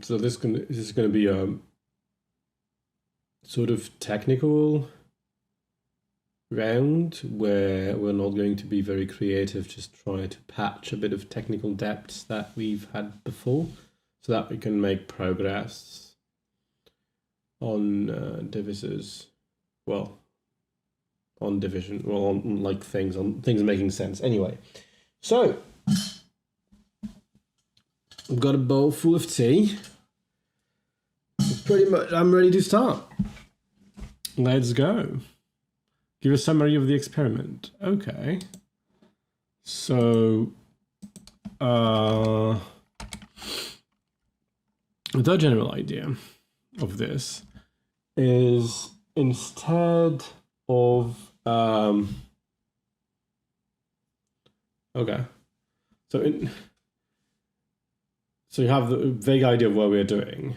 So this is going to be a sort of technical round where we're not going to be very creative, just try to patch a bit of technical depths that we've had before so that we can make progress on divisions, well, on division, well, on like things making sense. Anyway, so I've got a bowl full of tea. Pretty much, I'm ready to start. Let's go. Give a summary of the experiment. Okay. So, the general idea of this is instead of, okay. So you have the vague idea of what we're doing.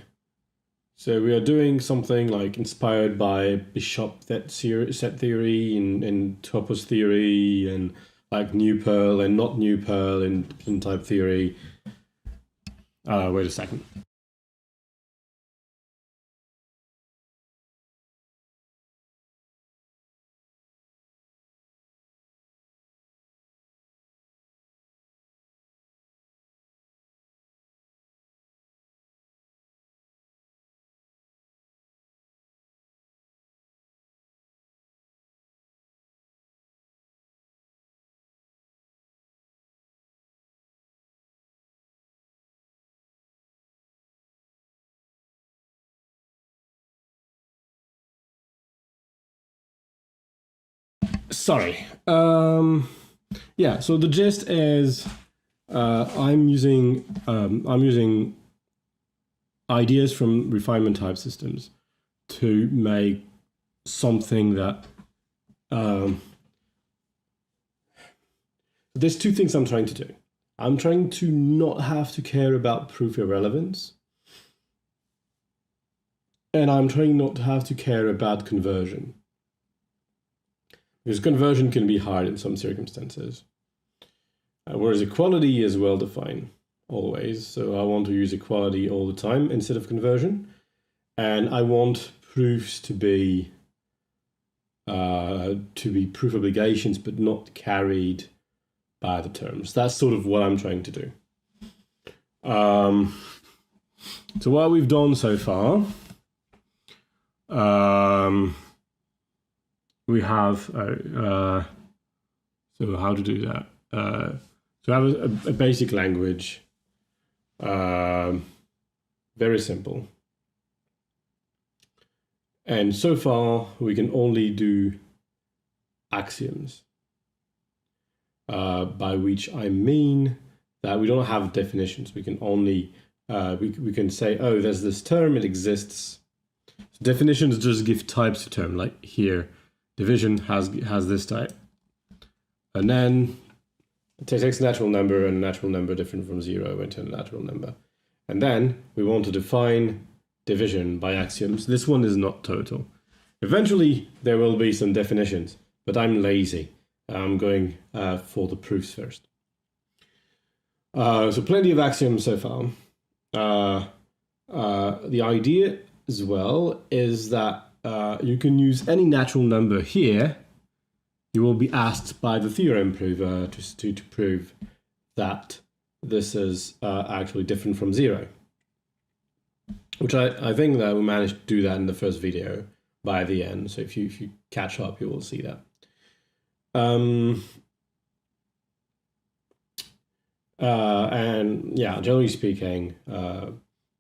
So we are doing something like inspired by Bishop set theory and topos theory and like new Perl and not new Perl and type theory. Wait a second. Sorry. Yeah. So the gist is, I'm using ideas from refinement type systems to make something that. There's two things I'm trying to do. I'm trying to not have to care about proof irrelevance, and I'm trying not to have to care about conversion. Because conversion can be hard in some circumstances. Whereas equality is well defined always. So I want to use equality all the time instead of conversion. And I want proofs to be proof obligations, but not carried by the terms. That's sort of what I'm trying to do. So what we've done so far, we have, so how to do that? So I have a basic language, very simple. And so far, we can only do axioms, by which I mean that we don't have definitions. We can only, we can say, oh, there's this term, it exists. So definitions just give types to term, like here. Division has this type, and then it takes a natural number and a natural number different from 0 into a natural number. And then we want to define division by axioms. This one is not total. Eventually there will be some definitions, but I'm lazy. I'm going for the proofs first. So plenty of axioms so far. The idea as well is that you can use any natural number here. You will be asked by the theorem prover to prove that this is actually different from 0. Which I think that we managed to do that in the first video by the end. So if you catch up, you will see that. And yeah, generally speaking,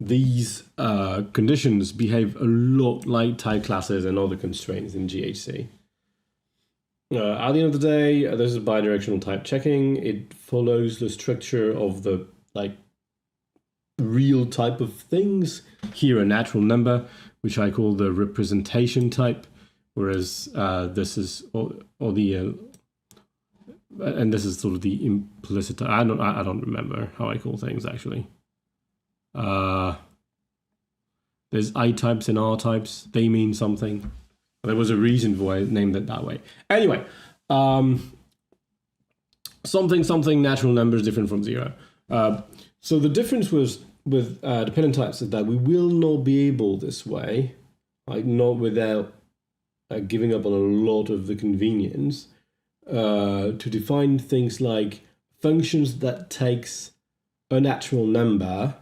these conditions behave a lot like type classes and other constraints in GHC. At the end of the day, this is bidirectional type checking. It follows the structure of the real type of things. Here, a natural number, which I call the representation type, whereas this is and this is sort of the implicit. I don't remember how I call things actually. There's I types and R types. They mean something. There was a reason why I named it that way. Anyway, something natural numbers different from 0. So the difference was with dependent types is that we will not be able this way, not without giving up on a lot of the convenience, to define things like functions that takes a natural number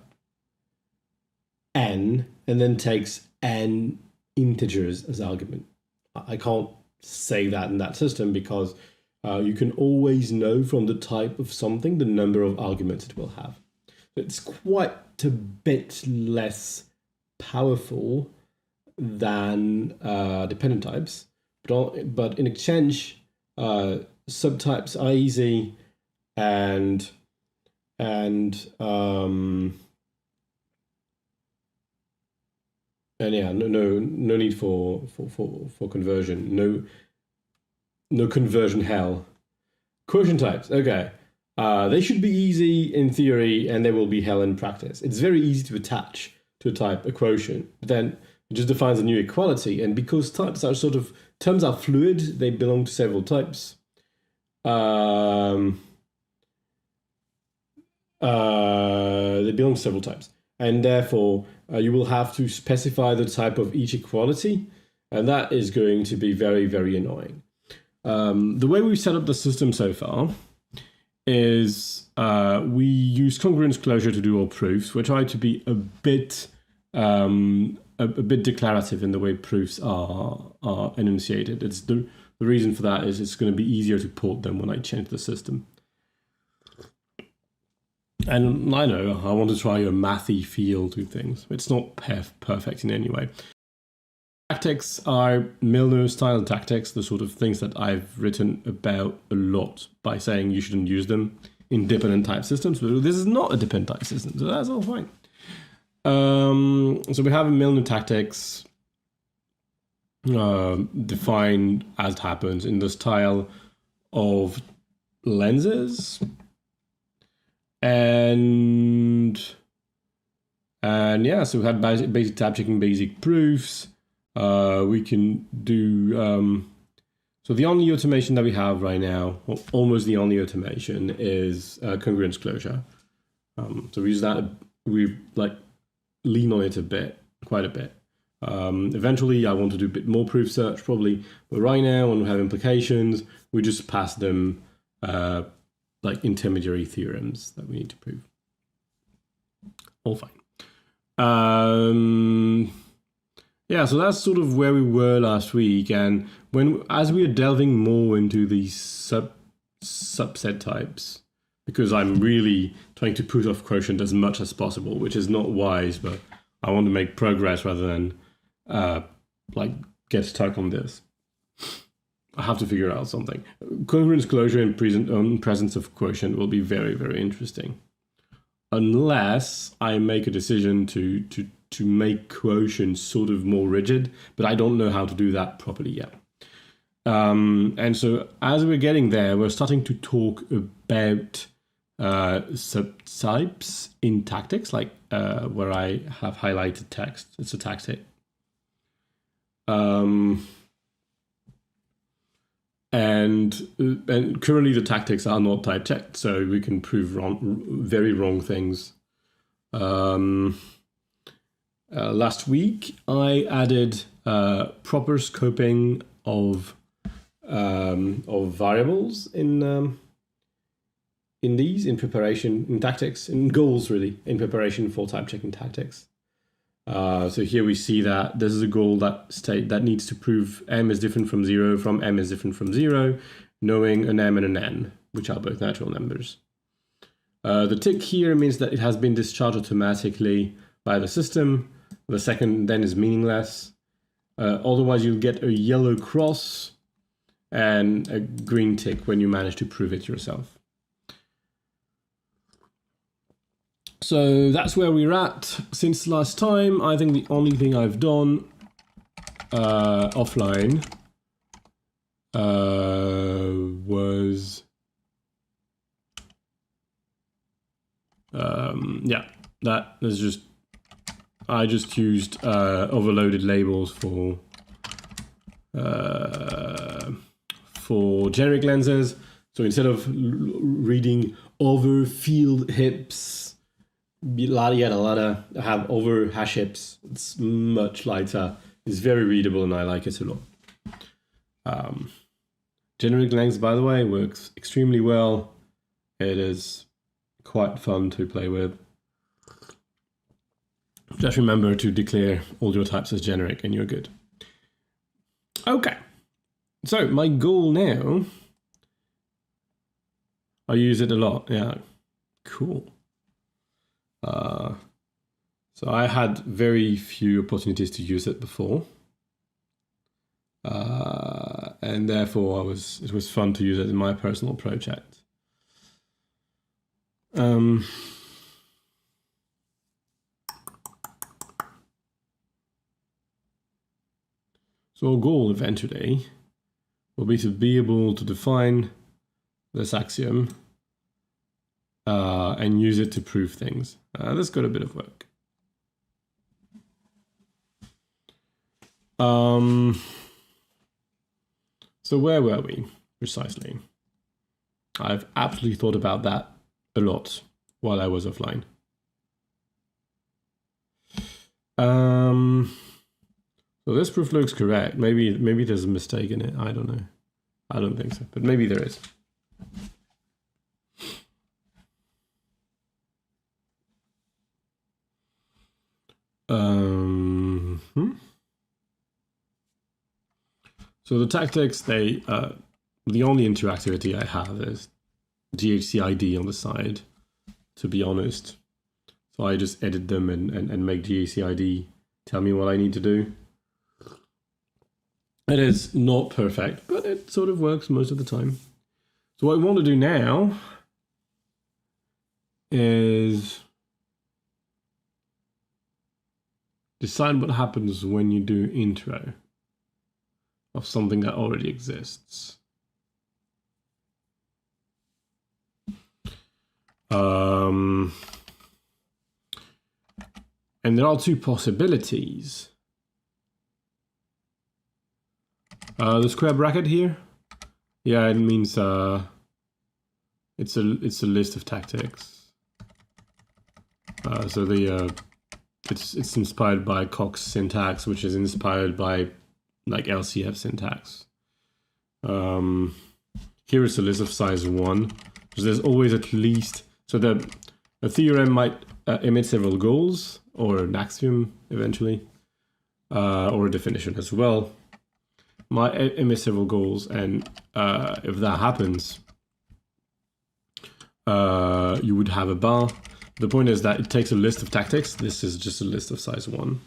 n and then takes n integers as argument. I can't say that in that system because you can always know from the type of something the number of arguments it will have. It's quite a bit less powerful than dependent types, but in exchange, subtypes are easy, and yeah, no need for conversion. No conversion hell. Quotient types, okay. They should be easy in theory, and they will be hell in practice. It's very easy to attach to a type a quotient, but then it just defines a new equality. And because types are terms are fluid, they belong to several types. They belong to several types, and therefore you will have to specify the type of each equality, and that is going to be very, very annoying. The way we've set up the system so far is we use congruence closure to do our proofs. We try to be a bit declarative in the way proofs are enunciated. It's the reason for that is it's going to be easier to port them when I change the system. And I know I want to try a mathy feel to things. It's not perfect in any way. Tactics are Milner style tactics, the sort of things that I've written about a lot by saying you shouldn't use them in dependent type systems. But this is not a dependent type system, so that's all fine. So we have a Milner tactics defined as it happens in the style of lenses. And yeah, so we had basic type checking, basic proofs. We can do so the only automation that we have right now, or almost the only automation, is congruence closure. So we use that. We lean on it quite a bit. Eventually, I want to do a bit more proof search probably, but right now when we have implications, we just pass them like intermediary theorems that we need to prove. All fine. Yeah, so that's sort of where we were last week, and as we are delving more into these subset types, because I'm really trying to put off quotient as much as possible, which is not wise, but I want to make progress rather than get stuck on this. I have to figure out something. Congruence closure in presence of quotient will be very, very interesting. Unless I make a decision to make quotient sort of more rigid, but I don't know how to do that properly yet. And so as we're getting there, we're starting to talk about subtypes in tactics, like where I have highlighted text. It's a tactic. And currently the tactics are not type checked, so we can prove very wrong things. Last week I added proper scoping of variables in preparation in tactics, in goals really, in preparation for type checking tactics. So here we see that this is a goal that needs to prove m is different from 0 from m is different from 0, knowing an m and an n, which are both natural numbers. The tick here means that it has been discharged automatically by the system. The second then is meaningless. Otherwise you'll get a yellow cross, and a green tick when you manage to prove it yourself. So that's where we're at since last time. I think the only thing I've done offline was yeah, that is just, I just used overloaded labels for generic lenses. So instead of reading over field hips, I have over hash hips. It's much lighter. It's very readable and I like it a lot. Generic lengths, by the way, works extremely well. It is quite fun to play with. Just remember to declare all your types as generic and you're good. Okay, so my goal now, I use it a lot, yeah, cool. So I had very few opportunities to use it before. And therefore it was fun to use it in my personal project. So our goal eventually will be to be able to define this axiom and use it to prove things. That's got a bit of work. So where were we precisely? I've absolutely thought about that a lot while I was offline. So this proof looks correct. Maybe there's a mistake in it. I don't know. I don't think so, but maybe there is. So the tactics, the only interactivity I have is GHCID on the side, to be honest. So I just edit them and make GHCID tell me what I need to do. It is not perfect, but it sort of works most of the time. So what I want to do now is decide what happens when you do intro of something that already exists. And there are two possibilities. The square bracket here, yeah, it means it's a list of tactics. So it's inspired by Cox syntax, which is inspired by like LCF syntax. Here is a list of size 1, because there's always at least, so a theorem might emit several goals, or an axiom eventually, or a definition as well. Might emit several goals, and if that happens, you would have a bar. The point is that it takes a list of tactics. This is just a list of size 1.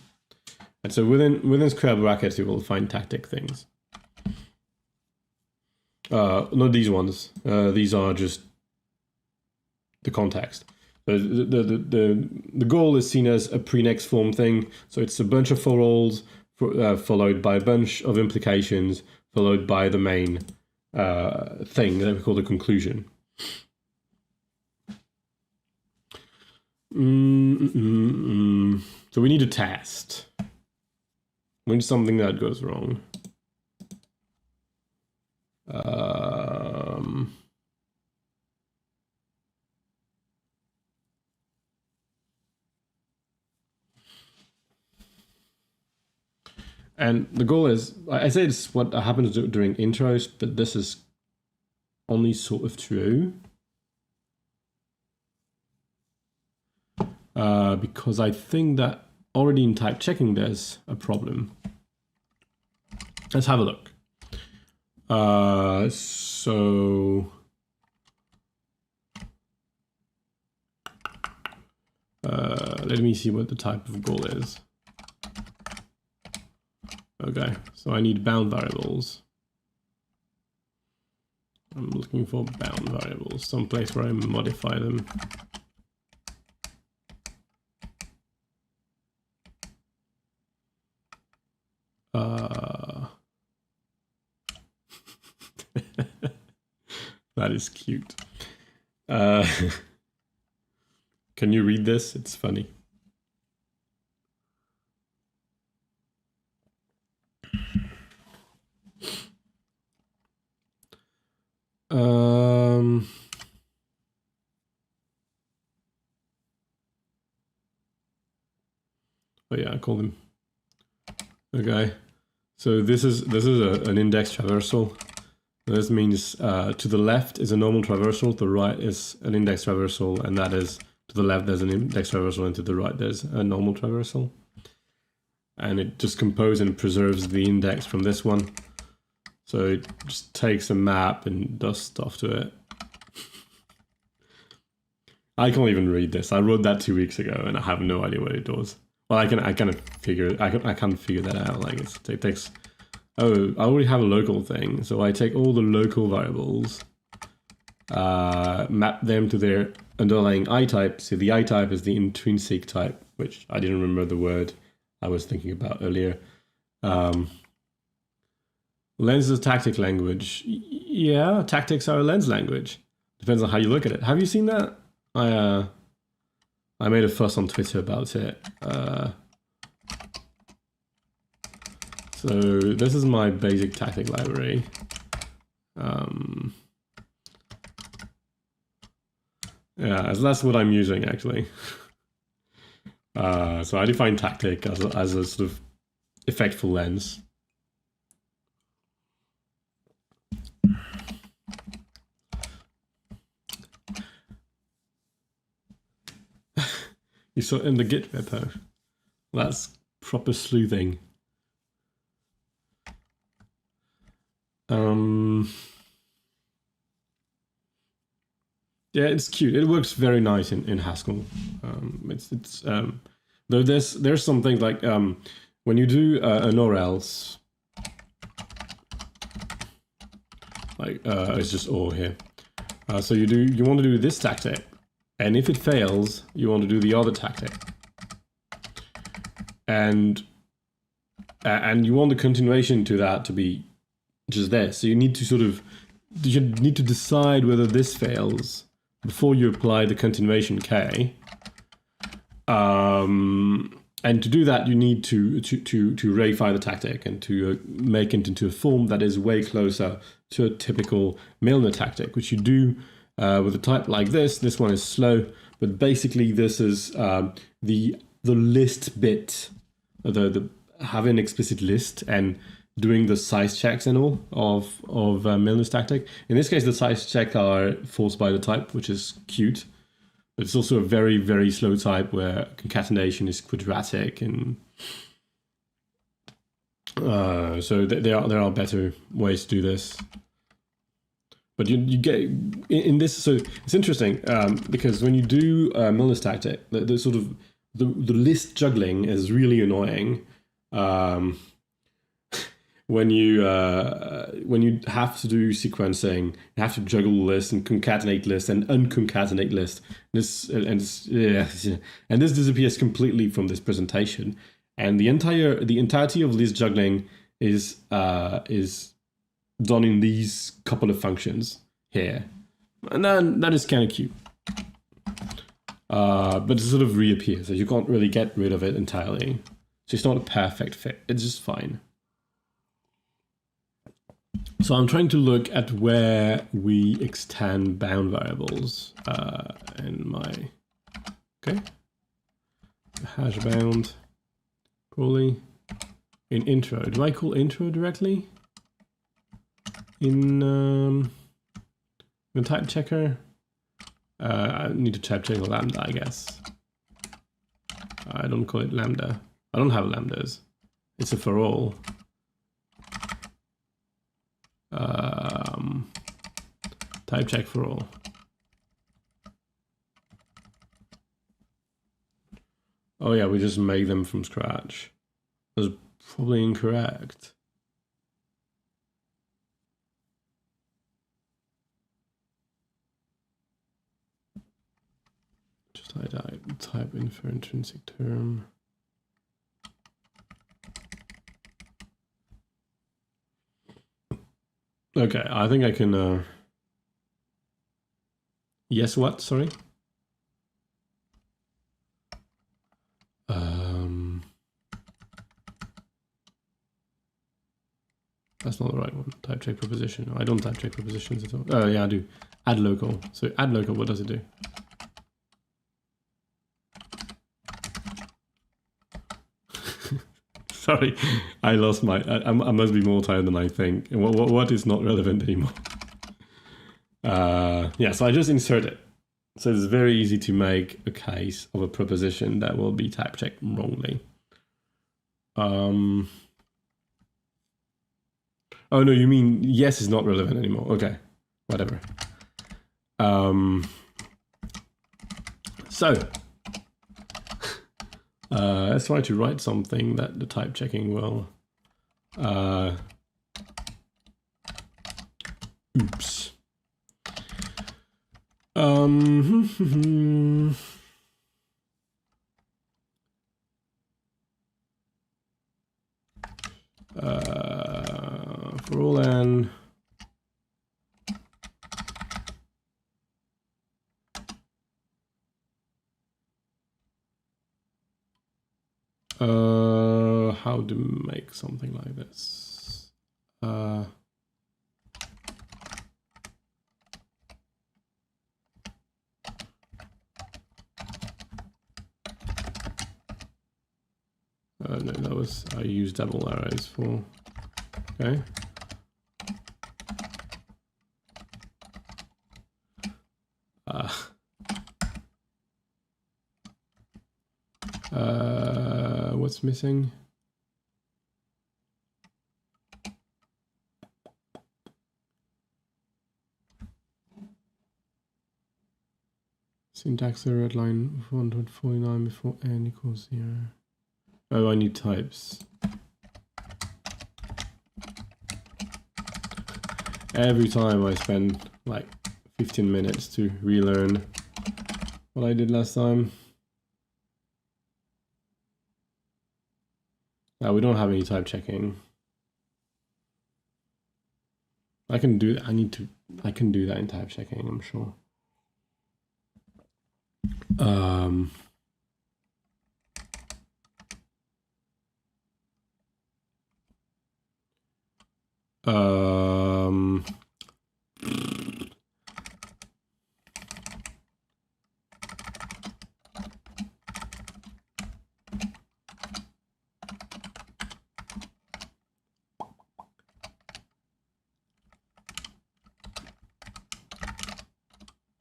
And so within square brackets, you will find tactic things. Not these ones. These are just the context. The goal is seen as a pre-next form thing. So it's a bunch of for alls followed by a bunch of implications, followed by the main thing that we call the conclusion. So we need a test when something that goes wrong. And the goal is, I say it's what happens during intros, but this is only sort of true. Because I think that already in type checking there's a problem. Let's have a look. So let me see what the type of goal is. Okay, so I need bound variables. I'm looking for bound variables, some place where I modify them. That is cute. Can you read this? It's funny. Oh yeah, I called him. Okay, so this is an index traversal. This means to the left is a normal traversal, to the right is an index traversal, and that is to the left there's an index traversal, and to the right there's a normal traversal. And it just composes and preserves the index from this one. So it just takes a map and does stuff to it. I can't even read this. I wrote that 2 weeks ago, and I have no idea what it does. Well, I can't figure that out. Like it takes. Oh, I already have a local thing, so I take all the local variables, map them to their underlying I type. So the I type is the intrinsic type, which I didn't remember the word I was thinking about earlier. Lens is a tactic language. Yeah, tactics are a lens language. Depends on how you look at it. Have you seen that? I made a fuss on Twitter about it. So this is my basic tactic library. Yeah, that's what I'm using actually. So I define tactic as a sort of effectful lens. You saw it in the Git repo. That's proper sleuthing. Yeah, it's cute. It works very nice in Haskell. Though there's some things like when you do an or else, like it's just or here. So you want to do this tactic, and if it fails, you want to do the other tactic, and you want the continuation to that to be just this. So you need to decide whether this fails before you apply the continuation K. And to do that, you need to reify the tactic and to make it into a form that is way closer to a typical Milner tactic, which you do with a type like this. This one is slow, but basically this is the list bit, the having an explicit list and doing the size checks and all of Milner's tactic. In this case, the size checks are forced by the type, which is cute. But it's also a very, very slow type where concatenation is quadratic, and so there are better ways to do this. But you get in this. So it's interesting because when you do Milner's tactic, the sort of the list juggling is really annoying. When you have to do sequencing, you have to juggle lists and concatenate lists and unconcatenate lists. This disappears completely from this presentation, and the entirety of list juggling is done in these couple of functions here, and then that is kind of cute. But it sort of reappears, so you can't really get rid of it entirely. So it's not a perfect fit. It's just fine. So I'm trying to look at where we extend bound variables in my, hash bound, probably in intro. Do I call intro directly? In the type checker? I need to type check lambda, I guess. I don't call it lambda. I don't have lambdas. It's a for all. Type check for all. Oh yeah, we just make them from scratch. That's probably incorrect. type infer intrinsic term. Okay, I think I can. Yes, what? Sorry. That's not the right one. Type check proposition. I don't type check propositions at all. Oh, yeah, I do. Add local. So add local, what does it do? Sorry, I lost my. I must be more tired than I think. What is not relevant anymore? Yeah, so I just insert it. So it's very easy to make a case of a proposition that will be type checked wrongly. Oh no, you mean yes is not relevant anymore. Okay, whatever. So let's try to write something that the type checking will. Oops. For all n. How to make something like this? No, that was, I used double arrows for, okay. What's missing? Syntax error at line 149 before n equals 0. Oh, I need types. Every time I spend like 15 minutes to relearn what I did last time. We don't have any type checking. I can do that. I can do that in type checking, I'm sure.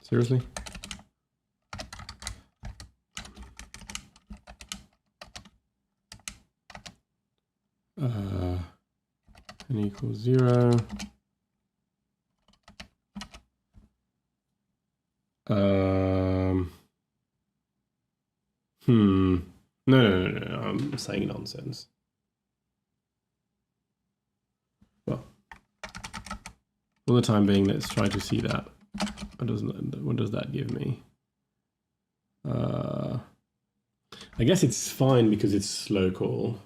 Seriously? N equals 0. No, I'm saying nonsense. Well, for the time being, let's try to see that. What does that give me? I guess it's fine because it's local.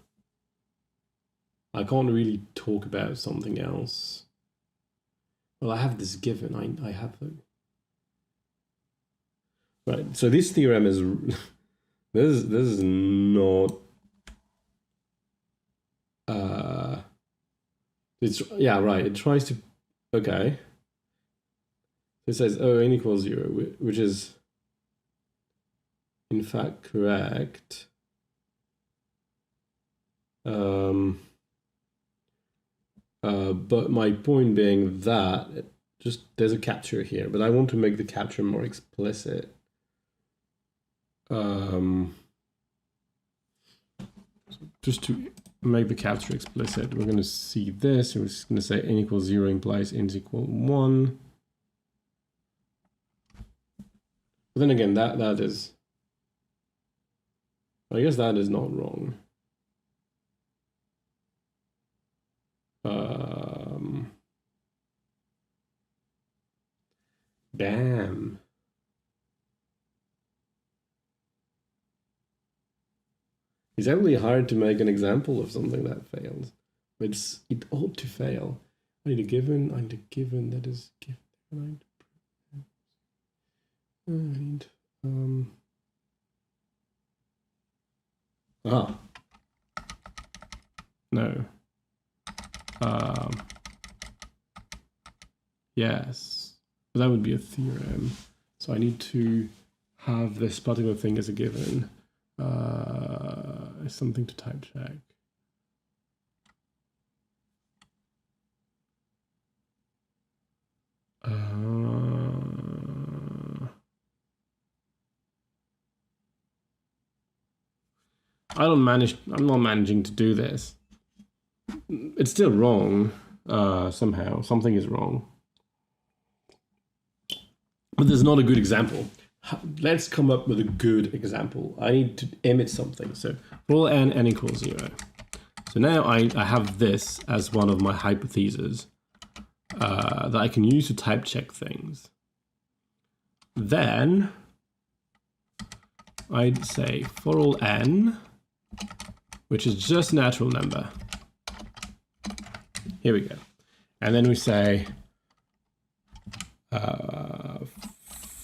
I can't really talk about something else. Well, I have this given. I have it. Right. So this theorem is this is not. It's yeah right. It tries to okay. It says n equals 0, which is in fact correct. But my point being that just there's a capture here, but I want to make the capture more explicit. Just to make the capture explicit, we're going to see this. We're just going to say n equals 0 implies n is equal 1. But then again, that is, I guess that is not wrong. Damn. It's actually hard to make an example of something that fails. But it ought to fail. I need a given that is given. I need no. Yes, that would be a theorem. So I need to have this particular thing as a given. Something to type check. I'm not managing to do this. It's still wrong. Somehow, something is wrong. But there's not a good example. Let's come up with a good example. I need to emit something. So for all n equals 0. So now I have this as one of my hypotheses that I can use to type check things. Then I'd say for all n, which is just a natural number. Here we go. And then we say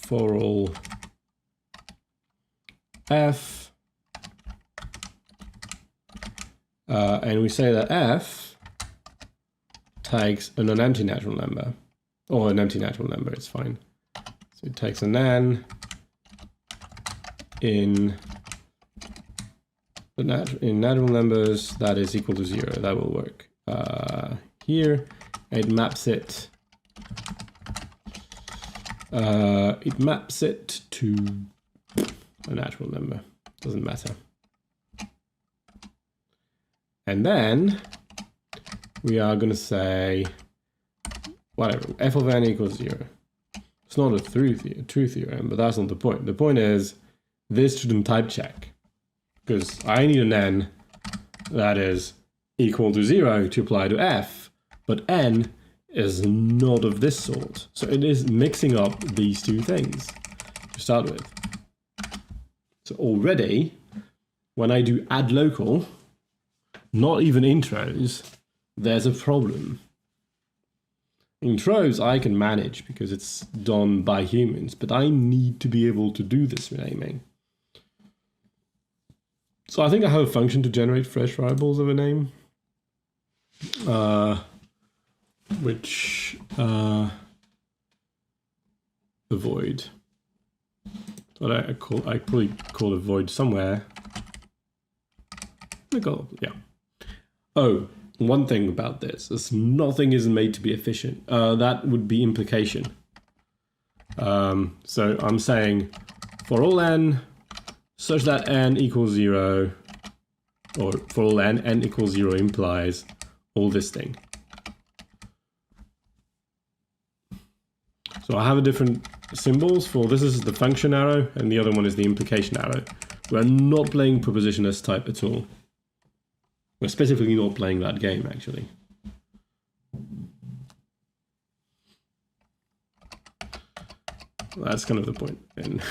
for all f, and we say that f takes an empty natural number, or an empty natural number, it's fine. So it takes an n in natural numbers that is equal to 0. That will work. Here it maps it. It maps it to a natural number. Doesn't matter. And then we are going to say whatever, f of n equals 0. It's not a true theorem, but that's not the point. The point is this shouldn't type check, because I need an n that is equal to 0 to apply to f, but n is not of this sort. So it is mixing up these two things to start with. So already, when I do add local, not even intros, there's a problem. Intros I can manage because it's done by humans, but I need to be able to do this renaming. So I think I have a function to generate fresh variables of a name, which the void. What I probably call a void somewhere. Yeah. Oh, one thing about this is nothing is made to be efficient. That would be implication. So I'm saying for all n such that n equals 0, or for all n equals 0 implies all this thing. So I have a different symbols for this is the function arrow and the other one is the implication arrow. We're not playing proposition as type at all. We're specifically not playing that game actually. That's kind of the point. And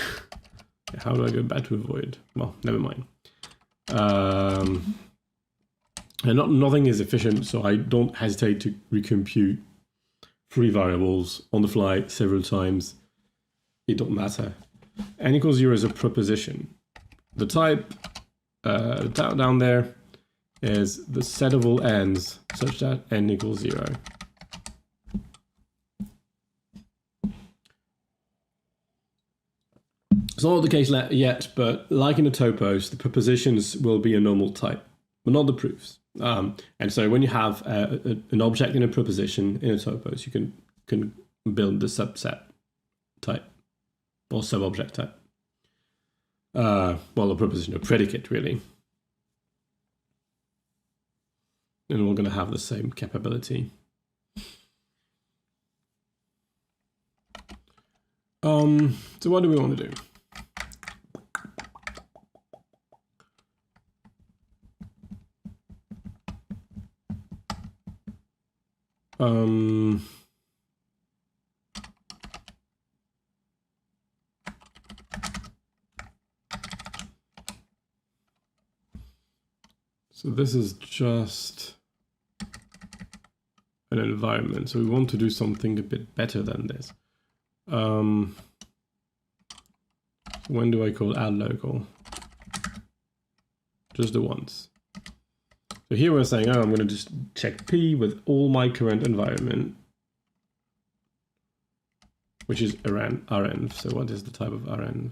how do I go back to a void? Well, never mind. And nothing is efficient, so I don't hesitate to recompute free variables on the fly several times. It don't matter. N equals 0 is a proposition. The type down there is the set of all n's such that n equals 0. It's not the case yet, but like in a topos, the propositions will be a normal type, but not the proofs. And so when you have an object in a proposition in a topos, you can build the subset type or subobject type. Well, a proposition, a predicate, really. And we're going to have the same capability. So what do we want to do? So this is just an environment. So we want to do something a bit better than this. When do I call add local? Just the once. So here we're saying, oh, I'm going to just check P with all my current environment, which is rnv. So what is the type of rnv?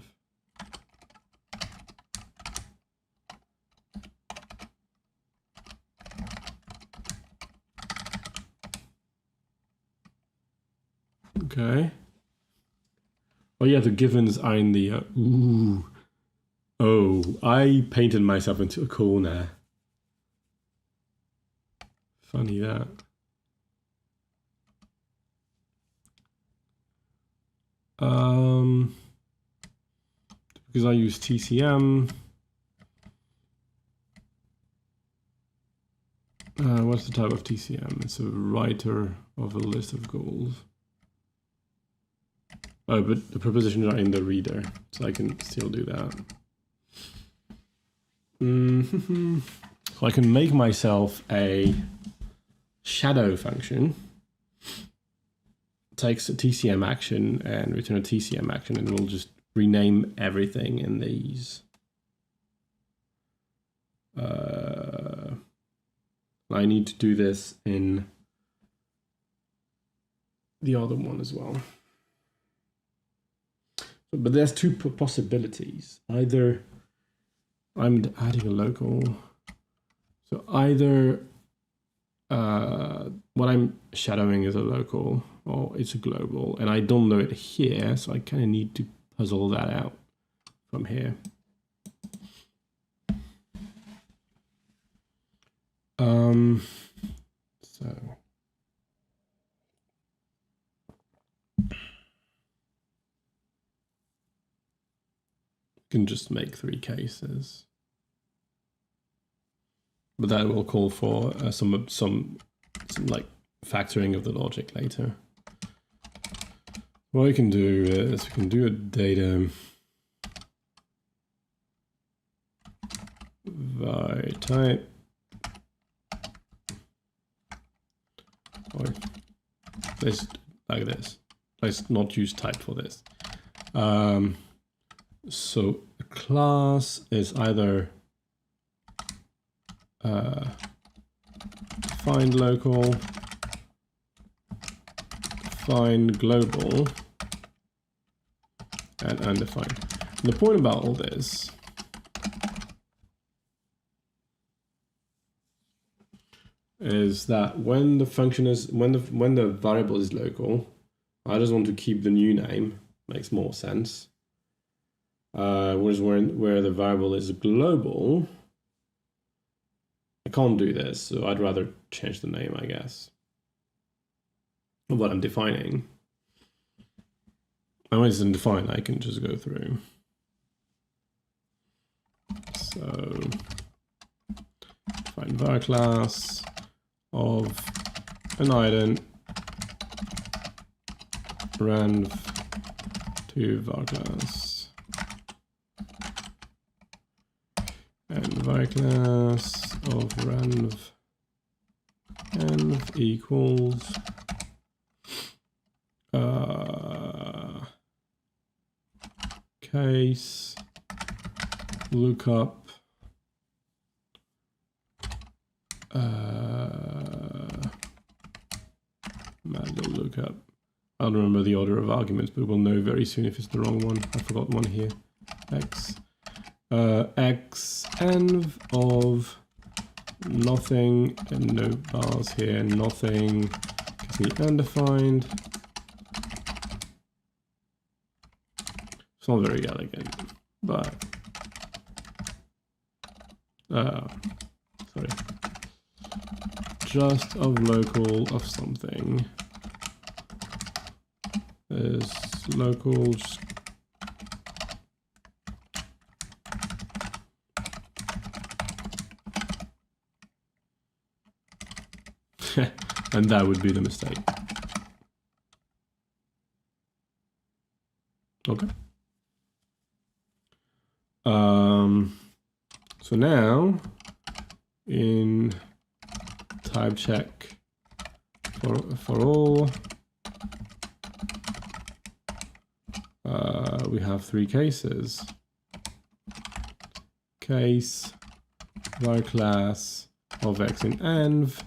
Okay. Oh yeah, the givens are in the, ooh. Oh, I painted myself into a corner. Funny that. Because I use TCM. What's the type of TCM? It's a writer of a list of goals. Oh, but the prepositions are in the reader, so I can still do that. So I can make myself a shadow function. It takes a TCM action and return a TCM action, and we'll just rename everything in these. I need to do this in the other one as well. But there's two possibilities. Either I'm adding a local. So either what I'm shadowing is a local or it's a global, and I don't know it here, so I kind of need to puzzle that out from here. So can just make 3 cases, but that will call for some like factoring of the logic later. What we can do is we can do a data var type, or let's like this. Let's not use type for this. So a class is either find local, find global, and undefined. And the point about all this is that when the function is when the variable is local, I just want to keep the new name. Makes more sense. Whereas where the variable is global, I can't do this, so I'd rather change the name, I guess, of what I'm defining. And when it's undefined, I can just go through. So define var class of an item renv to var class, and var class of renv env equals case lookup manual lookup. I don't remember the order of arguments, but we'll know very soon if it's the wrong one. I forgot one here. X env of nothing, and no bars here, nothing gives me undefined. It's not very elegant, but sorry, just of local of something is local. And that would be the mistake. Okay. So now in type check for all. We have three cases. Case var class of x in env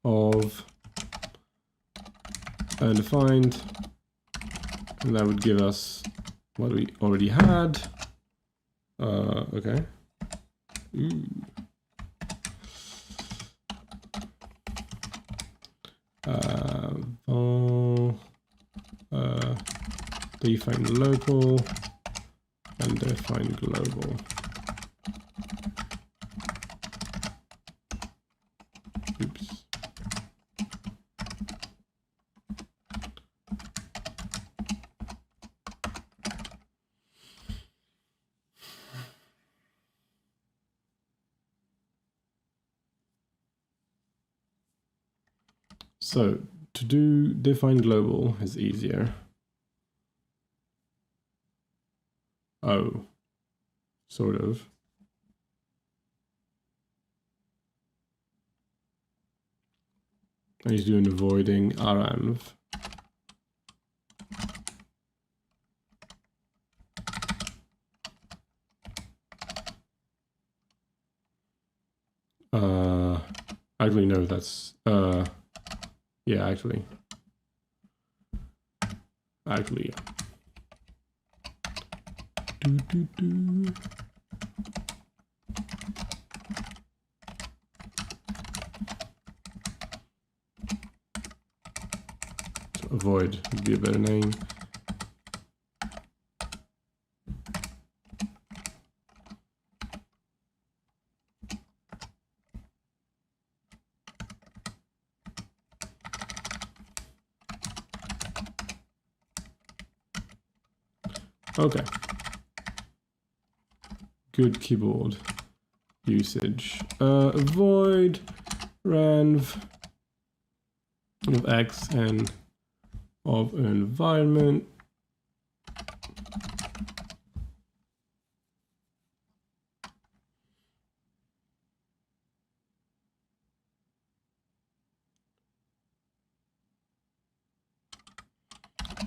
of undefined, and that would give us what we already had. Okay. Define local and define global. Oops. So to do define global is easier. Oh, sort of. He's doing avoiding renv. Actually, no, that's yeah, actually, yeah. So avoid would be a better name. Okay. Good keyboard usage. Avoid renv of x and of environment.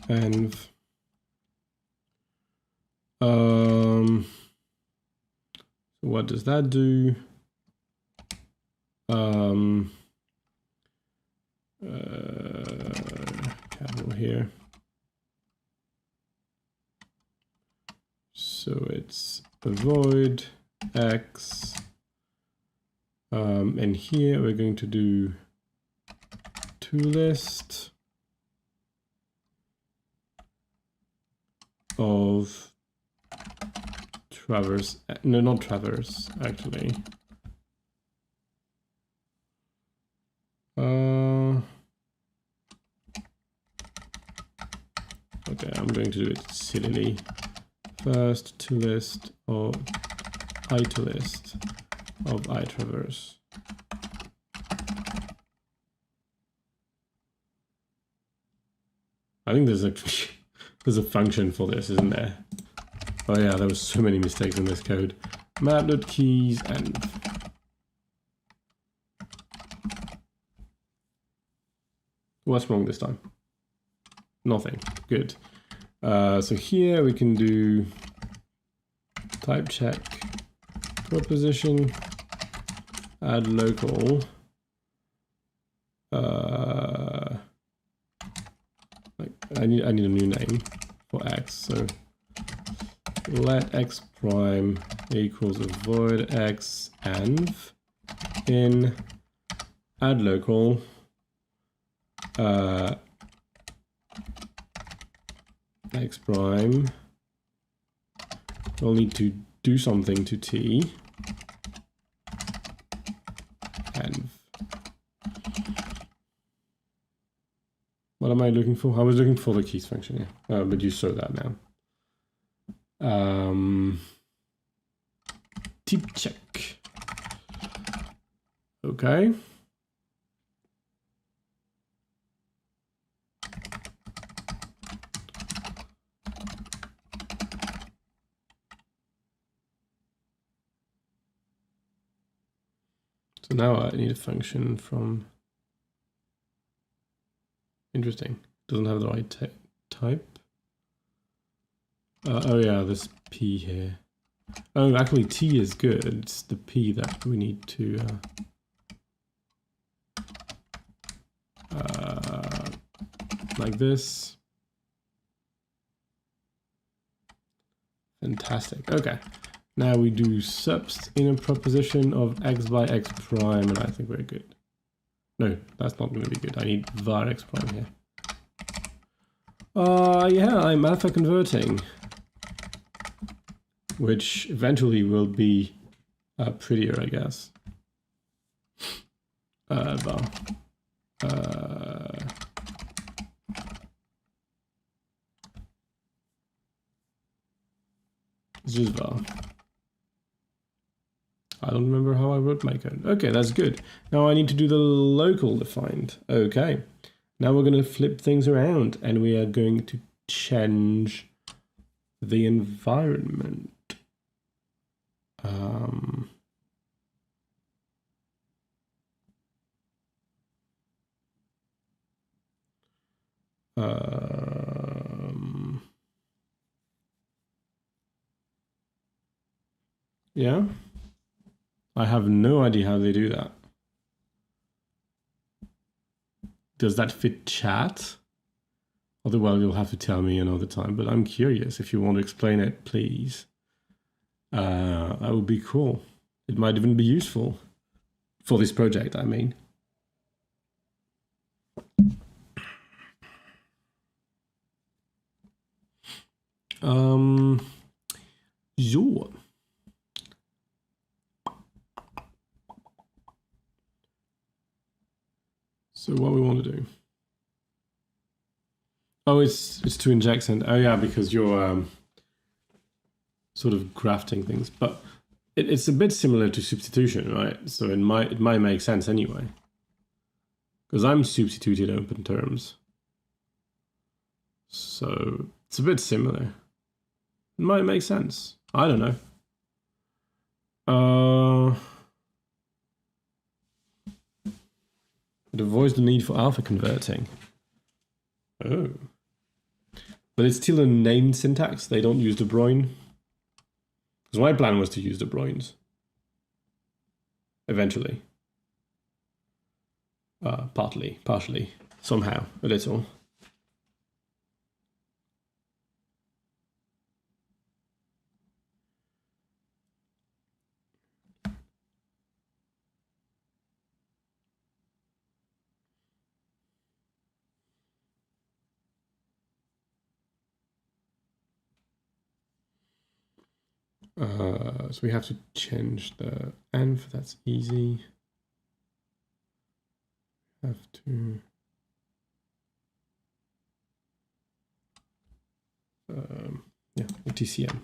Env. What does that do? Capital here. So it's avoid x. And here we're going to do toList of traverse, no, not traverse, actually. Okay, I'm going to do it sillily. First toList of itoList of iTraverse. I think there's actually there's a function for this, isn't there? Oh yeah, there was so many mistakes in this code. Map.keys and what's wrong this time? Nothing. Good. So here we can do type check proposition add local like I need a new name for x, so let x prime equals avoid x env in add local x prime will need to do something to t env. What am I looking for? I was looking for the keys function, yeah. But you saw that now. Type check. Okay. So now I need a function from, interesting, doesn't have the right type. Oh yeah, this P here. Oh, actually T is good, it's the P that we need to like this. Fantastic. Okay. Now we do subst in a proposition of x by x prime, and I think we're good. No, that's not going to be good. I need var x prime here. Yeah, I'm alpha converting, which eventually will be prettier, I guess. Var. It's just var. I don't remember how I wrote my code. Okay, that's good. Now I need to do the local defined. Okay. Now we're going to flip things around and we are going to change the environment. Yeah. I have no idea how they do that. Does that fit chat? Otherwise, you'll have to tell me another time, but I'm curious. If you want to explain it, please. That would be cool. It might even be useful for this project, I mean. So. So what we want to do? Oh, it's to inject and oh yeah, because you're sort of grafting things, but it's a bit similar to substitution, right? So it might make sense anyway, because I'm substituted open terms, so it's a bit similar. It might make sense. I don't know. It avoids the need for alpha converting. Oh. But it's still a named syntax. They don't use De Bruyne. Because my plan was to use De Bruyne's. Eventually. Partially. Somehow. A little. So we have to change the env, that's easy. Have to yeah, TCM.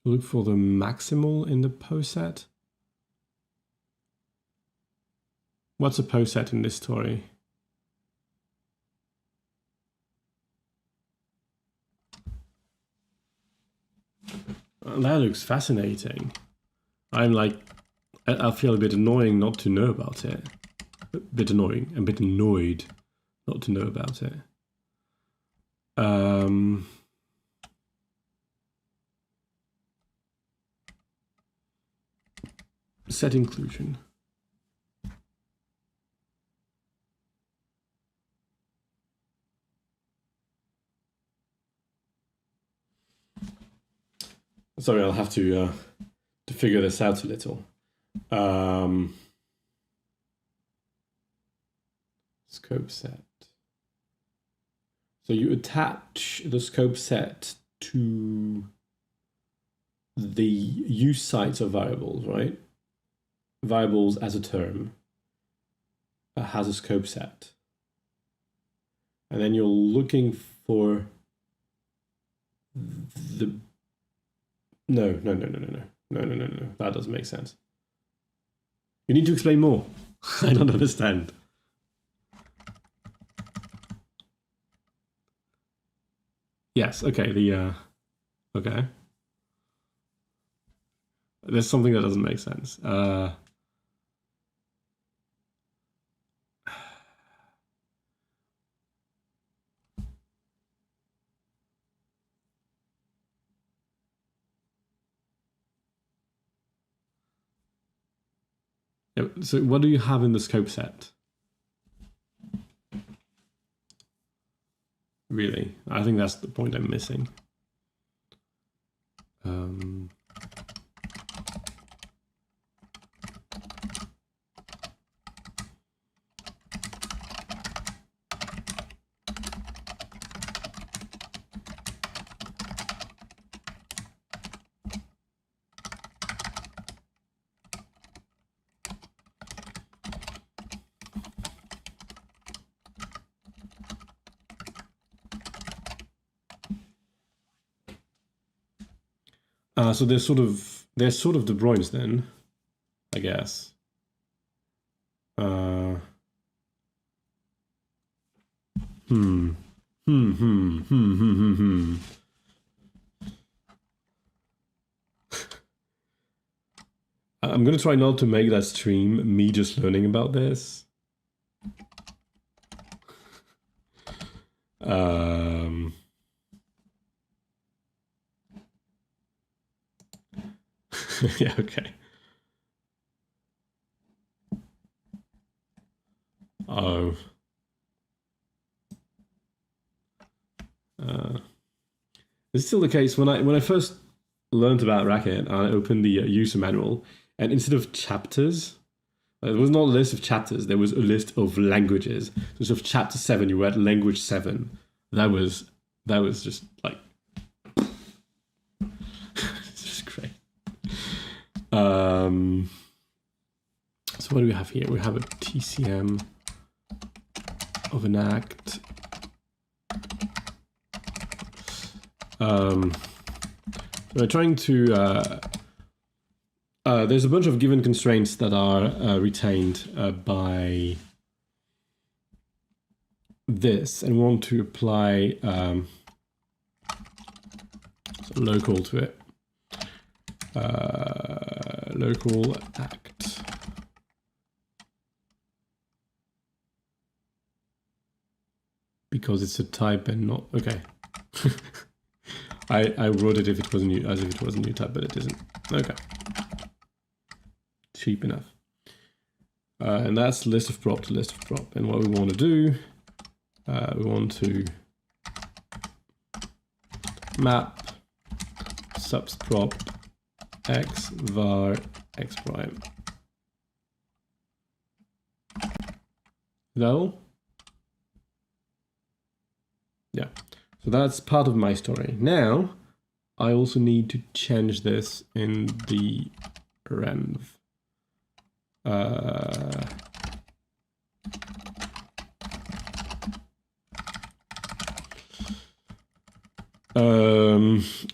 Look for the maximal in the poset. What's a poset in this story? That looks fascinating. I'm like, I feel a bit annoying not to know about it. A bit annoying, a bit annoyed not to know about it. Set inclusion. Sorry, I'll have to figure this out a little. Scope set. So you attach the scope set to the use sites of variables, right? Variables as a term has a scope set. And then you're looking for the... No. That doesn't make sense. You need to explain more. I don't understand. Yes, okay, okay. There's something that doesn't make sense. So what do you have in the scope set? Really? I think that's the point I'm missing. So they're sort of De Bruyne's then, I guess. I'm gonna try not to make that stream me just learning about this. Yeah, okay. Oh. It's still the case. When I first learned about Racket, I opened the user manual, and instead of chapters, there was not a list of chapters, there was a list of languages. So instead of chapter 7, you read language 7. That was just like it's just great. So what do we have here? We have a TCM of an act. So we're trying to there's a bunch of given constraints that are retained by this, and we want to apply local to it. Local act. Because it's a type and not okay. I wrote it if it was new, as if it was a new type, but it isn't. Okay. Cheap enough. And that's list of prop to list of prop. And what we want to do, we want to map subs prop x var x prime. Is that all? Yeah. So that's part of my story. Now, I also need to change this in the renv.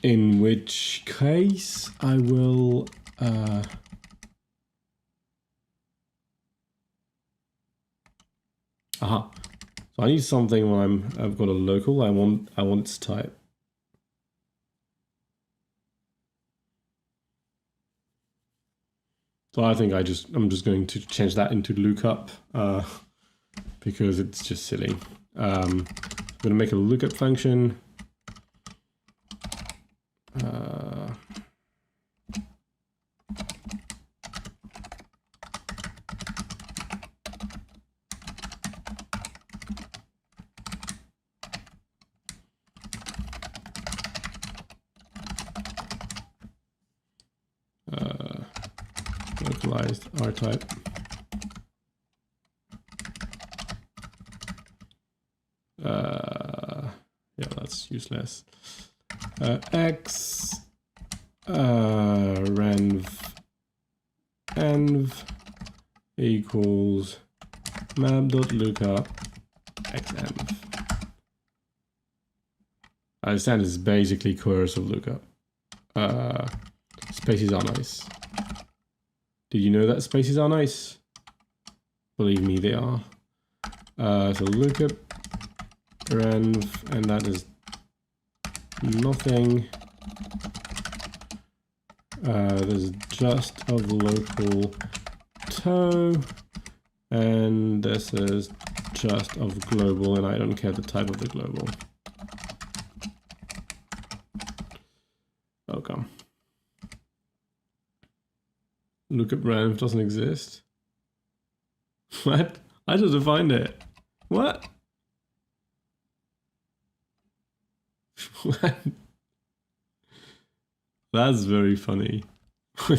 In which case I will aha. So I need something when I've got a local. I want its type. So I think I'm just going to change that into lookup because it's just silly. I'm going to make a lookup function. Localized R type. Yeah, that's useless. X renv env equals map.lookup xenv. I understand it's basically coercive lookup. Spaces are nice. Did you know that spaces are nice? Believe me, they are. So lookup renv, and that is nothing. There's just of local toe, and this is just of global, and I don't care the type of the global. Oh, come. Lookup renv doesn't exist. What? I just defined it. What? What? That's very funny. did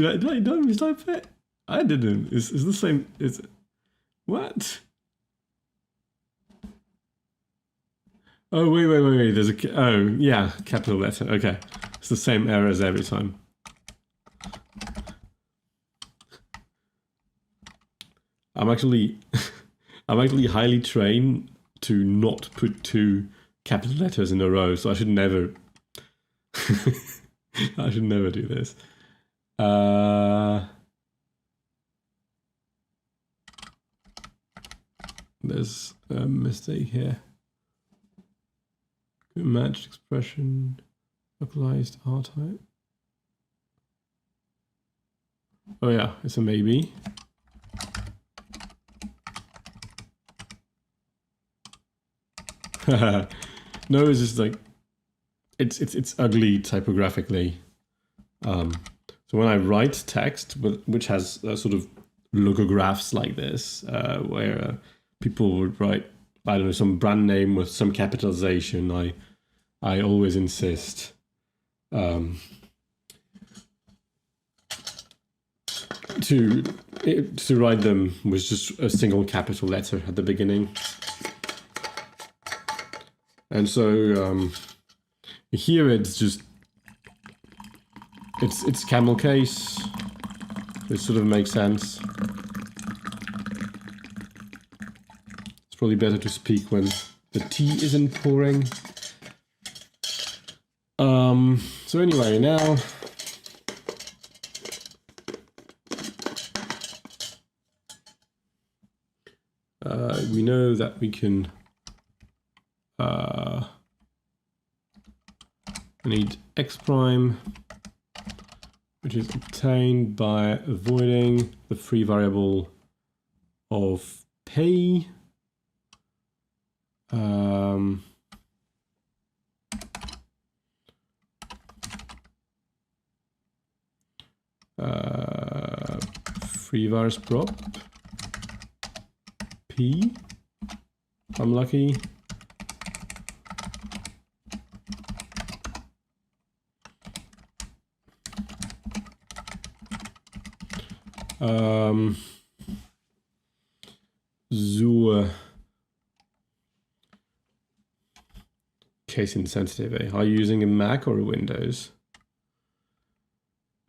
I mistype it? I didn't. It's the same. It's what? Oh wait. There's a oh yeah, capital letter. Okay, it's the same error as every time. I'm actually highly trained to not put 2 capital letters in a row, so I should never I should never do this. There's a mistake here. Matched expression, localized R type. Oh yeah, it's a maybe. No, it's just like it's ugly typographically. So when I write text, which has sort of logographs like this, where people would write, I don't know, some brand name with some capitalization, I always insist to write them with just a single capital letter at the beginning. And so here it's just it's camel case. It sort of makes sense. It's probably better to speak when the tea isn't pouring. So anyway, now we know that we can I need x prime, which is obtained by avoiding the free variable of p. Free vars prop p. I'm lucky. So case insensitive. Are you using a Mac or a Windows?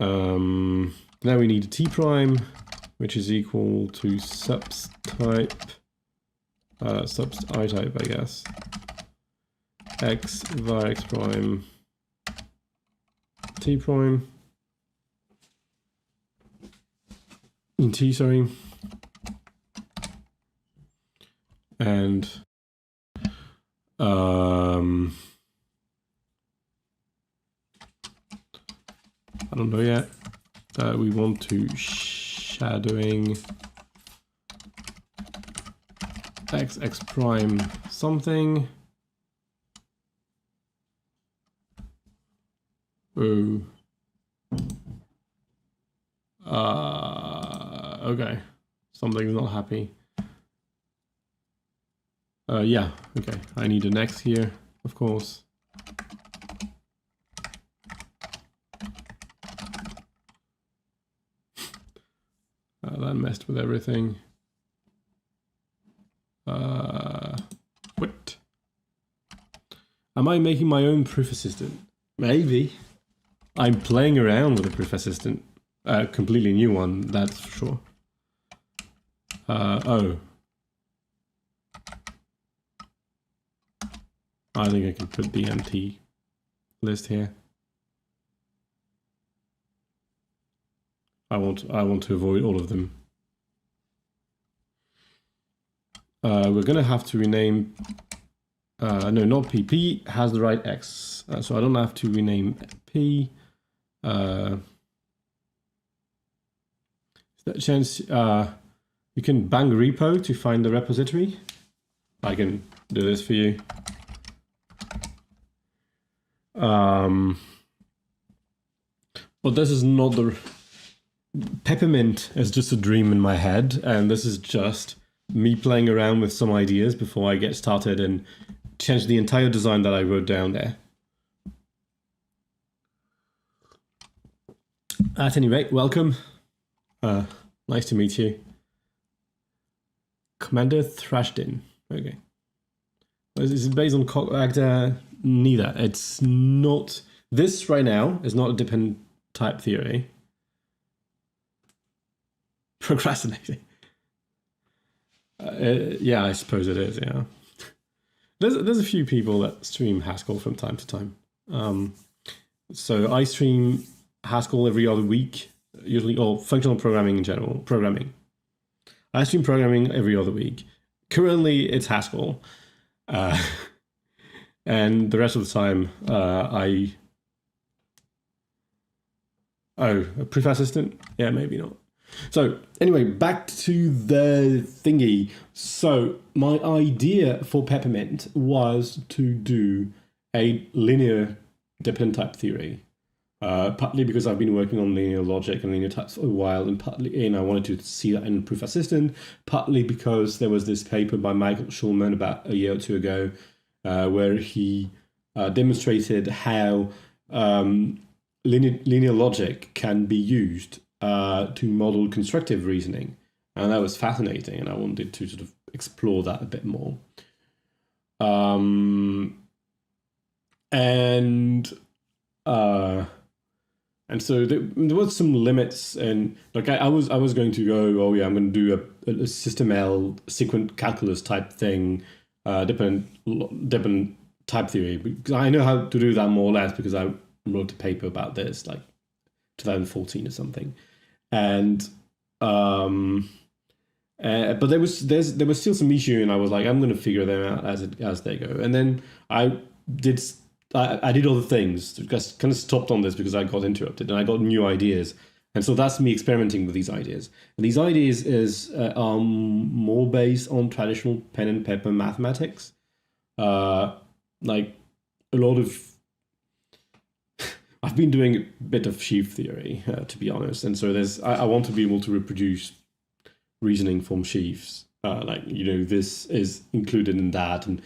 Now we need a t prime, which is equal to subs type, subs I type, I guess. X var x prime t prime. In T, sorry. And I don't know yet. We want to shadowing x prime something. Oh. Okay. Something's not happy. Yeah, okay. I need an X here, of course. That messed with everything. What? Am I making my own proof assistant? Maybe. I'm playing around with a proof assistant. A completely new one, that's for sure. Oh. I think I can put the empty list here. I want to avoid all of them. We're going to have to rename, no, not P. P has the right X, so I don't have to rename P. That chance, you can bang repo to find the repository. I can do this for you. But this is not the... Peppermint is just a dream in my head, and this is just me playing around with some ideas before I get started and change the entire design that I wrote down there. At any rate, welcome. Nice to meet you. Commander Thrashdin. Okay. Is it based on actor? Neither. It's not. This right now is not a dependent type theory. Procrastinating. Yeah, I suppose it is. Yeah. There's a few people that stream Haskell from time to time. So I stream Haskell every other week, usually, or functional programming in general. Programming. I stream programming every other week. Currently, it's Haskell. And the rest of the time, a proof assistant? Yeah, maybe not. So anyway, back to the thingy. So my idea for Peppermint was to do a linear dependent type theory. Partly because I've been working on linear logic and linear types for a while, and partly, and I wanted to see that in Proof Assistant, partly because there was this paper by Michael Schulman about a year or two ago, where he demonstrated how linear logic can be used to model constructive reasoning. And that was fascinating, and I wanted to sort of explore that a bit more. And so there was some limits, and like I was going to go, oh yeah, I'm going to do a system L sequent calculus type thing, dependent type theory, because I know how to do that more or less because I wrote a paper about this like 2014 or something, and but there was still some issue, and I was like, I'm going to figure them out as they go, and then I did other things. Just kind of stopped on this because I got interrupted and I got new ideas. And so that's me experimenting with these ideas. And these ideas are more based on traditional pen and paper mathematics. Like a lot of... I've been doing a bit of sheaf theory, to be honest. And so I want to be able to reproduce reasoning from sheaves. Like, you know, this is included in that, and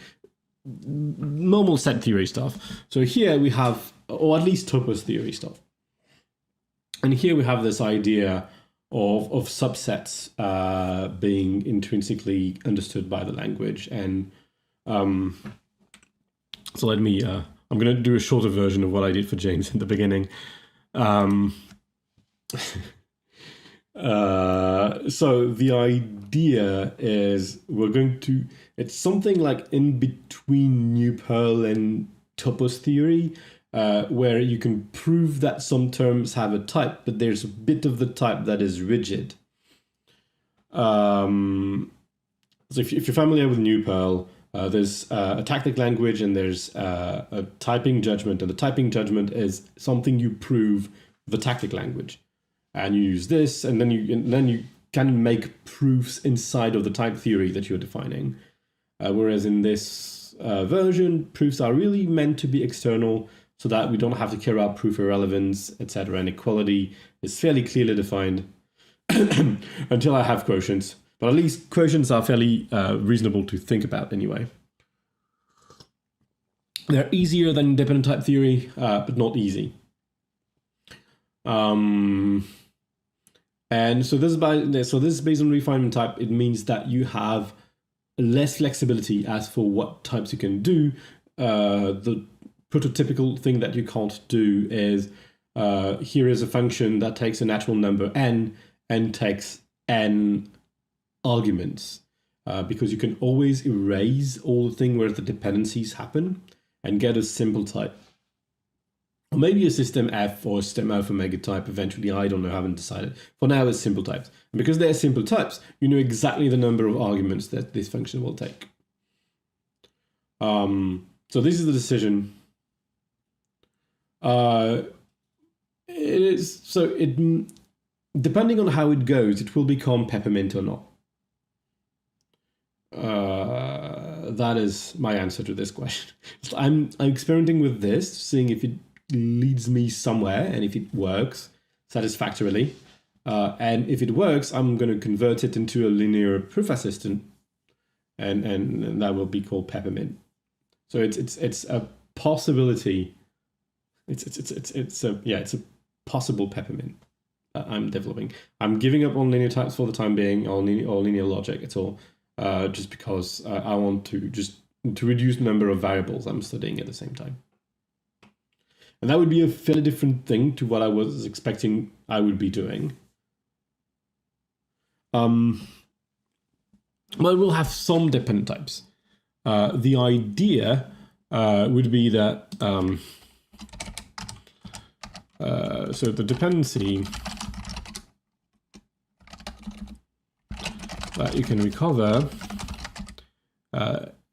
normal set theory stuff. So here we have, or at least topos theory stuff. And here we have this idea of subsets being intrinsically understood by the language. And so let me, I'm going to do a shorter version of what I did for James in the beginning. So the idea is we're going to, it's something like in between New Pearl and topos theory, where you can prove that some terms have a type, but there's a bit of the type that is rigid. So if you're familiar with New Pearl, there's a tactic language and there's a typing judgment, and the typing judgment is something you prove with the tactic language. And you use this, and then you can make proofs inside of the type theory that you're defining. Whereas in this version, proofs are really meant to be external, so that we don't have to care about proof irrelevance, etc. And equality is fairly clearly defined until I have quotients. But at least quotients are fairly reasonable to think about anyway. They're easier than dependent type theory, but not easy. And so this is based on refinement type. It means that you have less flexibility as for what types you can do. The prototypical thing that you can't do is here is a function that takes a natural number n and takes n arguments, because you can always erase all the thing where the dependencies happen and get a simple type. Or maybe a system F or a system alpha mega type eventually, I don't know, I haven't decided. For now, it's simple types. And because they're simple types, you know exactly the number of arguments that this function will take. So this is the decision. Depending on how it goes, it will become peppermint or not. That is my answer to this question. I'm experimenting with this, seeing if it leads me somewhere and if it works satisfactorily. And if it works, I'm going to convert it into a linear proof assistant, and that will be called peppermint. So it's a possibility. It's a possible peppermint that I'm developing. I'm giving up on linear types for the time being, or linear logic at all. Just because I want to reduce the number of variables I'm studying at the same time. And that would be a fairly different thing to what I was expecting I would be doing. But we'll have some dependent types. The idea would be that, so the dependency that you can recover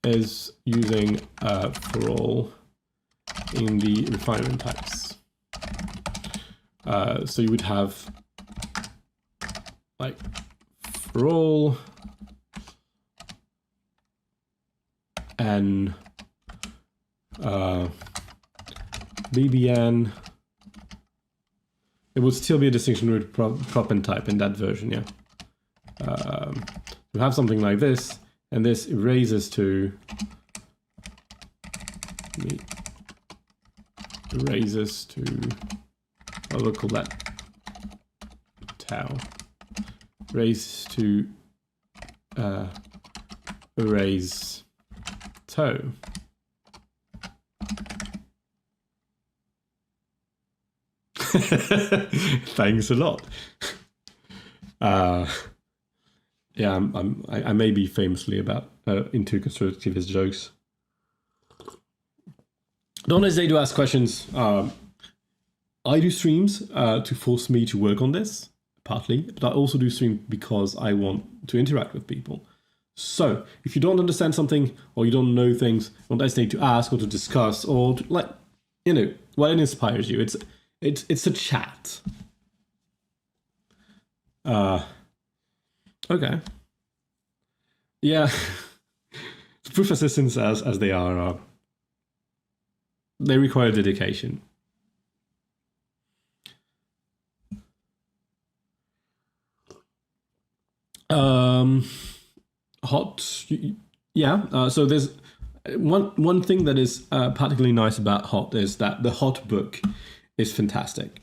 is using for all in the refinement types. So you would have like for all n BBN. It would still be a distinction with prop and type in that version, yeah. You have something like this, and this erases to what we'll call that tau. Raise to erase toe. Thanks a lot. Yeah, I may be famously into constructivist jokes. Don't hesitate to ask questions. I do streams to force me to work on this, partly, but I also do streams because I want to interact with people. So if you don't understand something or you don't know things, don't hesitate to ask or to discuss or to, what inspires you. It's a chat. Okay. Yeah. Proof assistants as they are, they require dedication. Hot, yeah. So there's one thing that is particularly nice about Hot is that the Hot book is fantastic.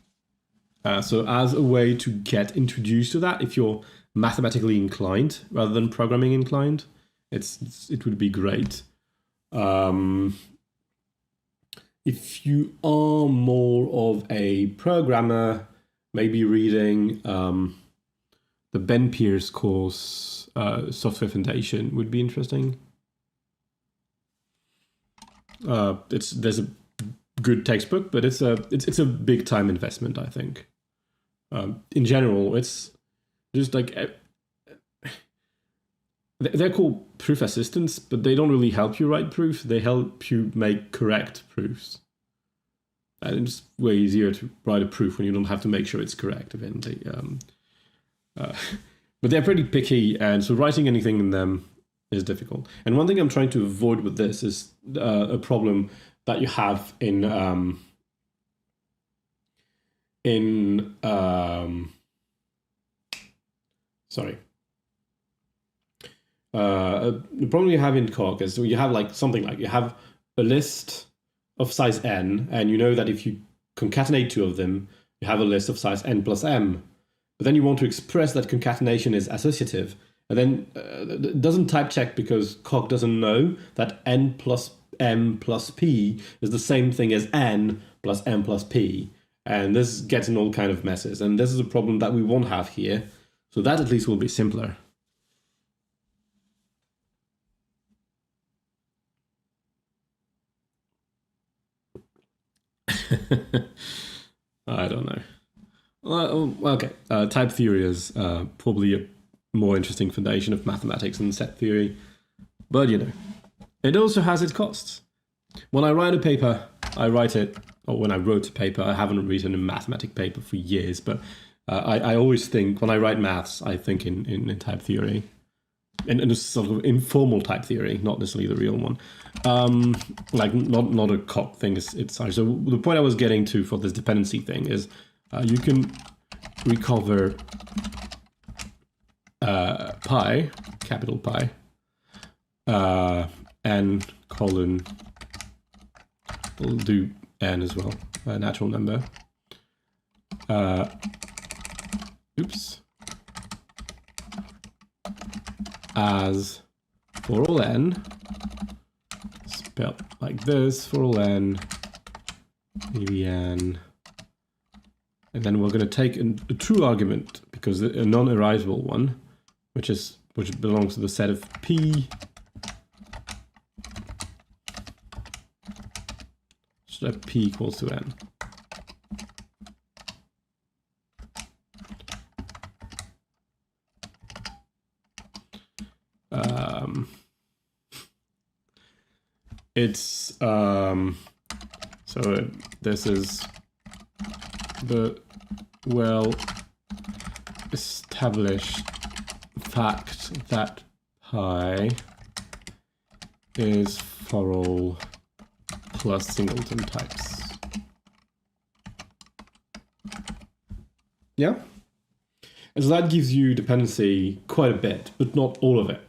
So as a way to get introduced to that, if you're mathematically inclined rather than programming inclined, it would be great. If you are more of a programmer, maybe reading the Ben Pierce course, Software Foundation, would be interesting. There's a good textbook, but it's a big time investment, I think. In general, it's just like they're called proof assistants, but they don't really help you write proofs. They help you make correct proofs. And it's way easier to write a proof when you don't have to make sure it's correct eventually. But they're pretty picky, and so writing anything in them is difficult. And one thing I'm trying to avoid with this is a problem that you have in the problem you have in Cork is you have you have a list of size n, and you know that if you concatenate two of them, you have a list of size n plus m. But then you want to express that concatenation is associative, and then it doesn't type check because Cork doesn't know that n plus m plus p is the same thing as n plus m plus p. And this gets in all kind of messes. And this is a problem that we won't have here. So that at least will be simpler. I don't know. Okay, type theory is probably a more interesting foundation of mathematics than set theory, but you know, it also has its costs. When I write a paper, I write it, or when I wrote a paper, I haven't written a mathematic paper for years, but I always think, when I write maths, I think in type theory, in a sort of informal type theory, not necessarily the real one. Like not a cock thing, it's so the point I was getting to for this dependency thing is you can recover pi, capital Pi, n colon, we'll do n as well, a natural number. Oops. As for all n, spelled like this, for all n, maybe n, and then we're going to take a true argument, because a non-irreducible one, which belongs to the set of p, so that p equals to n. It's so this is the well-established fact that pi is for all plus singleton types. Yeah? And so that gives you dependency quite a bit, but not all of it.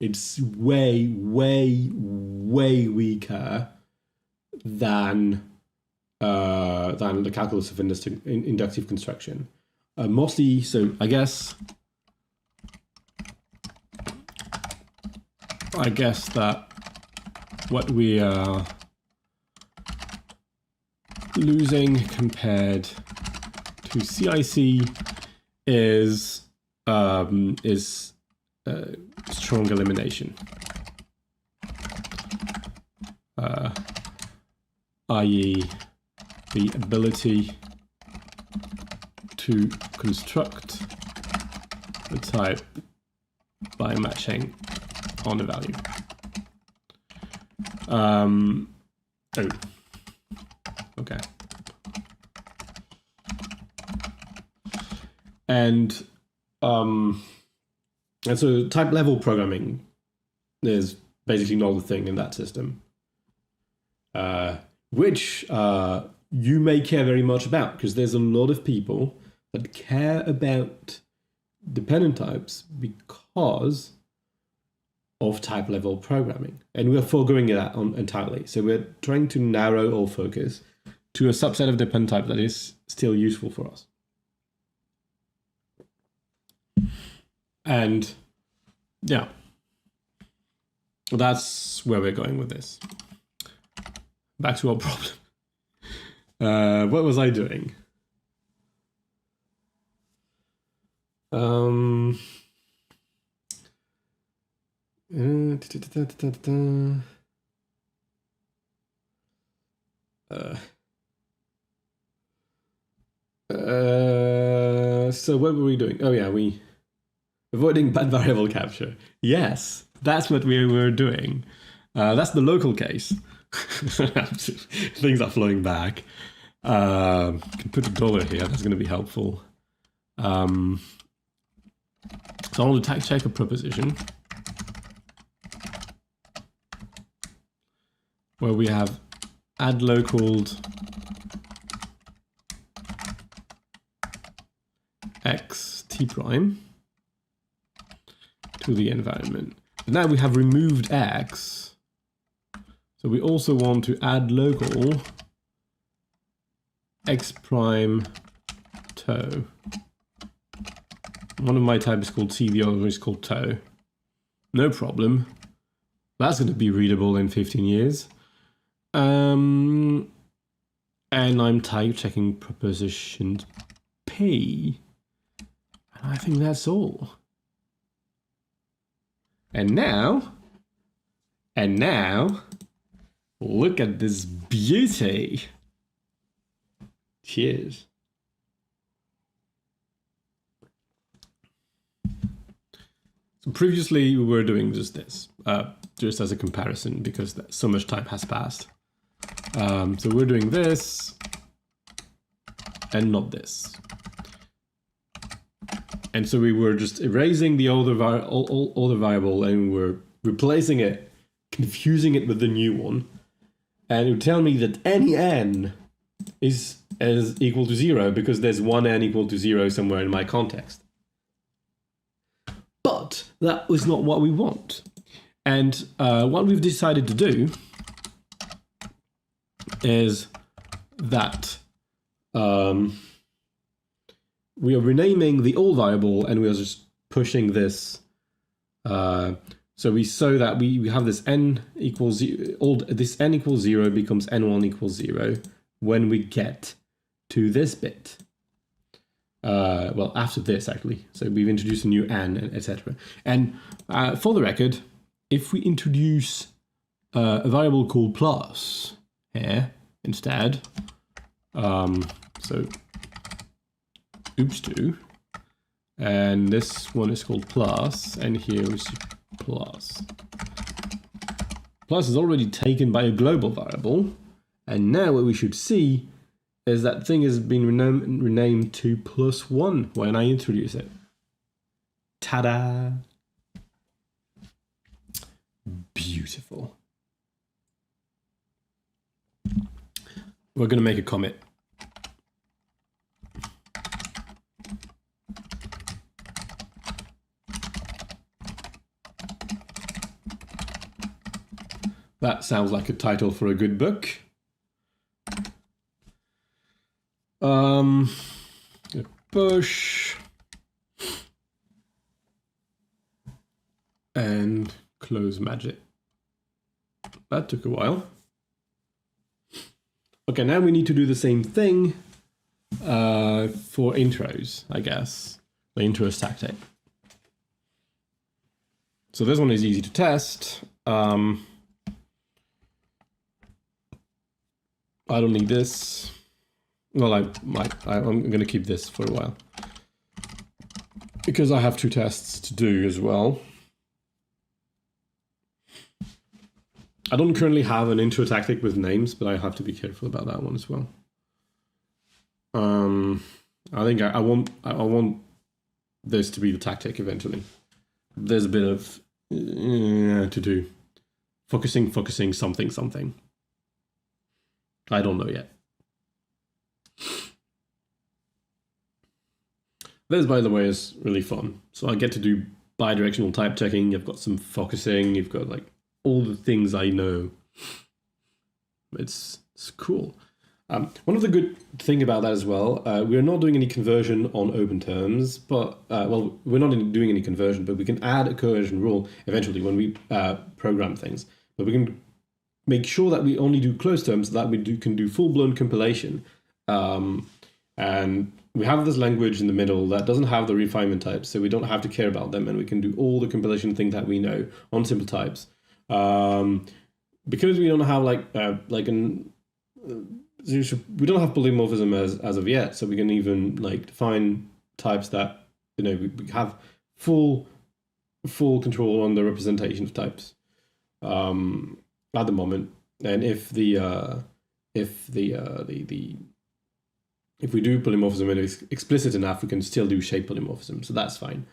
It's way, way, way weaker than the calculus of inductive construction. Mostly, so I guess that what we are losing compared to CIC is strong elimination, i.e. the ability to construct the type by matching on a value. Okay. And so type level programming is basically not a thing in that system, which you may care very much about, because there's a lot of people that care about dependent types because of type level programming. And we're foregoing that entirely. So we're trying to narrow our focus to a subset of dependent type that is still useful for us. And yeah, that's where we're going with this. Back to our problem. What was I doing? So what were we doing? Oh yeah, avoiding bad variable capture. Yes, that's what we were doing. That's the local case. Things are flowing back. Can put $1 here. That's going to be helpful. So I want to check a proposition where we have add localed x t prime to the environment. Now we have removed x, so we also want to add local x prime toe. One of my types is called t, the other is called toe. No problem. That's going to be readable in 15 years. And I'm type checking proposition P. And I think that's all. And now, look at this beauty. Cheers. So previously we were doing just this, just as a comparison, because so much time has passed. So we're doing this and not this. And so we were just erasing the older variable and we're replacing it, confusing it with the new one. And it would tell me that any n is equal to 0 because there's one n equal to 0 somewhere in my context. But that was not what we want. And what we've decided to do is that we are renaming the old variable and we are just pushing this. So that we have this n equals this n equals 0 becomes n1 equals 0 when we get to this bit. Well, after this actually. So we've introduced a new n, etc. And for the record, if we introduce a variable called plus here instead, so oops2, and this one is called plus, and here is plus. Plus is already taken by a global variable, and now what we should see is that thing has been renamed to +1 when I introduce it. Ta-da! Beautiful. We're going to make a commit. That sounds like a title for a good book. Push and close magic. That took a while. Okay, now we need to do the same thing for intros, I guess. The intros tactic. So this one is easy to test. I don't need this. Well, I'm going to keep this for a while because I have 2 tests to do as well. I don't currently have an intro tactic with names, but I have to be careful about that one as well. I think I want this to be the tactic eventually. There's a bit of to do. Focusing, something. I don't know yet. This, by the way, is really fun. So I get to do bidirectional type checking. You've got some focusing. You've got like all the things I know. It's cool. One of the good thing about that as well, we're not doing any conversion on open terms, but well, we're not doing any conversion, but we can add a coercion rule eventually when we program things. But we can make sure that we only do closed terms, so that we can do full-blown compilation. And we have this language in the middle that doesn't have the refinement types, so we don't have to care about them, and we can do all the compilation thing that we know on simple types. Because we don't have we don't have polymorphism as of yet, so we can even like define types that we have full control on the representation of types at the moment. And if we do polymorphism and it's explicit enough, we can still do shape polymorphism, so that's fine.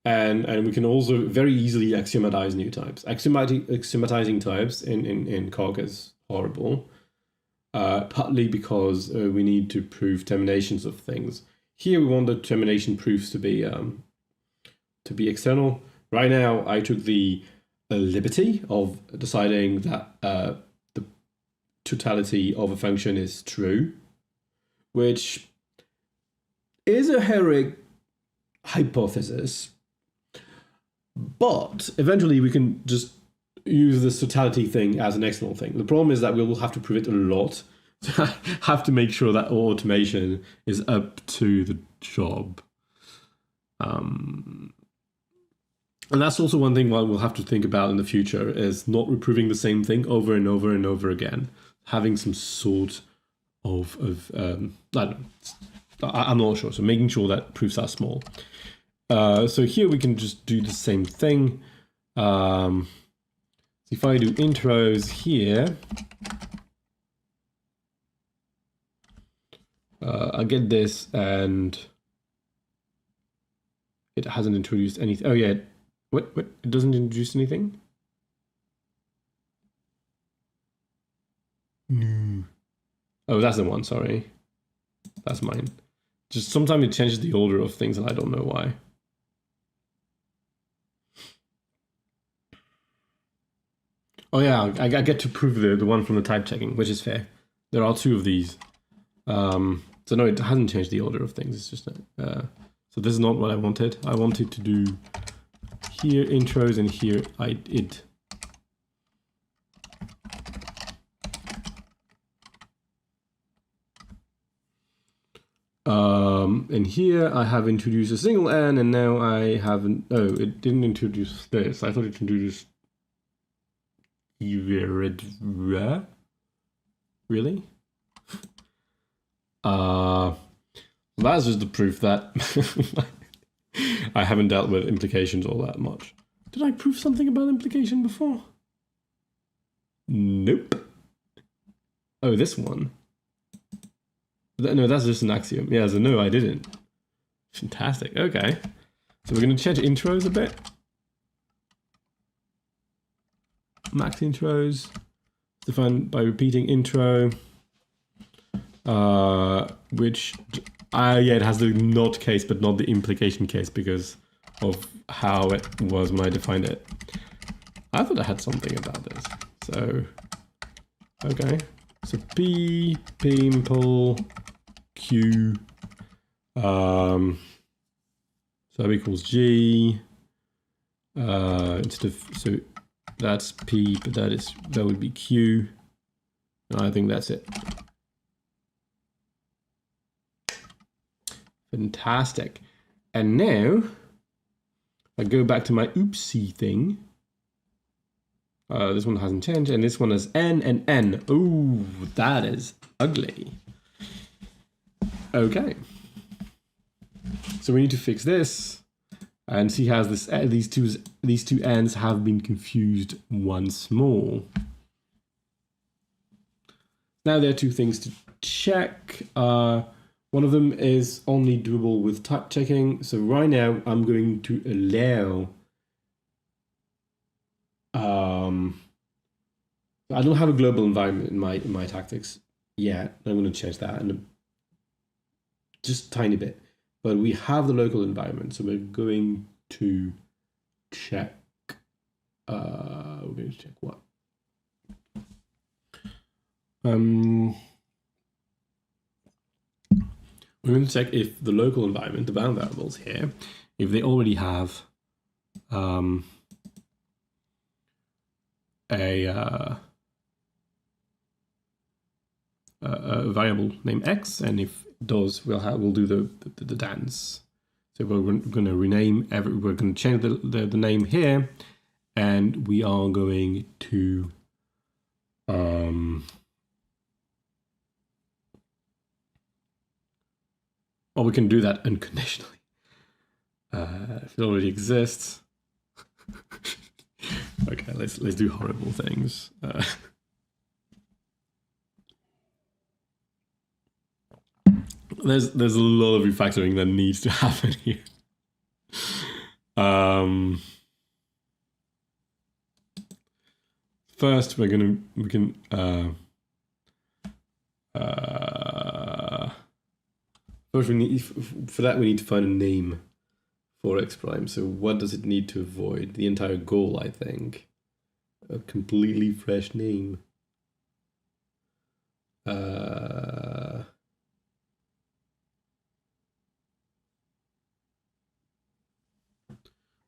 And we can also very easily axiomatize new types. Axiomatizing types in Coq is horrible, partly because we need to prove terminations of things. Here we want the termination proofs to be external. Right now, I took the liberty of deciding that the totality of a function is true, which is a heroic hypothesis, but eventually we can just use this totality thing as an external thing. The problem is that we will have to prove it a lot, so I have to make sure that our automation is up to the job. And that's also one thing we'll have to think about in the future, is not reproving the same thing over and over and over again, having some sort I don't know. I'm not sure. So making sure that proofs are small. So here we can just do the same thing. If I do intros here, I get this, and it hasn't introduced anything. Oh yeah, what? It doesn't introduce anything? No. Oh, that's the one. Sorry, that's mine. Just sometimes it changes the order of things, and I don't know why. Oh yeah, I get to prove the one from the type checking, which is fair. There are two of these. So no, it hasn't changed the order of things. It's just so this is not what I wanted. I wanted to do here intros, and here I did. And here I have introduced a single n, and now I haven't. Oh, it didn't introduce this. I thought it introduced. Really? That's just the proof that I haven't dealt with implications all that much. Did I prove something about implication before? Nope. Oh, this one. No, that's just an axiom. Yeah, so no, I didn't. Fantastic. Okay. So we're going to change intros a bit. Max intros. Defined by repeating intro. Which, yeah, it has the not case, but not the implication case because of how it was when I defined it. I thought I had something about this. So, okay. So P, pimple, Q, sub equals G, instead of, so that's P, but that would be Q. And I think that's it. Fantastic. And now I go back to my oopsie thing. This one hasn't changed, and this one is N and N. Ooh, that is ugly. Okay. So we need to fix this and see how these two N's have been confused once more. Now there are two things to check. One of them is only doable with type checking. So right now I'm going to allow I don't have a global environment in my tactics yet. I'm going to change that in just a tiny bit. But we have the local environment, so we're going to check. We're going to check what? We're going to check if the local environment, the bound variables here, if they already have a variable named x, and if it does, we'll do the dance. So we're going to rename we're going to change the name here, and we are going to well, we can do that unconditionally if it already exists. Okay, let's do horrible things. There's a lot of refactoring that needs to happen here. First, first we need, for that we need to find a name for x prime. So what does it need to avoid? The entire goal, I think. A completely fresh name.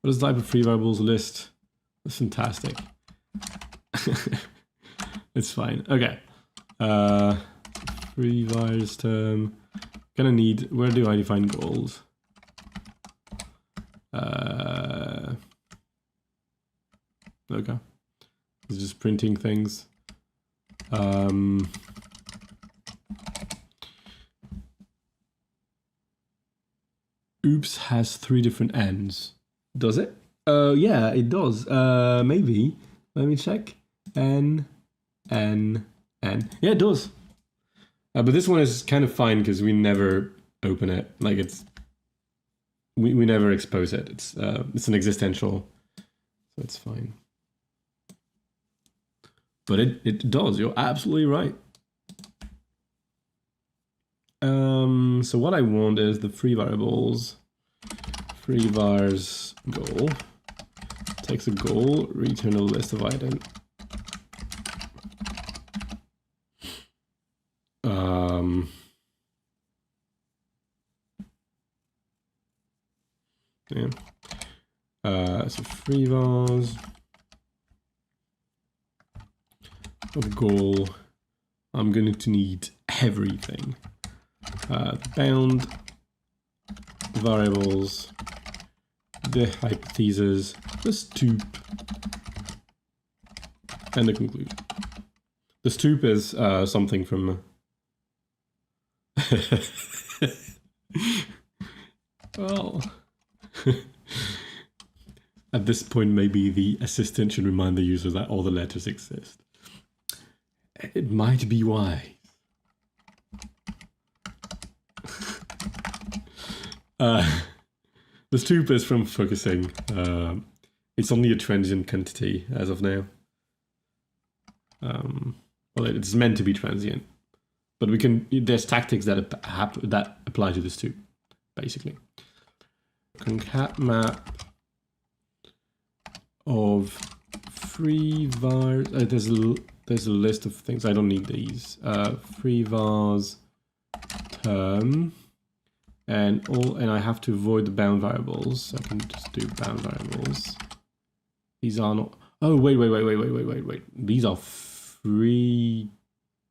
What is the type of free variables list? That's fantastic. It's fine. Okay. Free vars term. Gonna need, where do I define goals? Okay. It's just printing things. oops has 3 different ends. Does it? Yeah, it does. Maybe. Let me check. N. Yeah, it does. But this one is kind of fine because we never open it. Like we never expose it. It's an existential, so it's fine. But it does. You're absolutely right. So what I want is the free variables. Free vars goal takes a goal, return a list of items. Yeah. So free vars of goal. I'm going to need everything. Bound variables, the hypothesis, the stoop, and the conclusion. The stoop is something from well, at this point, maybe the assistant should remind the user that all the letters exist. It might be wise. The stoop is from focusing. It's only a transient quantity as of now. Well, it's meant to be transient, but there's tactics that apply to this too, basically. Concat map of free vars. There's a list of things. I don't need these. Free vars term, and I have to avoid the bound variables. So I can just do bound variables. These are not. Oh wait. These are free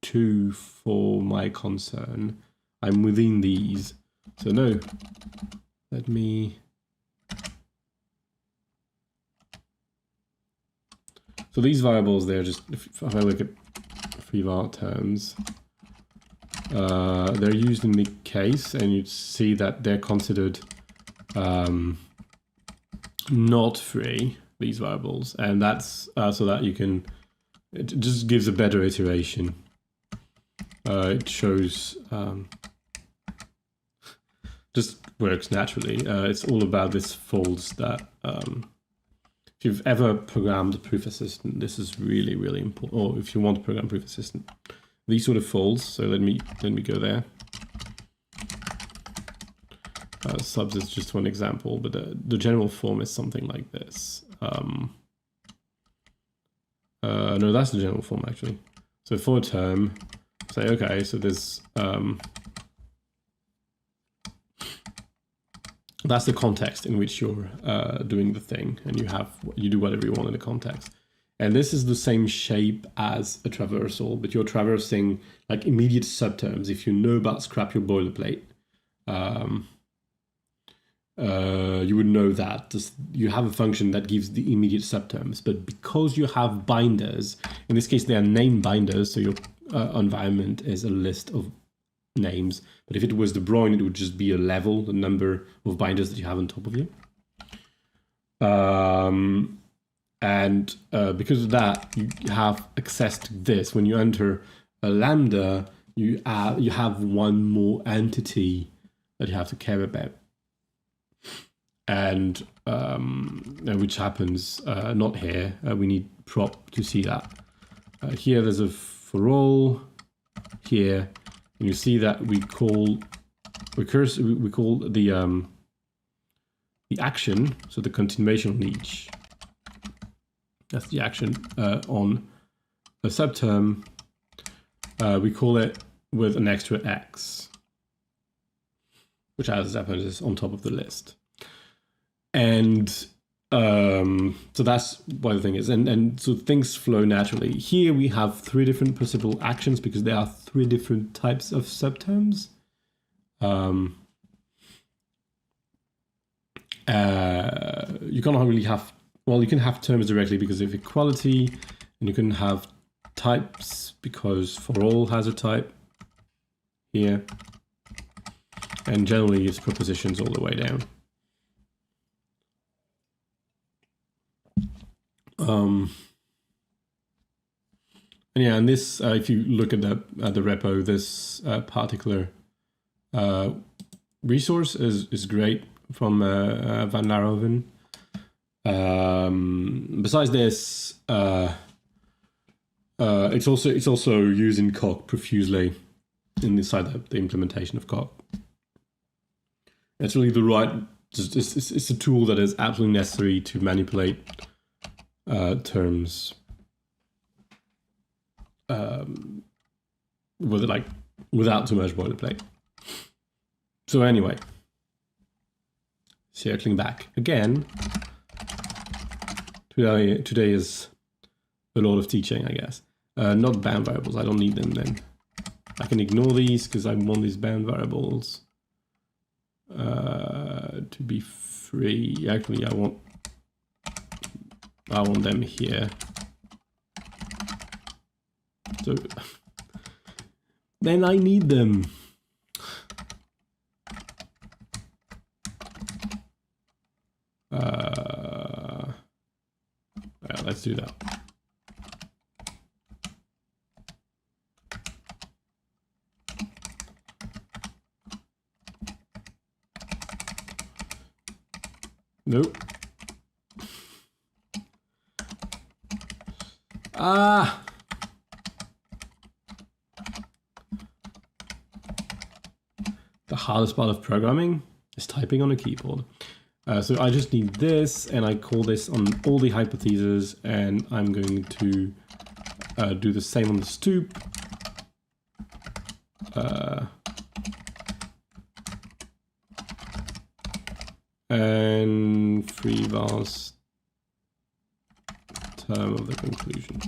to for my concern. I'm within these, so no. Let me. So these variables, they're just, if I look at free var terms, they're used in the case, and you see that they're considered not free, these variables, and that's so that you can, it just gives a better iteration. It shows, just works naturally. It's all about this folds that, if you've ever programmed a proof assistant, this is really, really important. Or if you want to program proof assistant, these sort of folds. So let me go there. Subs is just one example, but the general form is something like this. No, that's the general form actually. So for a term, say okay, so there's that's the context in which you're doing the thing, and you do whatever you want in the context. And this is the same shape as a traversal, but you're traversing like immediate subterms. If you know about scrap your boilerplate, you would know that you have a function that gives the immediate subterms. But because you have binders, in this case they are name binders, so your environment is a list of names. But if it was the Broin, it would just be a level, the number of binders that you have on top of you. And because of that, you have access to this. When you enter a lambda, you have one more entity that you have to care about, and which happens not here. We need prop to see that. Here there's a for all here. And you see that we call the action, so the continuation on each. That's the action on a subterm. We call it with an extra X, which as happens is on top of the list. And so that's what the thing is, and so things flow naturally. Here we have 3 different possible actions because there are 3 different types of subterms. You cannot really have, well, you can have terms directly because of equality, and you can have types because for all has a type here. And generally it's propositions all the way down. And yeah, and this, if you look at the repo, this particular resource is great from Van Laarhoven. Besides this, it's also used in Coq profusely inside the implementation of Coq. It's really the right. It's a tool that is absolutely necessary to manipulate terms without too much boilerplate. So anyway, circling back again. Today is a lot of teaching, I guess. Not bound variables. I don't need them then. I can ignore these because I want these bound variables to be free. Actually, I want them here. So then I need them. Well, let's do that. Nope. Ah. The hardest part of programming is typing on a keyboard. So I just need this, and I call this on all the hypotheses, and I'm going to do the same on the stoop. And free vars term of the conclusion.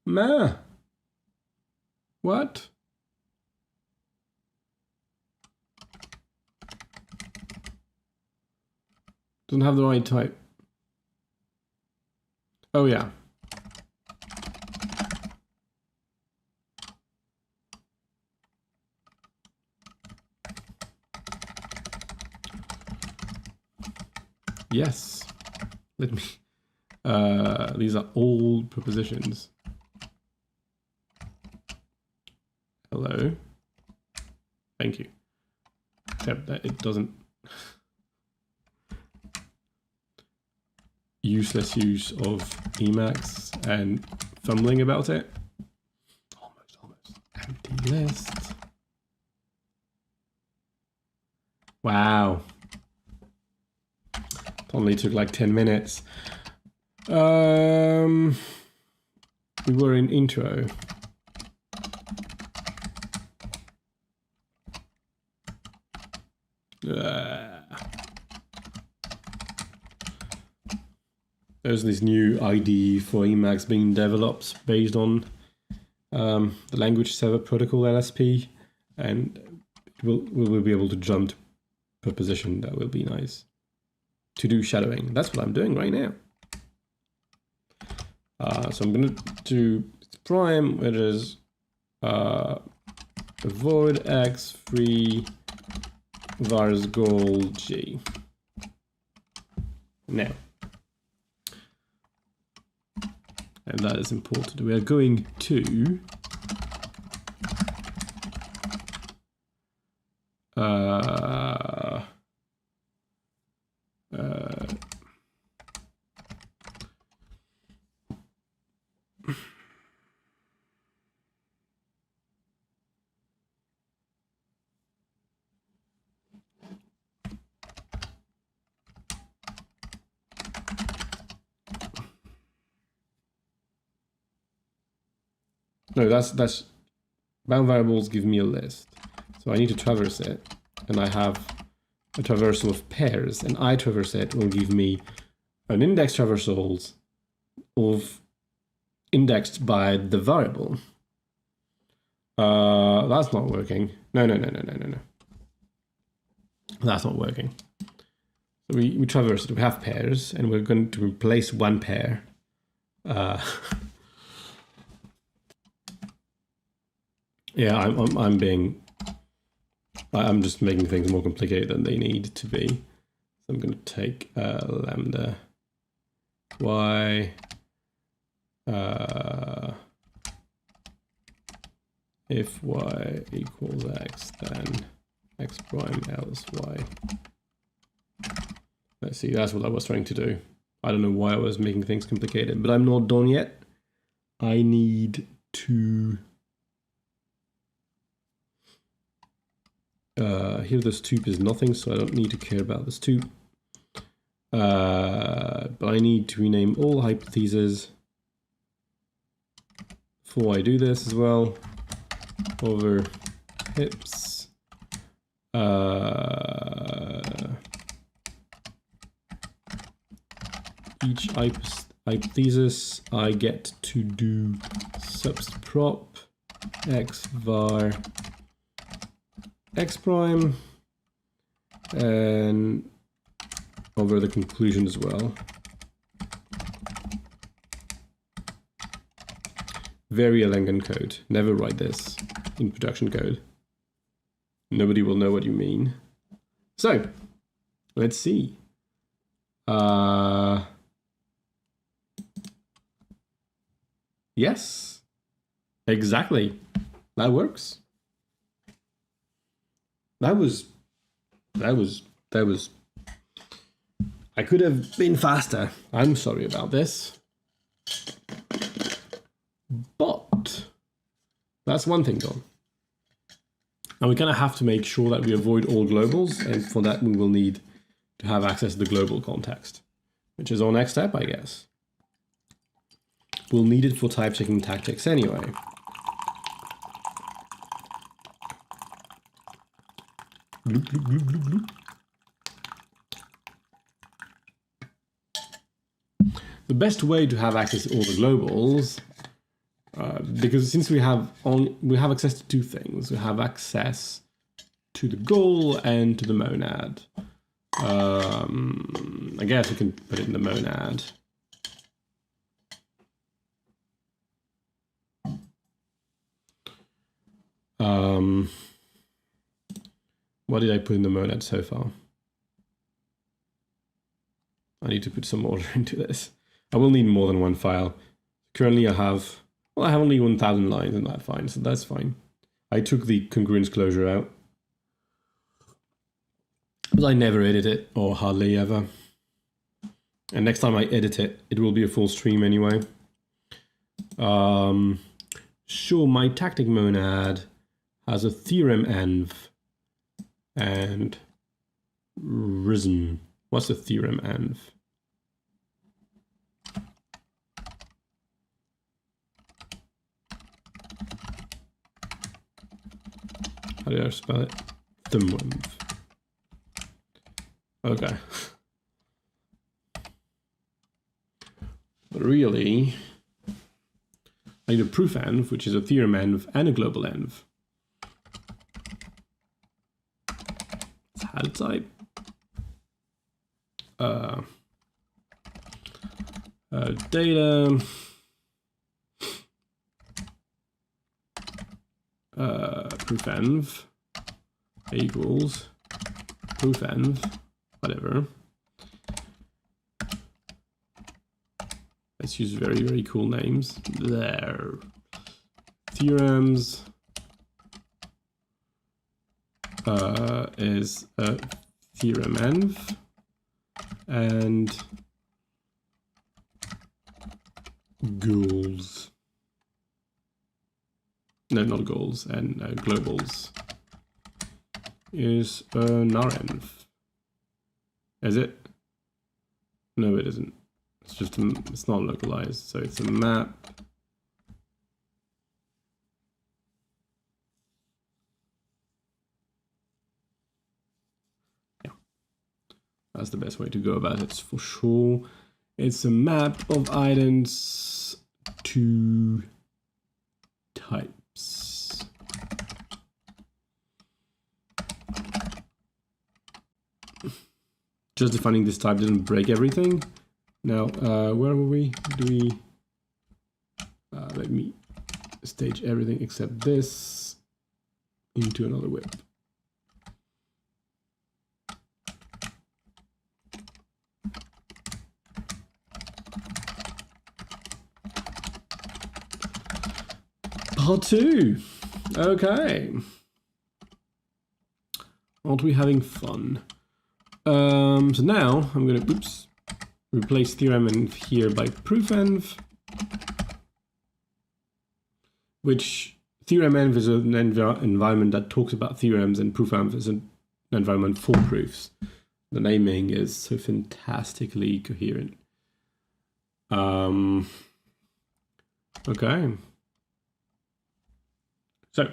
Ma. What? Doesn't have the right type. Oh yeah. Yes. Let me. These are all prepositions. Hello. Thank you. Except that it doesn't. Useless use of Emacs and fumbling about it. Almost. Empty list. Wow. It only took like 10 minutes. We were in intro. There's this new IDE for Emacs being developed based on the language server protocol LSP, and we'll be able to jump to preposition. That will be nice. To do shadowing. That's what I'm doing right now. So I'm going to do prime, which is void x free vars goal g. Now, and that is important. We are going to no, that's bound variables give me a list. So I need to traverse it, and I have a traversal of pairs, and I traverse it will give me an index traversals of indexed by the variable. That's not working. No. That's not working. So we traverse it, we have pairs, and we're going to replace one pair. Yeah, I'm just making things more complicated than they need to be. So I'm going to take lambda y if y equals x, then x prime else y. Let's see, that's what I was trying to do. I don't know why I was making things complicated, but I'm not done yet. I need to here this tube is nothing, so I don't need to care about this tube. But I need to rename all hypotheses before I do this as well. Over hips. Each hypothesis I get to do subprop x var x prime and over the conclusion as well. Very elegant code. Never write this in production code. Nobody will know what you mean. So, let's see. Yes, exactly. That works. That was. I could have been faster. I'm sorry about this. But that's one thing done. And we're going to have to make sure that we avoid all globals. And for that, we will need to have access to the global context, which is our next step, I guess. We'll need it for type checking tactics anyway. Bloop, bloop, bloop, bloop, bloop. The best way to have access to all the globals, because since we have access to two things, we have access to the goal and to the monad. I guess we can put it in the monad. What did I put in the monad so far? I need to put some order into this. I will need more than one file. Currently I have only 1,000 lines in that file, so that's fine. I took the congruence closure out, but I never edit it, or hardly ever. And next time I edit it, it will be a full stream anyway. Sure, my tactic monad has a theorem env and risen. What's the theorem env? How do I spell it? Thumwenv. Okay. But really, I need a proof env, which is a theorem env and a global env. It's how to type. Data. Proof env equals proof env, whatever. Let's use very, very cool names. There. Theorems is a theorem env and goals. No, not goals, and globals is an renv. Is it? No, it isn't. It's just it's not localized, so it's a map. Yeah, that's the best way to go about it for sure. It's a map of items to types. Just defining this type didn't break everything. Now, where were we? Do we? Let me stage everything except this. into another whip. Part 2. Okay. Aren't we having fun? So now I'm going to replace theorem_env here by proofenv, which theorem_env is an environment that talks about theorems, and proofenv is an environment for proofs. The naming is so fantastically coherent. Okay. So.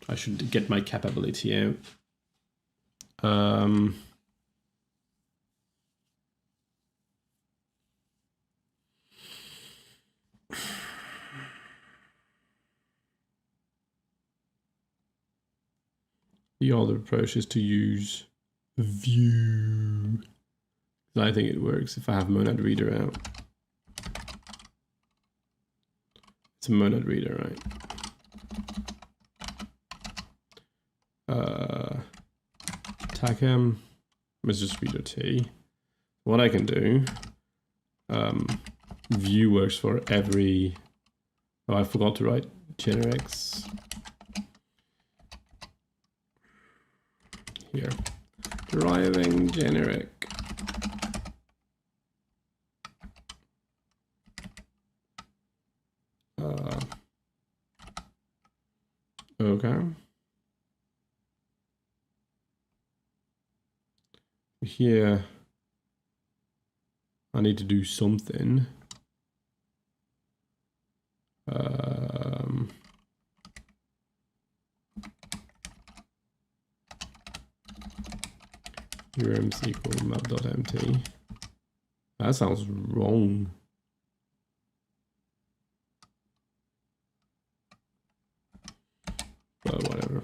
I should get my capability out. The other approach is to use view. I think it works if I have monad reader out. It's a monad reader, right? Tag him. Let's just reader T. What I can do, view works for every. Oh, I forgot to write generics. Here, deriving generic. Okay. Here, I need to do something. Theorems equal map.mt. That sounds wrong. But whatever.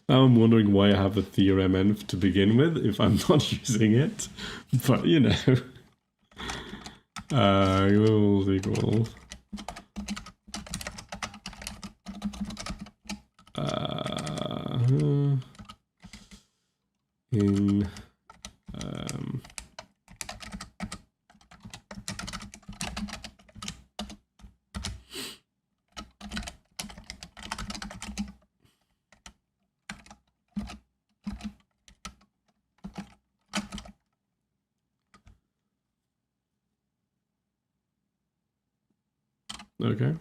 Now I'm wondering why I have a theorem_env to begin with if I'm not using it. But you know. Equals. In okay.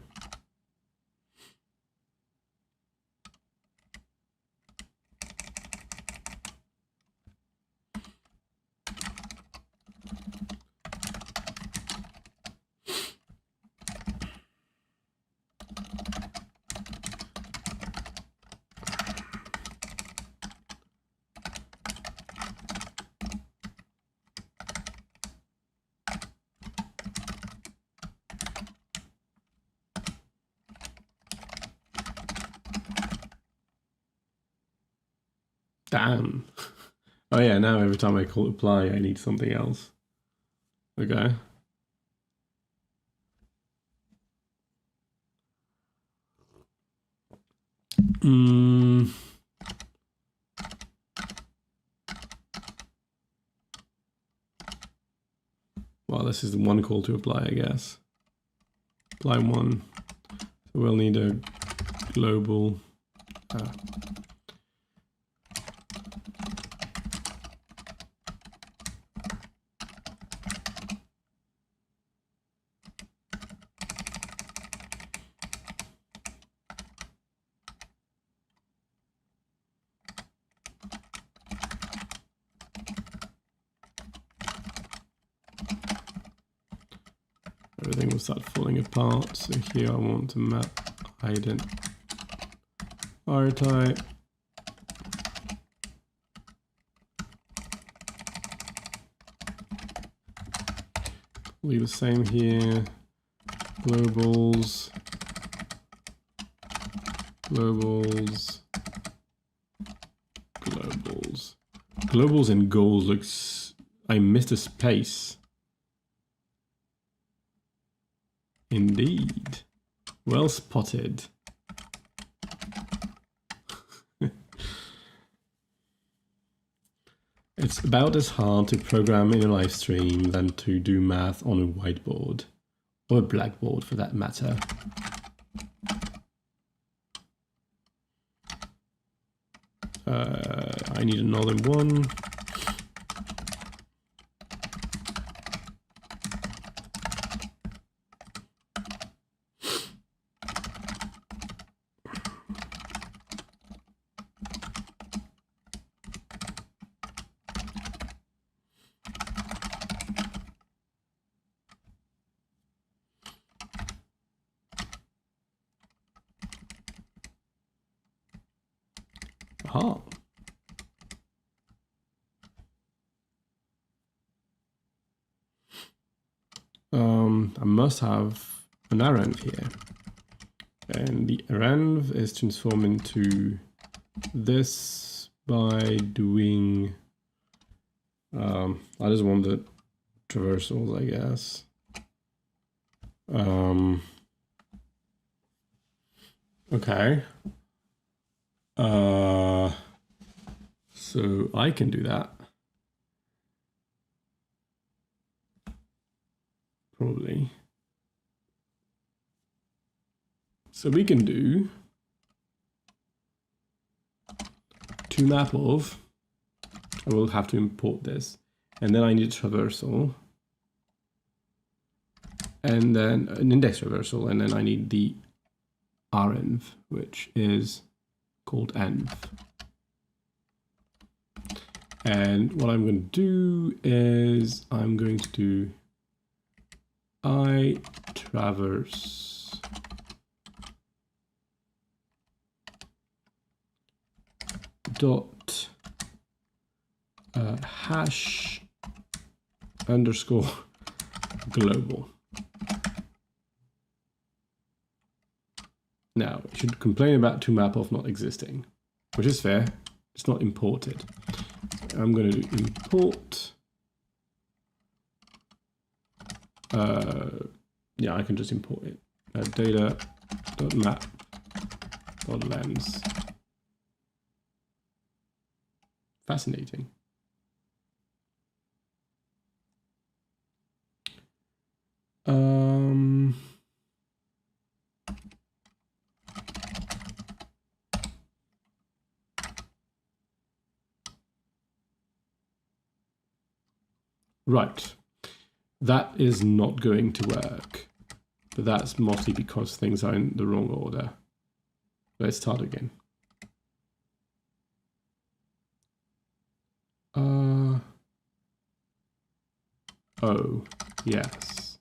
Damn. Oh yeah, now every time I call apply, I need something else. Okay. Well, this is the one call to apply, I guess. Apply one. So we'll need a global. Everything will start falling apart. So here I want to map ident R type. Leave the same here. Globals. Globals. Globals. Globals and goals looks... I missed a space. Indeed. Well spotted. It's about as hard to program in a live stream than to do math on a whiteboard. Or a blackboard for that matter. I need another one. Aha. I must have an arenv here. And the arenv is transformed into this by doing... I just want the traversals, I guess. Okay. So I can do that. Probably. So we can do to map of, I will have to import this, and then I need a traversal, and then an index traversal, and then I need the arenv, which is called env. And what I'm going to do is I'm going to do I traverse dot hash underscore global. Now, you should complain about toMapOf not existing, which is fair. It's not imported. I'm going to do import. Yeah, I can just import it. Data.map.lens. Fascinating. Right. That is not going to work, but that's mostly because things are in the wrong order. Let's start again. Oh, yes,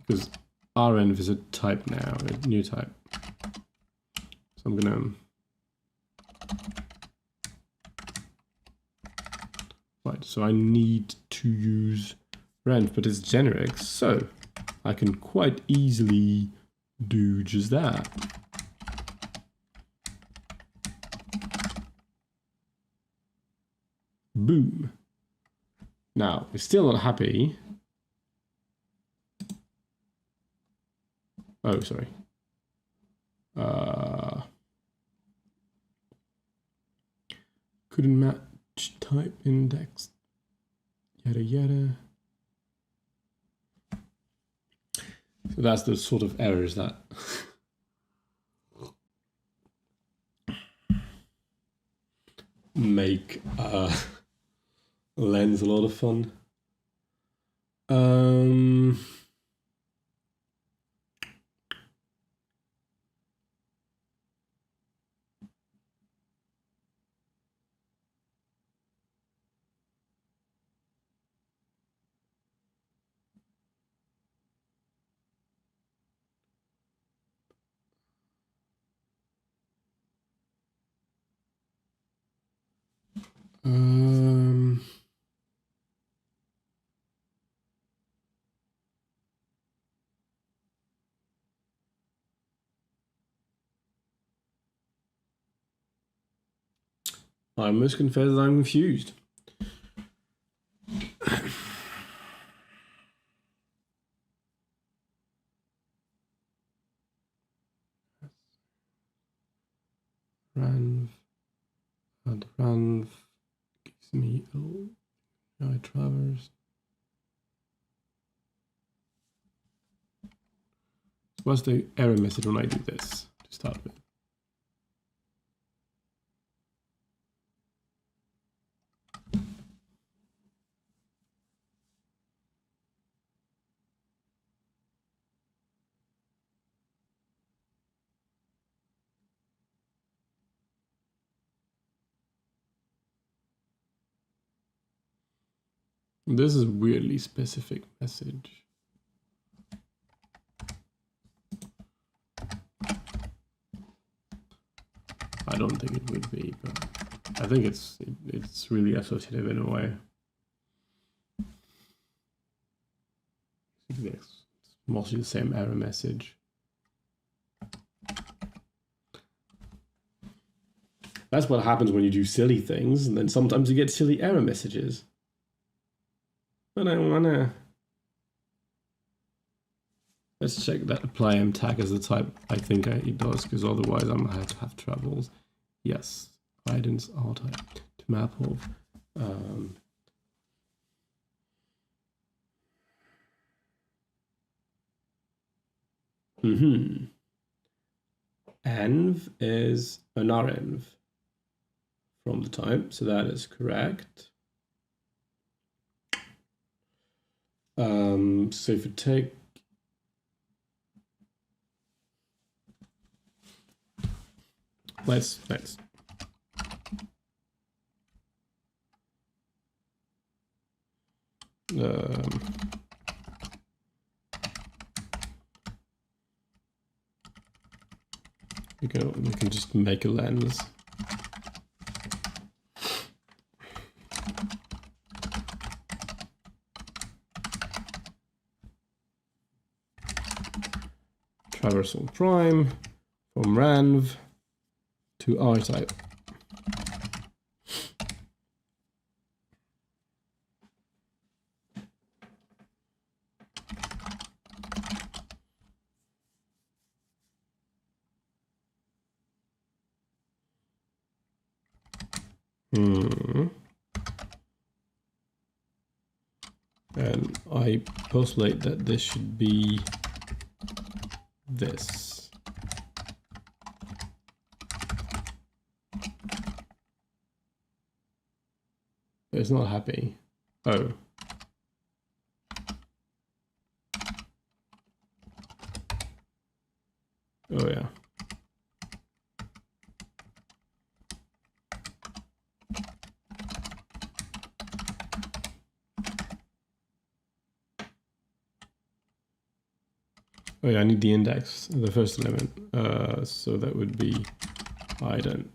because arenv is a type now, a new type. So I'm gonna... Right, so I need to use renv, but it's generic, so I can quite easily do just that. Boom. Now, we're still not happy. Oh, sorry. Couldn't match type index. Yada yada. So that's the sort of errors that make Lens a lot of fun. I must confess that I'm confused. Ranv, and Ranv gives me I traverse. What's the error message when I do this to start with? This is a weirdly specific message. I don't think it would be, but I think it's really associative in a way. It's mostly the same error message. That's what happens when you do silly things, and then sometimes you get silly error messages. But I wanna... Let's check that apply m tag as the type I think it does, because otherwise I'm gonna have to have troubles. Yes, guidance R type to map of env is an renv from the type, so that is correct. So if you take let's we can just make a lens. Traversal prime from renv to R type. And I postulate that this should be this. It's not happy. Oh. Oh yeah. Oh yeah, I need the index, the first element. So that would be ident.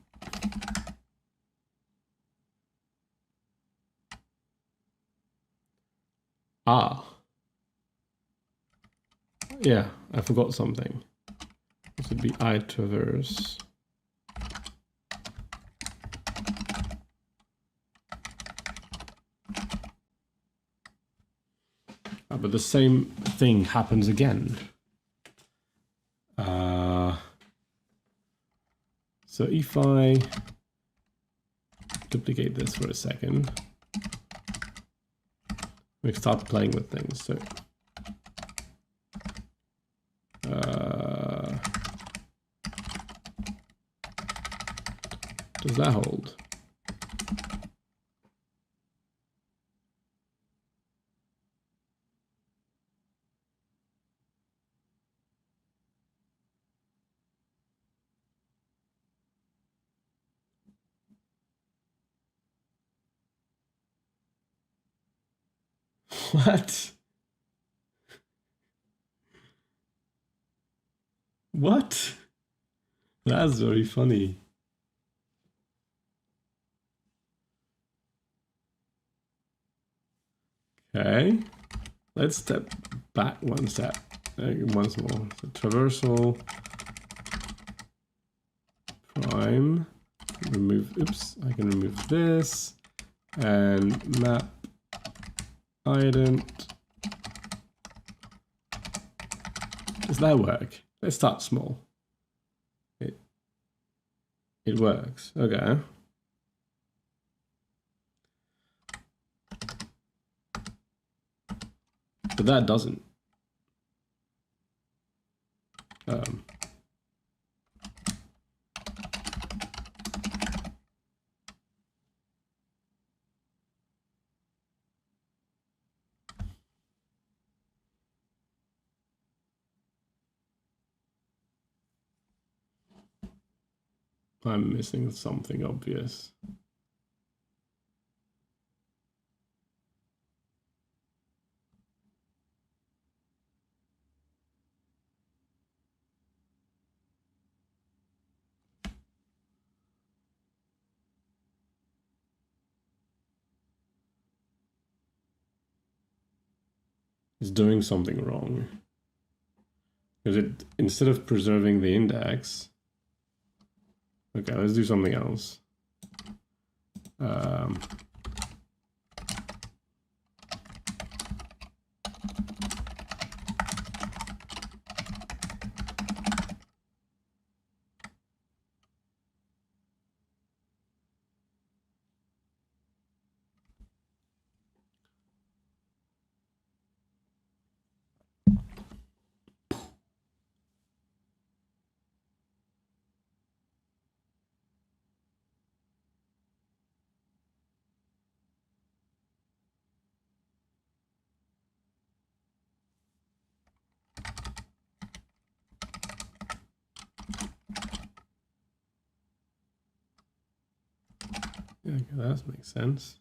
Ah. Yeah, I forgot something. This would be I traverse. But the same thing happens again. So if I duplicate this for a second, we start playing with things. So does that hold? What? What? That's very funny. Okay, let's step back one step. Once more. So traversal prime remove, oops, I can remove this and map ident. Does that work? Let's start small. It works, okay. But that doesn't. I'm missing something obvious. It's doing something wrong. Because it, instead of preserving the index, okay, let's do something else. Yeah, okay, that makes sense.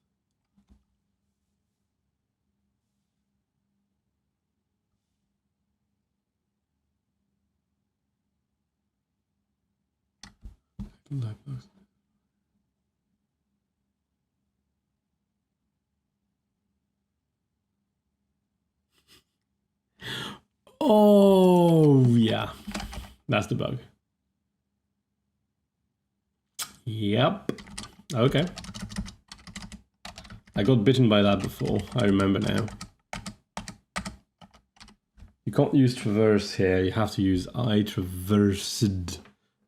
Oh, yeah. That's the bug. Yep. Okay. I got bitten by that before. I remember now. You can't use traverse here. You have to use I traversed.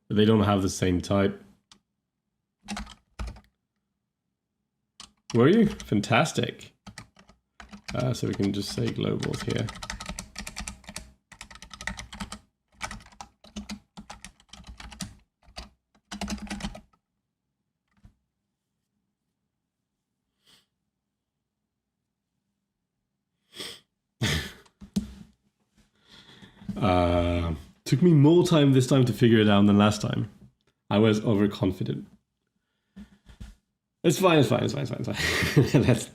But they don't have the same type. Were you? Fantastic. So we can just say globals here. Took me more time this time to figure it out than last time. I was overconfident. It's fine, it's fine, it's fine, it's fine, it's fine.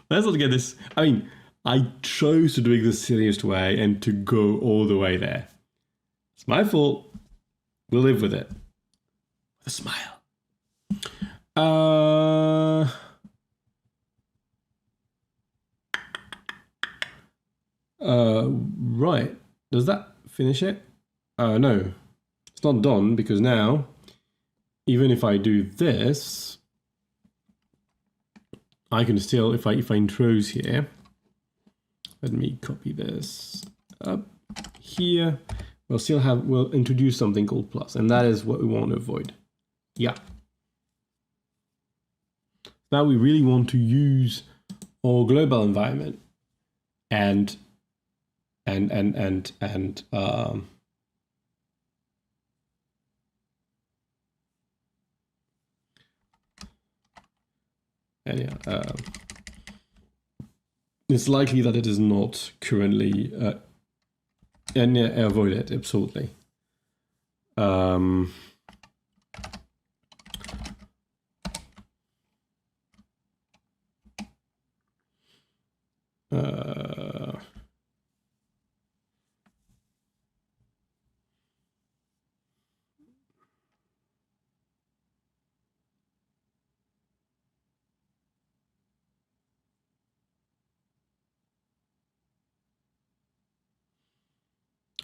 let's not get this. I mean, I chose to do it the silliest way and to go all the way there. It's my fault. We'll live with it. With a smile. Right. Does that finish it? No. It's not done because now, even if I do this, I can still, if I intros here, let me copy this up here. We'll introduce something called plus, and that is what we want to avoid. Yeah. Now we really want to use our global environment and yeah, it's likely that it is not currently, and yeah, avoid it, absolutely.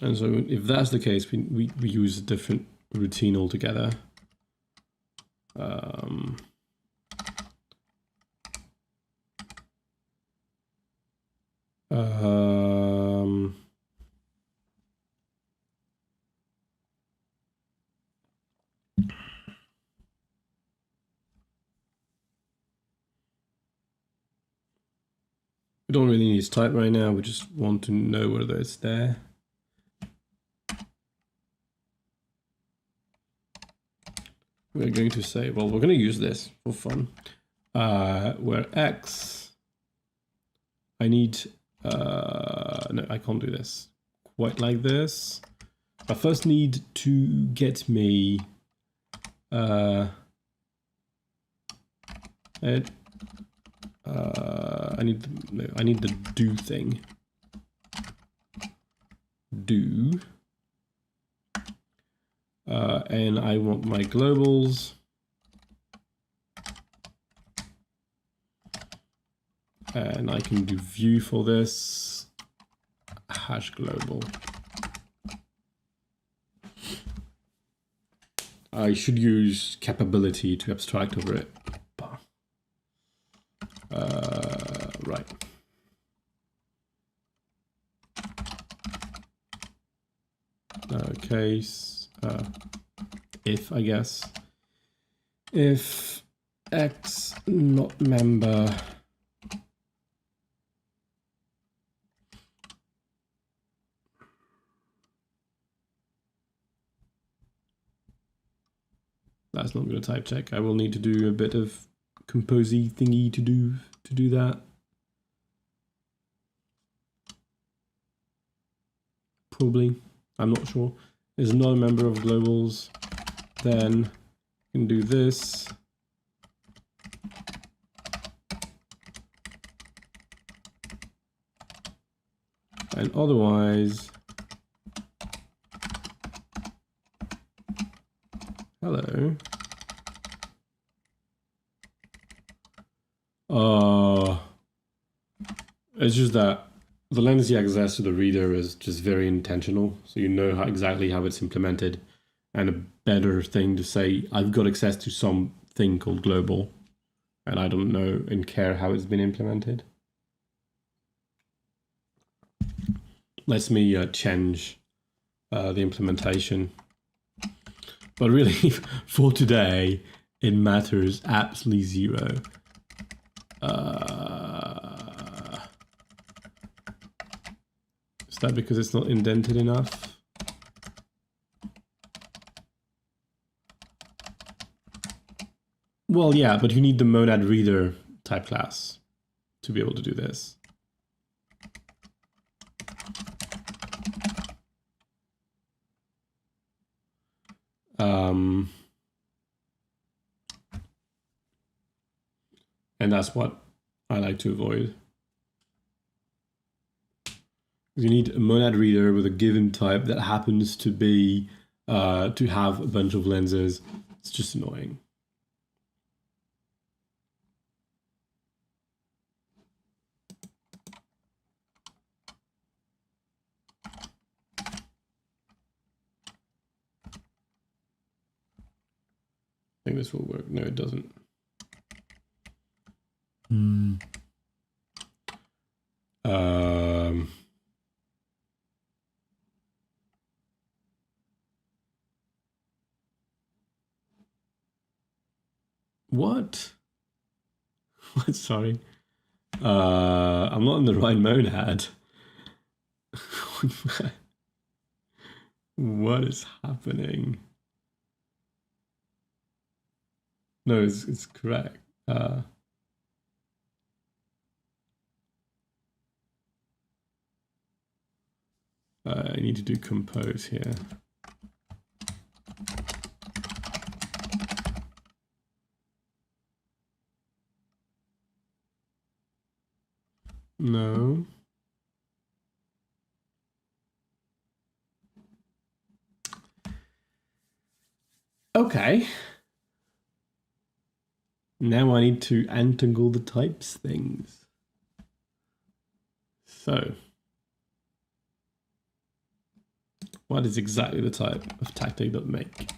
And so if that's the case, we use a different routine altogether. We don't really need to type right now. We just want to know whether it's there. We're going to say, well, we're going to use this for fun. Where X, I need, no, I can't do this quite like this. I first need to get me I need the do thing. Do. And I want my globals. And I can do view for this. Hash global. I should use capability to abstract over it. Right. Case, if, I guess. If X not member that's not going to type check. I will need to do a bit of composey thingy to do that. Probably, I'm not sure. Is not a member of globals, then you can do this. And otherwise, hello. It's just that the latency access to the reader is just very intentional. So you know exactly how it's implemented. And a better thing to say, I've got access to something called global, and I don't know and care how it's been implemented. Let me change the implementation. But really, for today, it matters absolutely zero. Is that because it's not indented enough? Well, yeah, but you need the monad reader type class to be able to do this. And that's what I like to avoid. You need a monad reader with a given type that happens to be to have a bunch of lenses. It's just annoying. I think this will work. No, it doesn't. What? What? Sorry. I'm not in the right monad. What is happening? No, it's correct. I need to do compose here. No. Okay. Now I need to untangle the types things. So, what is exactly the type of tactic.make?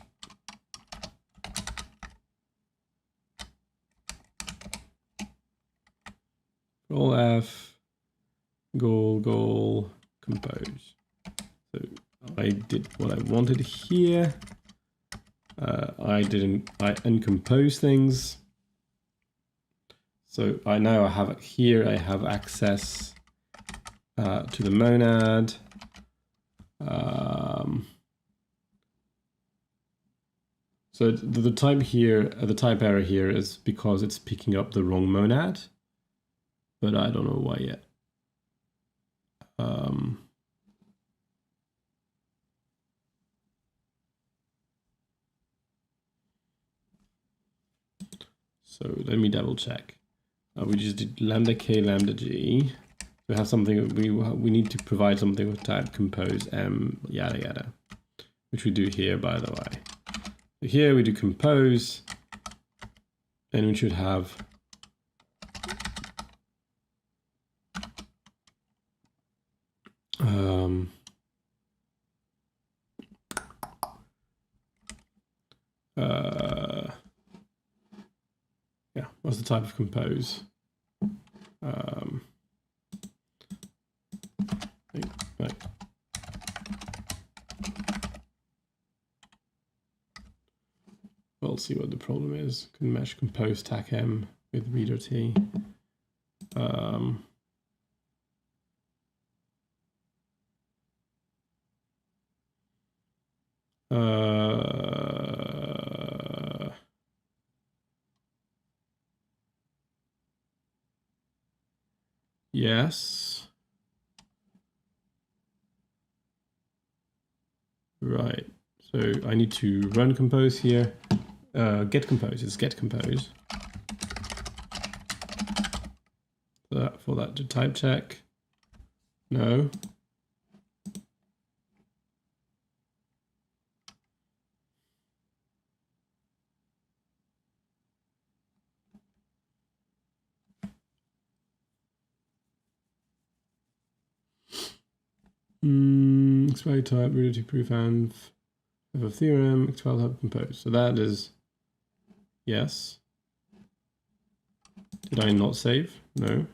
Control F, goal, compose. So I did what I wanted here. I uncompose things. So now I have here, I have access to the monad. So the type here, the type error here is because it's picking up the wrong monad, but I don't know why yet. So let me double check. We just did lambda k, lambda g. We have something, we need to provide something with type compose m, yada yada, which we do here, by the way. So here we do compose, and we should have yeah, what's the type of compose? Right. We'll see what the problem is. Can mesh compose tac m with reader t. Yes. Right. So I need to run compose here. Get compose is get compose. For that to type check. No. Explain type, reality proof, and of theorem, expel type compose. So that is yes. Did I not save? No.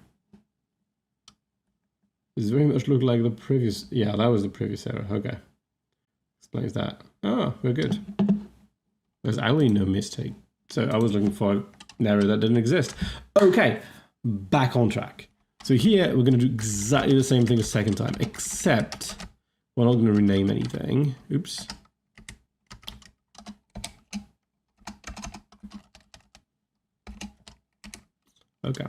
This very much look like the previous. Yeah, that was the previous error. Okay. Explains that. Ah, we're good. There's actually no mistake. So I was looking for an error that didn't exist. Okay, back on track. So here we're going to do exactly the same thing a second time, except we're not going to rename anything. Oops. Okay.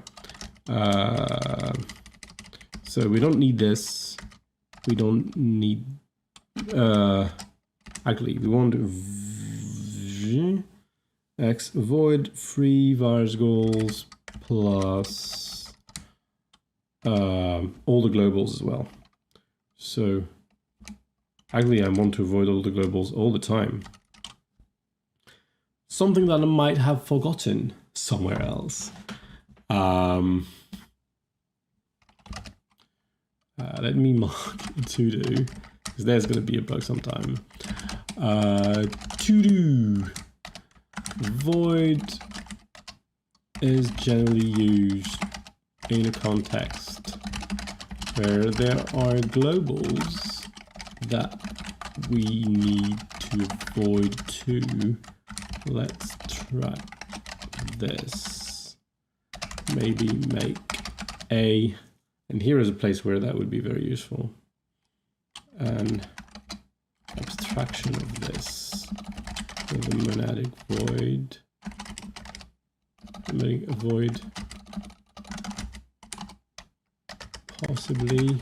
So we don't need this. We don't need. Actually, we want x void free virus goals plus all the globals as well. So actually, I want to avoid all the globals all the time. Something that I might have forgotten somewhere else. Let me mark to do, because there's going to be a bug sometime. To do void is generally used in a context where there are globals that we need to avoid too. Let's try this. Maybe make a, and here is a place where that would be very useful, an abstraction of this with a monadic void. Monadic void possibly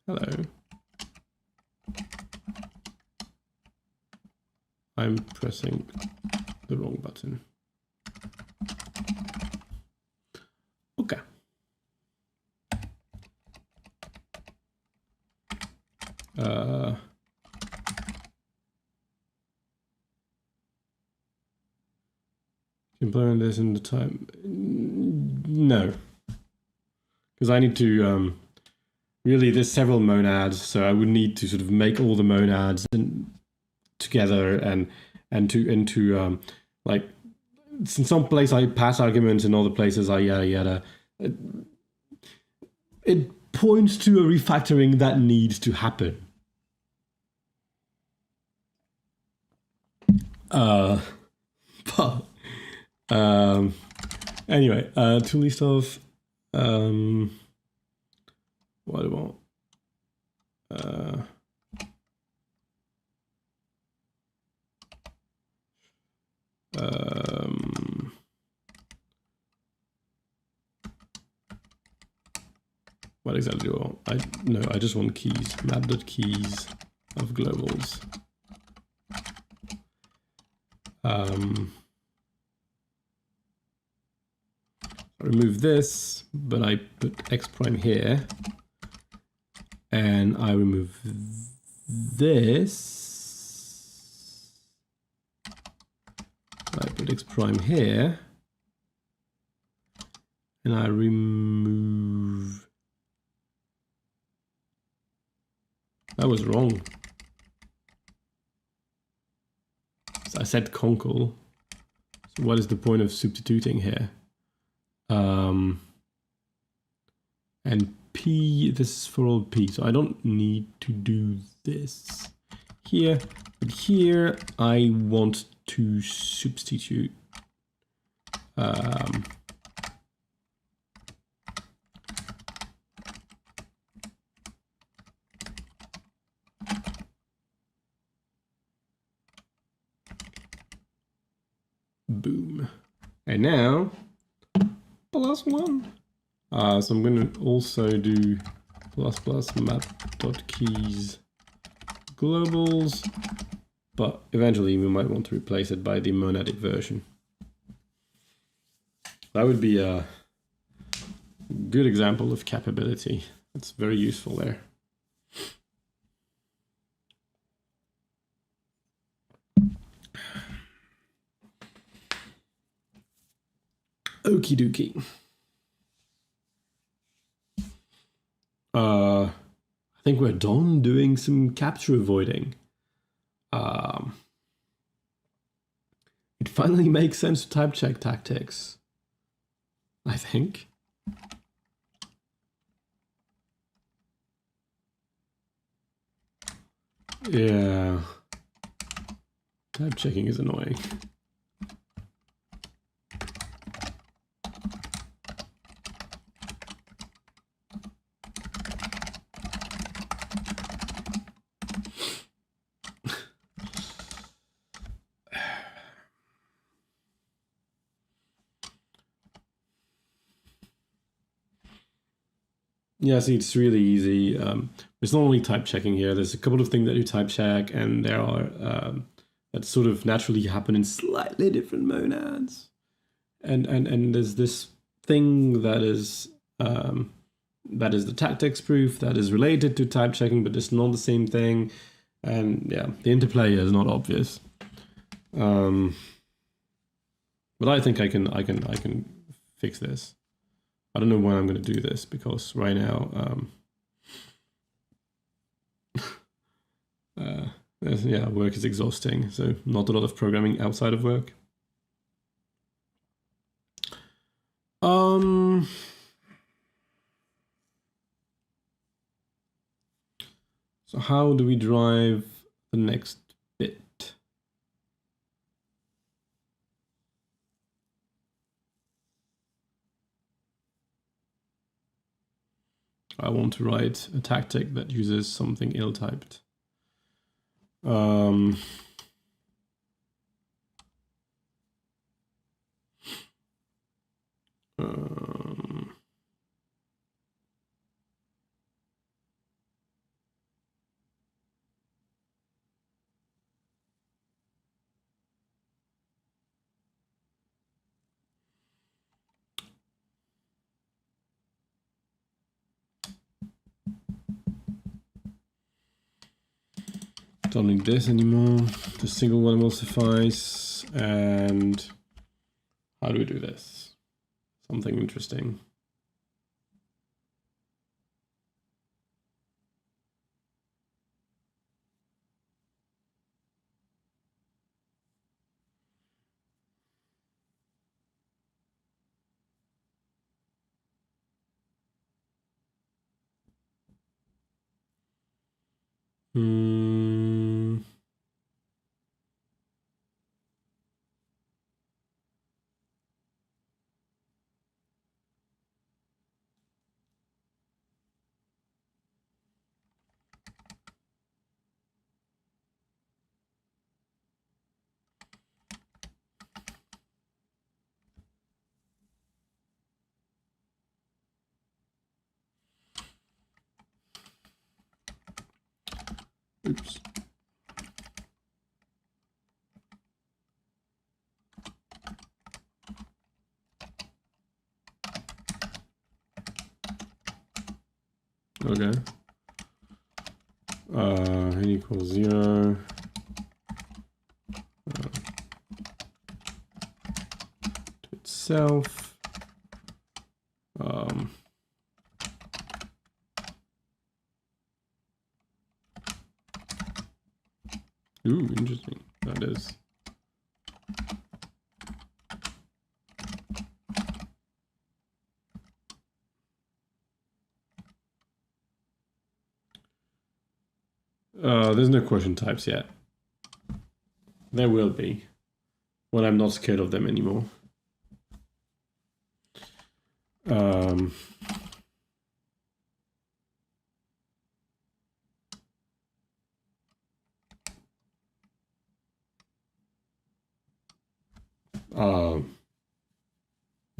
hello. I'm pressing the wrong button. Okay. Implement this in the time. No, because I need to really. There's several monads, so I would need to sort of make all the monads together and to Like, in some place I pass arguments, in other places I yada yada. It points to a refactoring that needs to happen. But anyway, tooly stuff. What about what exactly do I want? No, I just want keys. Map.keys of globals. I remove this, but I put x prime here, and I remove this. I put x prime here, and I remove. That was wrong. So I said concal. So what is the point of substituting here? And P, this is for all P, so I don't need to do this here, but here I want to substitute boom. And now +1. So I'm going to also do ++ map.keys globals, but eventually we might want to replace it by the monadic version. That would be a good example of capability. It's very useful there. Okie dokie. I think we're done doing some capture avoiding. It finally makes sense to type check tactics, I think. Yeah. Type checking is annoying. Yeah, see, it's really easy. There's not only type checking here. There's a couple of things that do type check, and there are that sort of naturally happen in slightly different monads. And there's this thing that is the tactics proof that is related to type checking, but it's not the same thing. And yeah, the interplay is not obvious. But I think I can fix this. I don't know when I'm going to do this, because right now, yeah, work is exhausting. So not a lot of programming outside of work. So how do we drive the next bit? I want to write a tactic that uses something ill-typed. Don't need this anymore. The single one will suffice. And how do we do this? Something interesting. Hmm. Oops. Okay. N equals 0. To itself. Ooh, interesting. That is. There's no quotient types yet. There will be when I'm not scared of them anymore.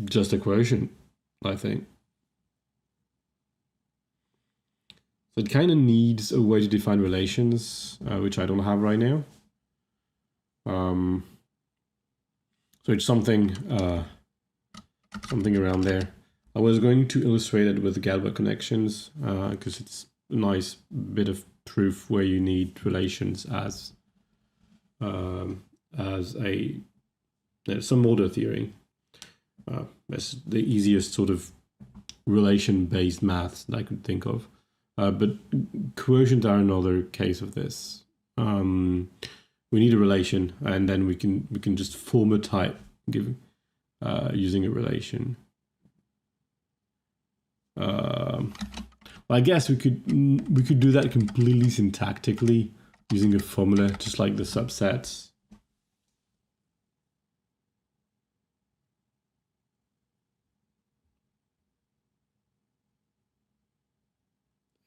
Just a quotient, I think. So it kind of needs a way to define relations, which I don't have right now. So it's something around there. I was going to illustrate it with Galbert connections because it's a nice bit of proof where you need relations as some order theory. That's the easiest sort of relation-based maths that I could think of. But quotients are another case of this. We need a relation, and then we can just form a type using a relation. I guess we could do that completely syntactically using a formula, just like the subsets.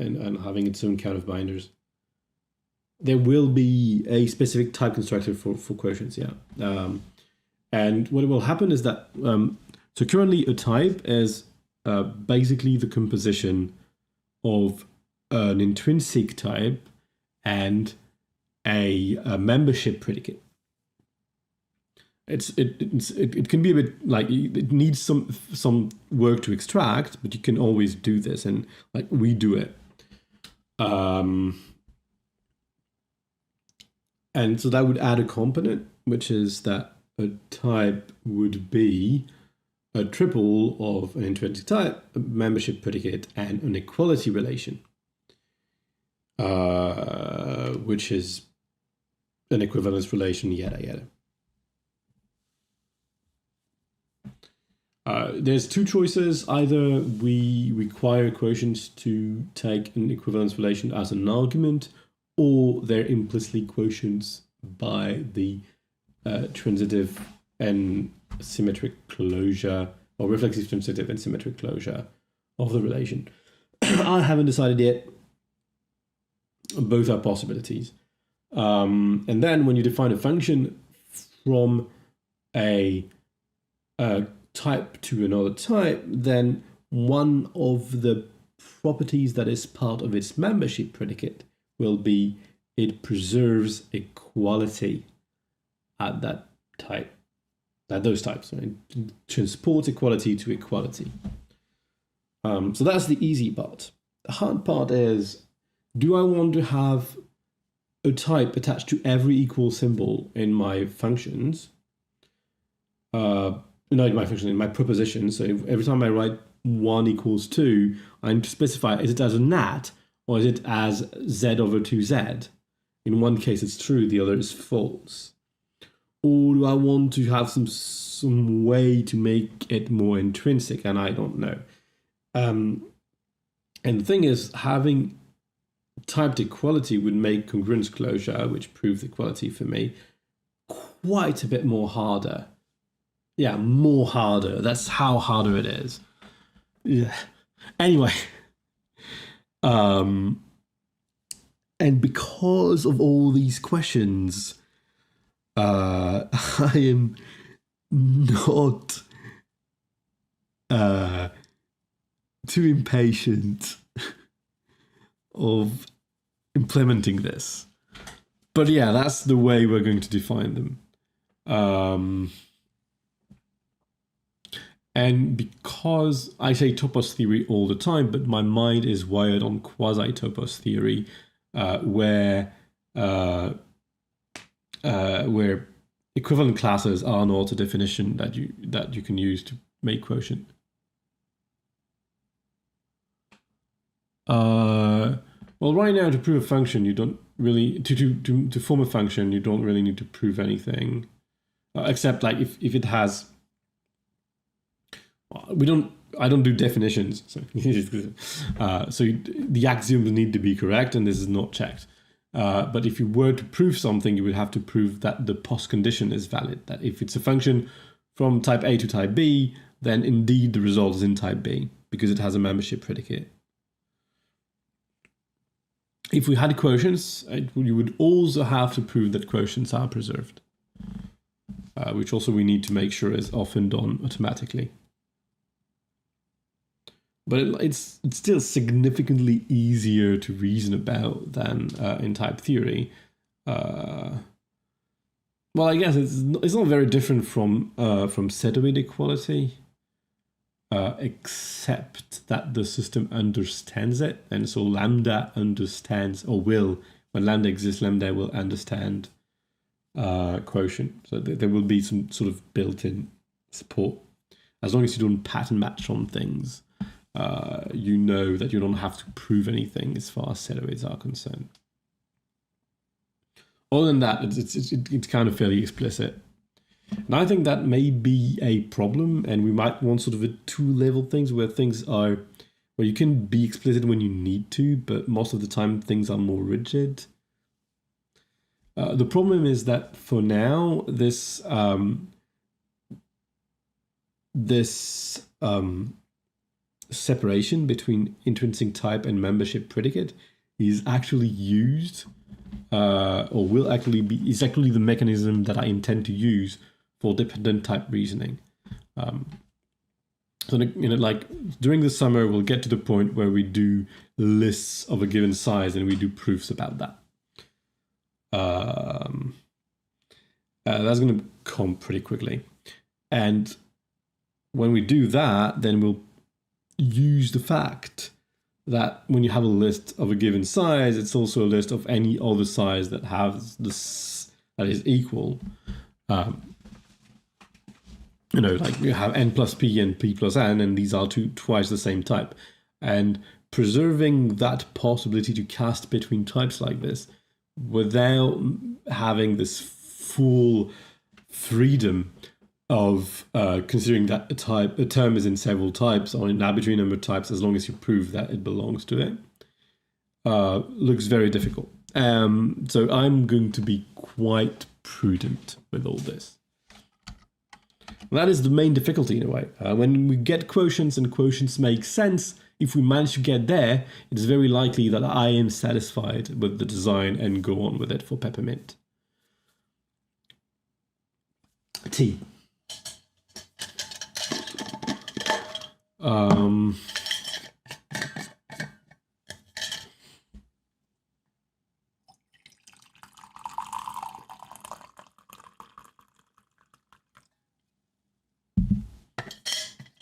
And having its own count of binders. There will be a specific type constructor for quotients, yeah. And what will happen is that, so currently a type is basically the composition of an intrinsic type and a membership predicate. It can be a bit like it needs some work to extract, but you can always do this, and like we do it. And so that would add a component, which is that a type would be a triple of an intrinsic type, a membership predicate, and an equality relation, which is an equivalence relation, yada yada. There's two choices. Either we require quotients to take an equivalence relation as an argument, or they're implicitly quotients by the transitive and symmetric closure, or reflexive transitive and symmetric closure of the relation. I haven't decided yet. Both are possibilities. And then when you define a function from a type to another type, then one of the properties that is part of its membership predicate will be it preserves equality at that type, at those types. Right? It transports equality to equality. So that's the easy part. The hard part is, do I want to have a type attached to every equal symbol in my functions? Not in my function, in my proposition. So every time I write 1 equals 2, I need to specify, is it as a nat or is it as z over 2z? In one case it's true, the other is false. Or do I want to have some way to make it more intrinsic? And I don't know. And the thing is, having typed equality would make congruence closure, which proves equality for me, quite a bit more harder. Yeah, more harder. That's how harder it is. Yeah. Anyway, and because of all these questions, I am not too impatient of implementing this. But yeah, that's the way we're going to define them. And because I say topos theory all the time, but my mind is wired on quasi-topos theory, where equivalent classes are not a definition that you can use to make quotient. Well, right now, to prove a function, you don't really to form a function, you don't really need to prove anything, except like if it has. I don't do definitions, so so the axioms need to be correct, and this is not checked. But if you were to prove something, you would have to prove that the postcondition is valid. That if it's a function from type A to type B, then indeed the result is in type B because it has a membership predicate. If we had quotients, you would also have to prove that quotients are preserved, which also we need to make sure is often done automatically. But it's still significantly easier to reason about than in type theory. Well, I guess it's not very different from Setoid equality, except that the system understands it, and so lambda understands, or will, when lambda exists, lambda will understand quotient. So there will be some sort of built-in support, as long as you don't pattern match on things. You know that you don't have to prove anything as far as setoids are concerned. Other than that, it's kind of fairly explicit. And I think that may be a problem, and we might want sort of a two-level things where you can be explicit when you need to, but most of the time things are more rigid. The problem is that for now, this separation between intrinsic type and membership predicate is actually used, or will actually be, is actually the mechanism that I intend to use for dependent type reasoning. So, like during the summer, we'll get to the point where we do lists of a given size and we do proofs about that. That's going to come pretty quickly. And when we do that, then we'll use the fact that when you have a list of a given size, it's also a list of any other size that has this that is equal. Like you have n plus p and p plus n, and these are twice the same type. And preserving that possibility to cast between types like this without having this full freedom of considering that a term is in several types or an arbitrary number of types, as long as you prove that it belongs to it, looks very difficult. So I'm going to be quite prudent with all this. That is the main difficulty in a way. When we get quotients and quotients make sense, if we manage to get there, it's very likely that I am satisfied with the design and go on with it for peppermint. T.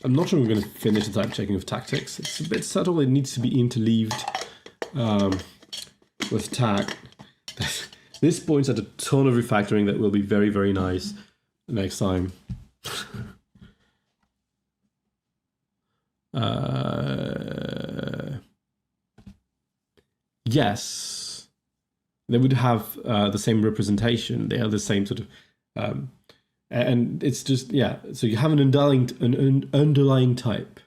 I'm not sure we're going to finish the type checking of tactics. It's a bit subtle. It needs to be interleaved with tag. This points at a ton of refactoring that will be very, very nice next time. Yes, they would have the same representation. They have the same sort of, and it's just, yeah. So you have an underlying type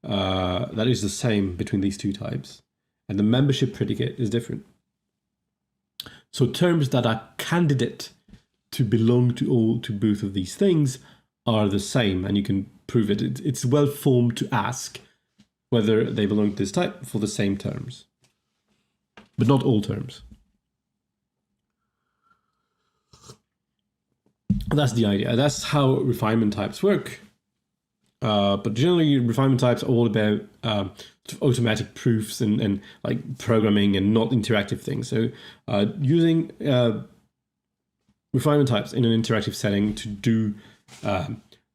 that is the same between these two types, and the membership predicate is different. So terms that are candidate to belong to both of these things are the same, and you can prove it. It's well formed to ask whether they belong to this type for the same terms, but not all terms. That's the idea. That's how refinement types work. But generally, refinement types are all about automatic proofs and like programming and not interactive things. So using refinement types in an interactive setting to do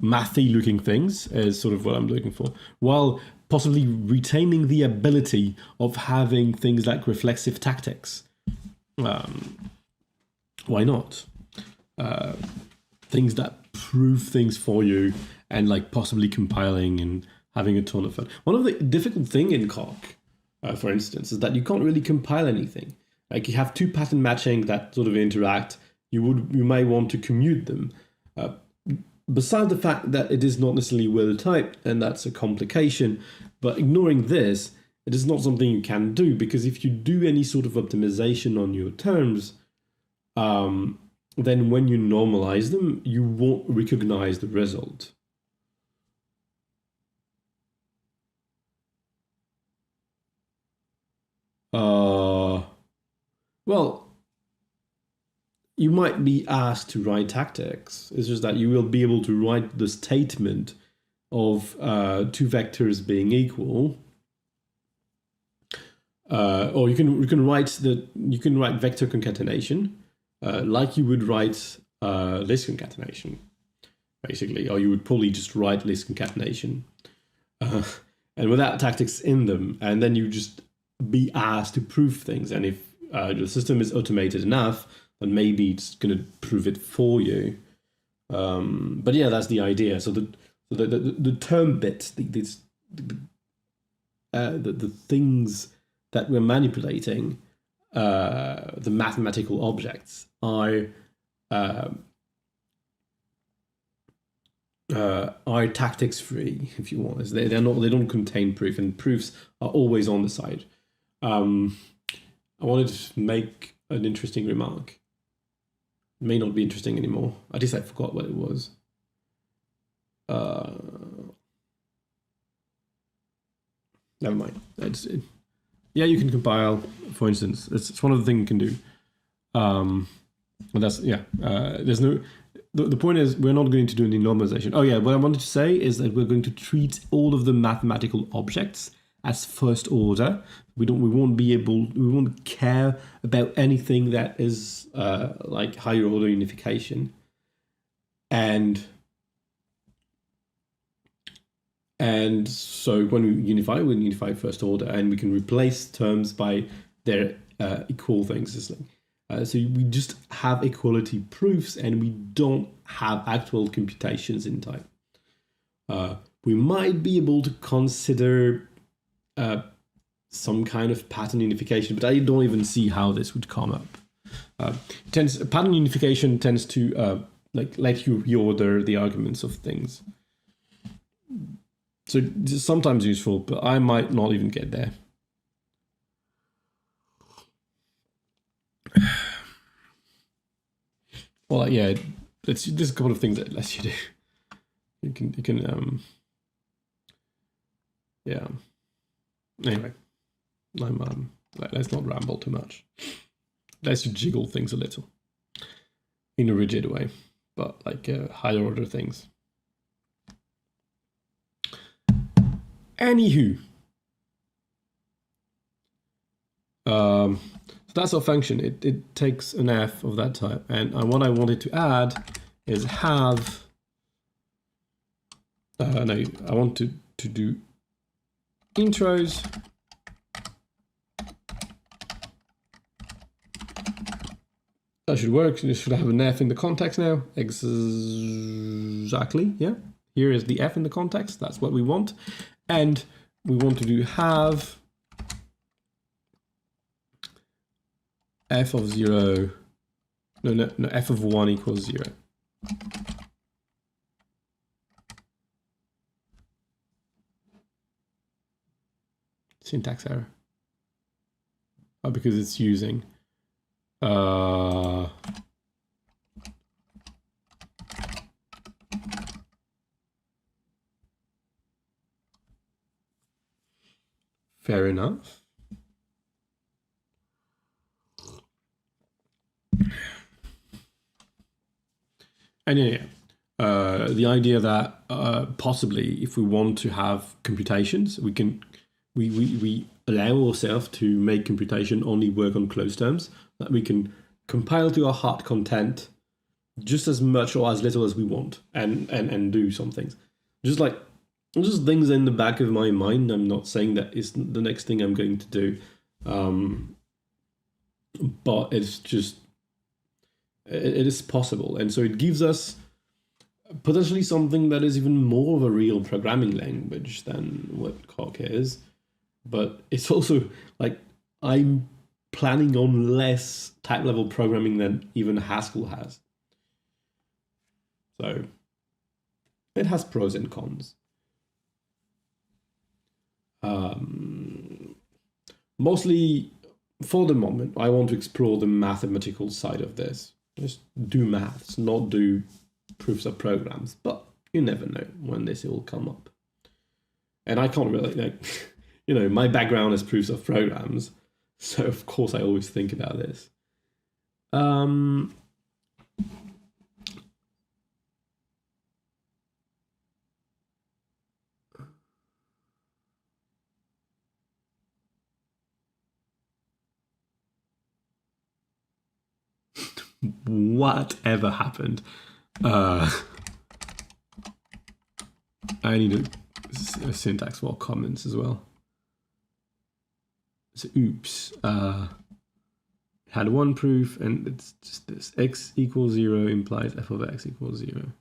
mathy looking things is sort of what I'm looking for, while possibly retaining the ability of having things like reflexive tactics. Why not? Things that prove things for you, and like possibly compiling and having a ton of fun. One of the difficult thing in Coq, for instance, is that you can't really compile anything. Like you have two pattern matching that sort of interact. You may want to commute them. Besides the fact that it is not necessarily well typed, and that's a complication, but ignoring this, it is not something you can do, because if you do any sort of optimization on your terms, then when you normalize them, you won't recognize the result. Well, you might be asked to write tactics. It's just that you will be able to write the statement of two vectors being equal, or you can write vector concatenation, like you would write list concatenation, basically, or you would probably just write list concatenation, and without tactics in them, and then you just be asked to prove things. And if the system is automated enough, then maybe it's going to prove it for you. But yeah, that's the idea. So the term bits, the things that we're manipulating, the mathematical objects, are tactics free, if you want. They don't contain proof, and proofs are always on the side. I wanted to make an interesting remark. It may not be interesting anymore. At least I forgot what it was. Never mind. Yeah, you can compile, for instance. It's one of the things you can do. But that's, yeah. There's no. The point is, we're not going to do any normalization. Oh yeah, what I wanted to say is that we're going to treat all of the mathematical objects as first order. We won't care about anything that is like higher order unification. And so when we unify first order, and we can replace terms by their equal things. So we just have equality proofs, and we don't have actual computations in type. We might be able to consider some kind of pattern unification, but I don't even see how this would come up. Pattern unification tends to like let you reorder the arguments of things. So it's sometimes useful, but I might not even get there. Well, yeah, there's a couple of things that it lets you do. You can yeah. Anyway, let's not ramble too much. Let's jiggle things a little in a rigid way, but like higher order things. Anywho, so that's our function. It takes an f of that type, and what I wanted to add is have. No, I want to do intros. That should work. You should have an f in the context now. Exactly. Yeah. Here is the f in the context. That's what we want. And we want to do have f of 0. No, f of 1 equals 0. Syntax error. because it's using fair enough. And yeah, the idea that possibly if we want to have computations, we allow ourselves to make computation only work on closed terms, that we can compile to our heart content just as much or as little as we want and do some things. Just things in the back of my mind. I'm not saying that is the next thing I'm going to do. But it's just, it is possible. And so it gives us potentially something that is even more of a real programming language than what Coq is. But it's also like, I'm planning on less type level programming than even Haskell has. So it has pros and cons. Mostly for the moment, I want to explore the mathematical side of this. Just do maths, not do proofs of programs, but you never know when this will come up. And I can't really, like, you know, my background is proofs of programs, so of course I always think about this. Whatever happened? I need a syntax for comments as well. So oops, had one proof and it's just this: x equals 0 implies f of x equals 0.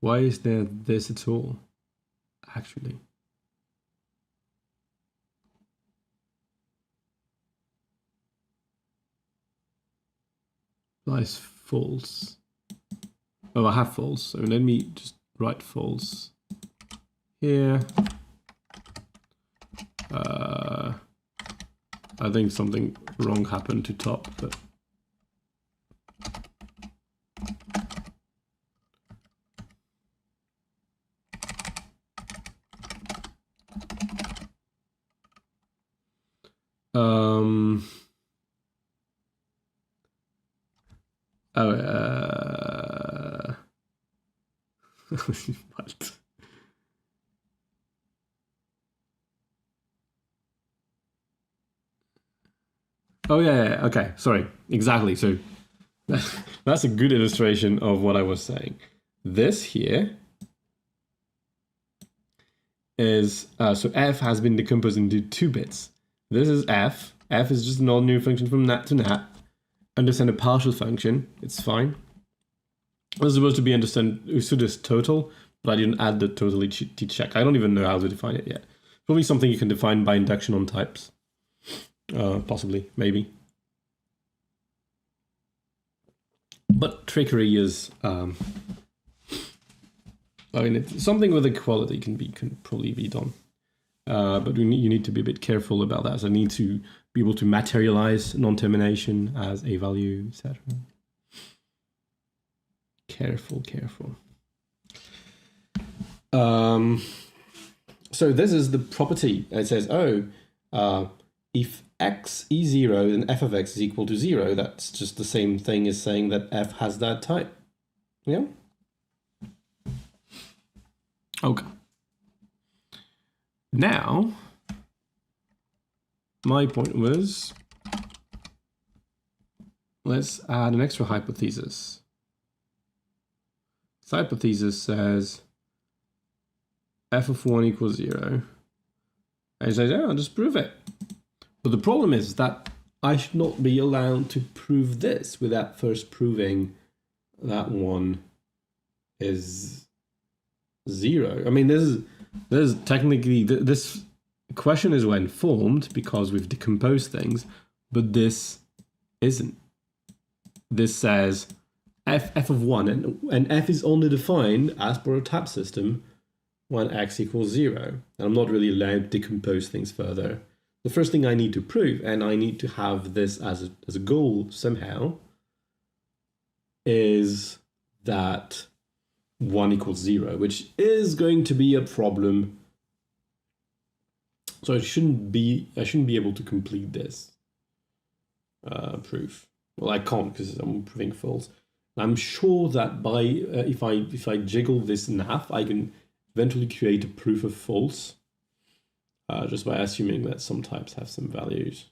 Why is there this at all, actually? Implies false. Oh, I have false, so let me just write false here. I think something wrong happened to top, but what? Oh yeah, okay, sorry, exactly. So that's a good illustration of what I was saying. This here is, so f has been decomposed into 2 bits. This is f. F is just an ordinary function from nat to nat. Understand a partial function, it's fine. It was supposed to be understand Usuda's total, but I didn't add the total to check. I don't even know how to define it yet. Probably something you can define by induction on types. Possibly, maybe. But trickery is, I mean, something with equality can probably be done. But you need to be a bit careful about that. So I need to be able to materialize non-termination as a value, etc. Careful. So this is the property. It says, if x is 0, then f of x is equal to 0. That's just the same thing as saying that f has that type. Yeah? Okay. Now, my point was, let's add an extra hypothesis. This hypothesis says f of 1 equals 0. And it says, I'll just prove it. But the problem is that I should not be allowed to prove this without first proving that 1 is 0. I mean, this is technically, this question is well informed because we've decomposed things, but this isn't. This says f of 1, and f is only defined as per a type system when x equals 0. And I'm not really allowed to decompose things further. the first thing I need to prove, and I need to have this as a goal somehow, is that 1 equals 0, which is going to be a problem. So I shouldn't be able to complete this proof. Well, I can't because I'm proving false. I'm sure that by if I jiggle this nav, I can eventually create a proof of false, just by assuming that some types have some values.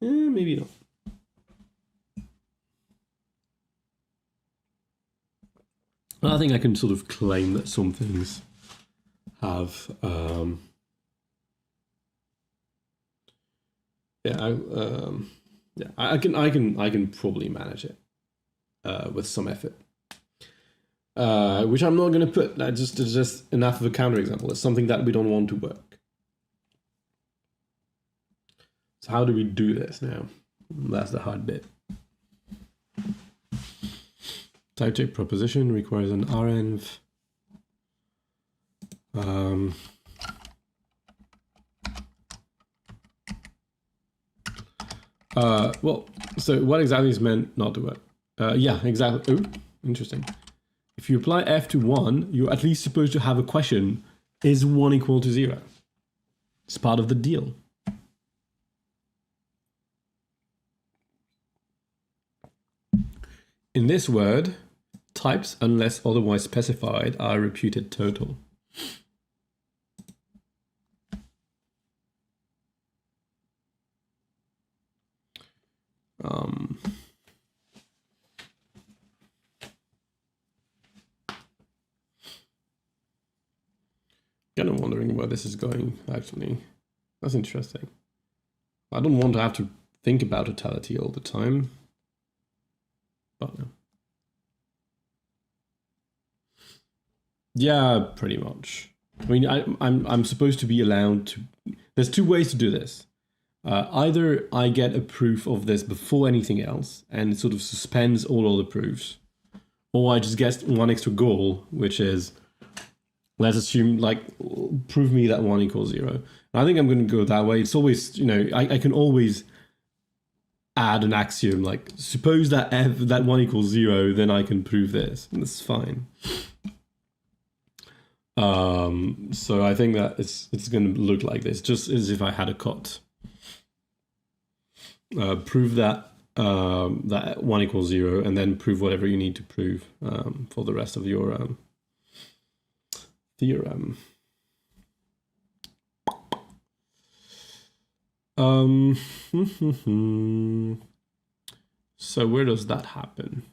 Maybe not. I think I can sort of claim that some things have. I can probably manage it with some effort. Which I'm not going to put. Just enough of a counterexample. It's something that we don't want to work. So how do we do this now? That's the hard bit. Type check proposition requires an renv. Well, so what exactly is meant not to work? Yeah, exactly. Oh, interesting. If you apply f to 1, you're at least supposed to have a question, is 1 equal to 0? It's part of the deal. In this word, types, unless otherwise specified, are reputed total. Kind of wondering where this is going, actually. That's interesting. I don't want to have to think about totality all the time. But no. Yeah, pretty much. I mean, I'm supposed to be allowed to. There's two ways to do this. Either I get a proof of this before anything else, and it sort of suspends all other proofs, or I just get one extra goal, which is, let's assume, like, prove me that 1 equals 0. And I think I'm going to go that way. It's always, you know, I can always add an axiom, like, suppose that that 1 equals 0, then I can prove this, and that's fine. So I think that it's going to look like this, just as if I had a cut. Prove that that 1 equals 0, and then prove whatever you need to prove for the rest of your theorem. So where does that happen?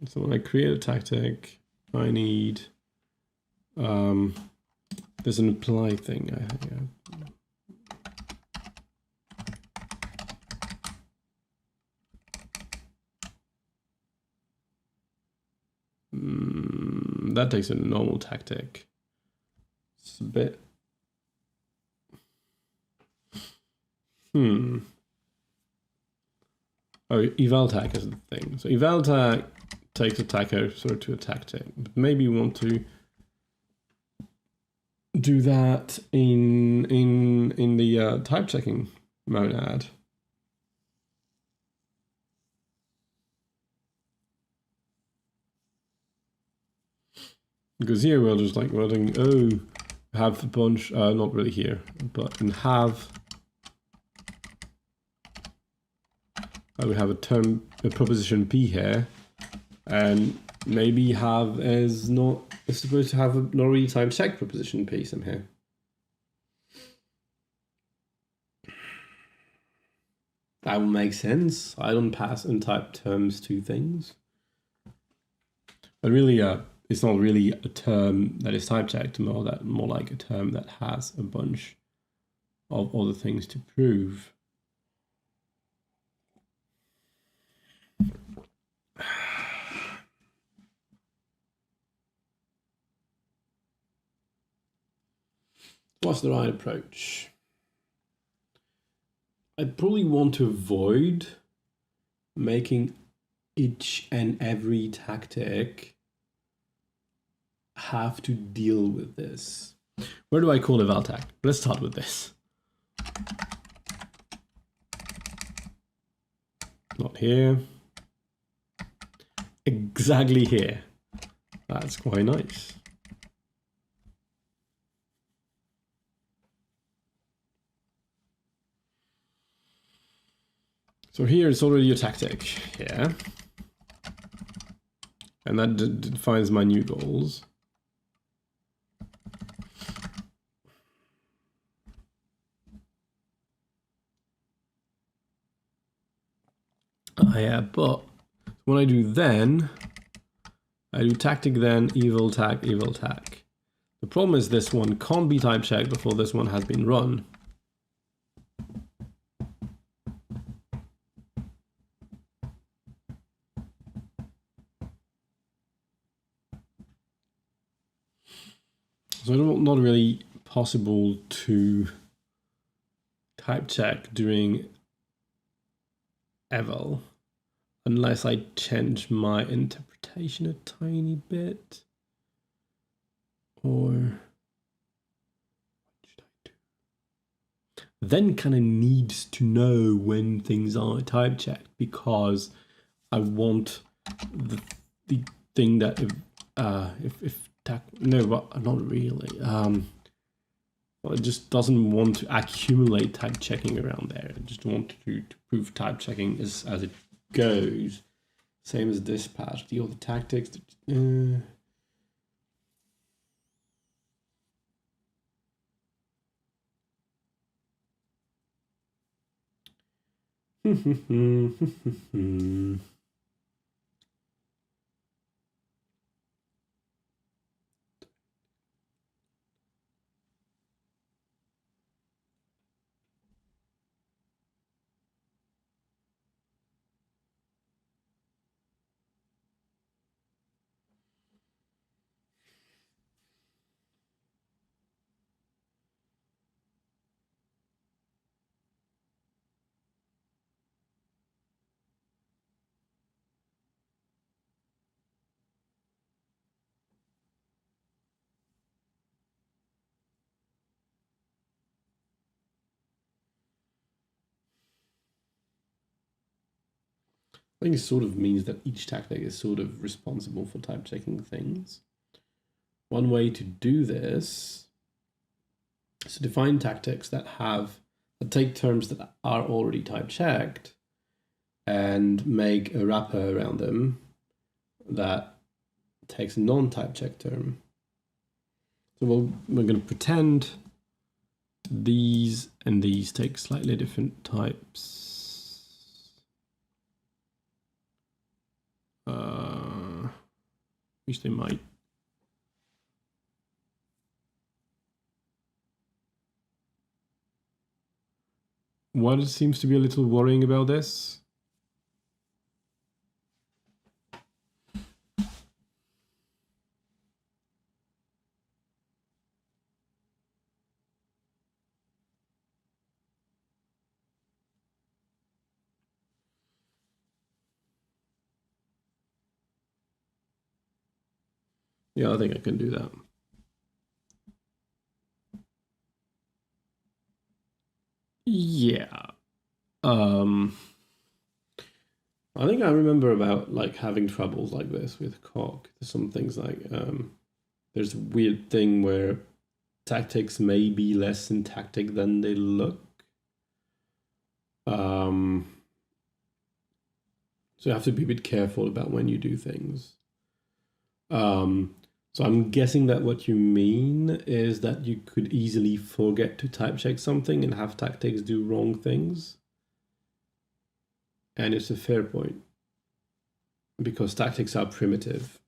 So when I create a tactic, I need there's an apply thing. That takes a normal tactic. It's a bit. Oh, eval tag is the thing. So eval tag takes a tag sort of to a tactic, but maybe you want to do that in the type checking monad. Because here we're just like running, oh, have a bunch, not really here, but in have, we have a proposition P here, and maybe have is supposed to have a not really time check proposition P somehow. That will make sense. I don't pass in type terms to things. But really, it's not really a term that is type checked, more like a term that has a bunch of other things to prove. What's the right approach? I'd probably want to avoid making each and every tactic have to deal with this. Where do I call eval tag? Let's start with this. Not here. Exactly here. That's quite nice. So here it's already a tactic here. And that defines my new goals. Yeah, but what I do then, I do tactic then, evil tac, evil tac. The problem is this one can't be type checked before this one has been run. So it's not really possible to type check during eval unless I change my interpretation a tiny bit. Or what should I do? Then kind of needs to know when things are type checked, because I want the thing that no, but not really. It just doesn't want to accumulate type checking around there. I just want to prove type checking as it goes. Same as dispatch. Deal with the tactics. I think it sort of means that each tactic is sort of responsible for type checking things. One way to do this is to define tactics that take terms that are already type checked and make a wrapper around them that takes a non-type check term. So we're going to pretend these and these take slightly different types. Which they might. What seems to be a little worrying about this? Yeah, I think I can do that. Yeah. I think I remember about like having troubles like this with Coq. There's some things like there's a weird thing where tactics may be less syntactic than they look. So you have to be a bit careful about when you do things. So I'm guessing that what you mean is that you could easily forget to type check something and have tactics do wrong things. And it's a fair point, because tactics are primitive.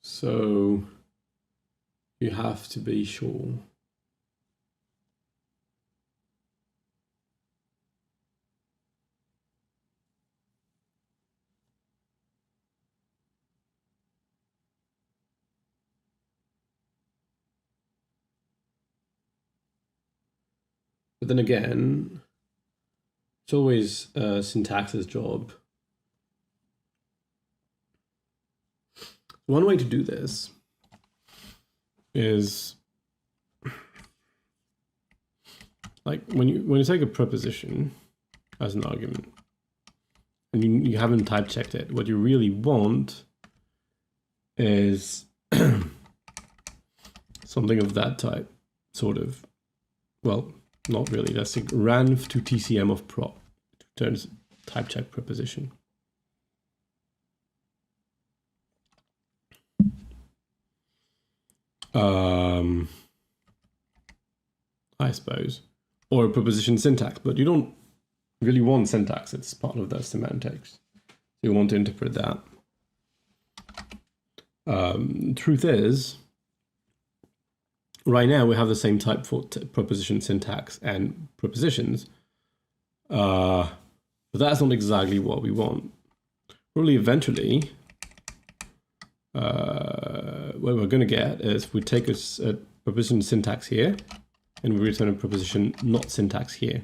So you have to be sure. But then again, it's always syntax's job One way to do this is like when you take a preposition as an argument and you haven't type checked it, what you really want is something of that type, sort of. Well, not really. That's like ranv to TCM of prop turns type check preposition. I suppose, or a preposition syntax, but you don't really want syntax. It's part of the semantics. You want to interpret that. Truth is, right now we have the same type for preposition syntax and prepositions, but that's not exactly what we want. Really, eventually, what we're going to get is we take a preposition syntax here, and we return a preposition not syntax here.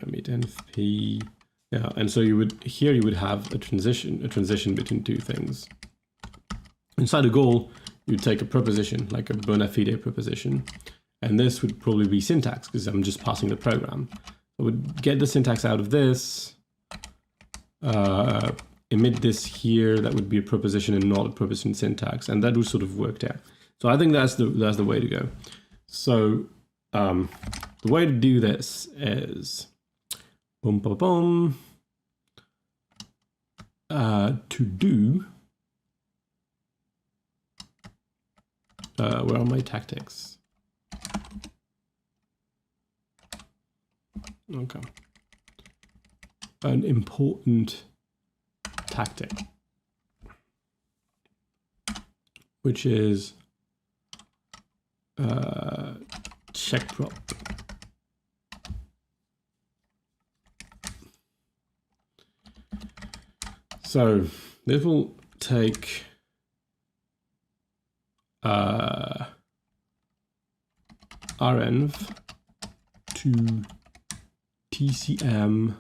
Meet yeah, and so you would have a transition between two things. Inside a goal, you'd take a preposition, like a bona fide preposition, and this would probably be syntax because I'm just passing the program. I would get the syntax out of this, emit this here. That would be a preposition and not a preposition syntax, and that would sort of work out. So I think that's the way to go. So the way to do this is to do. Where are my tactics? Okay. An important tactic, which is check prop. So this will take renv to TCM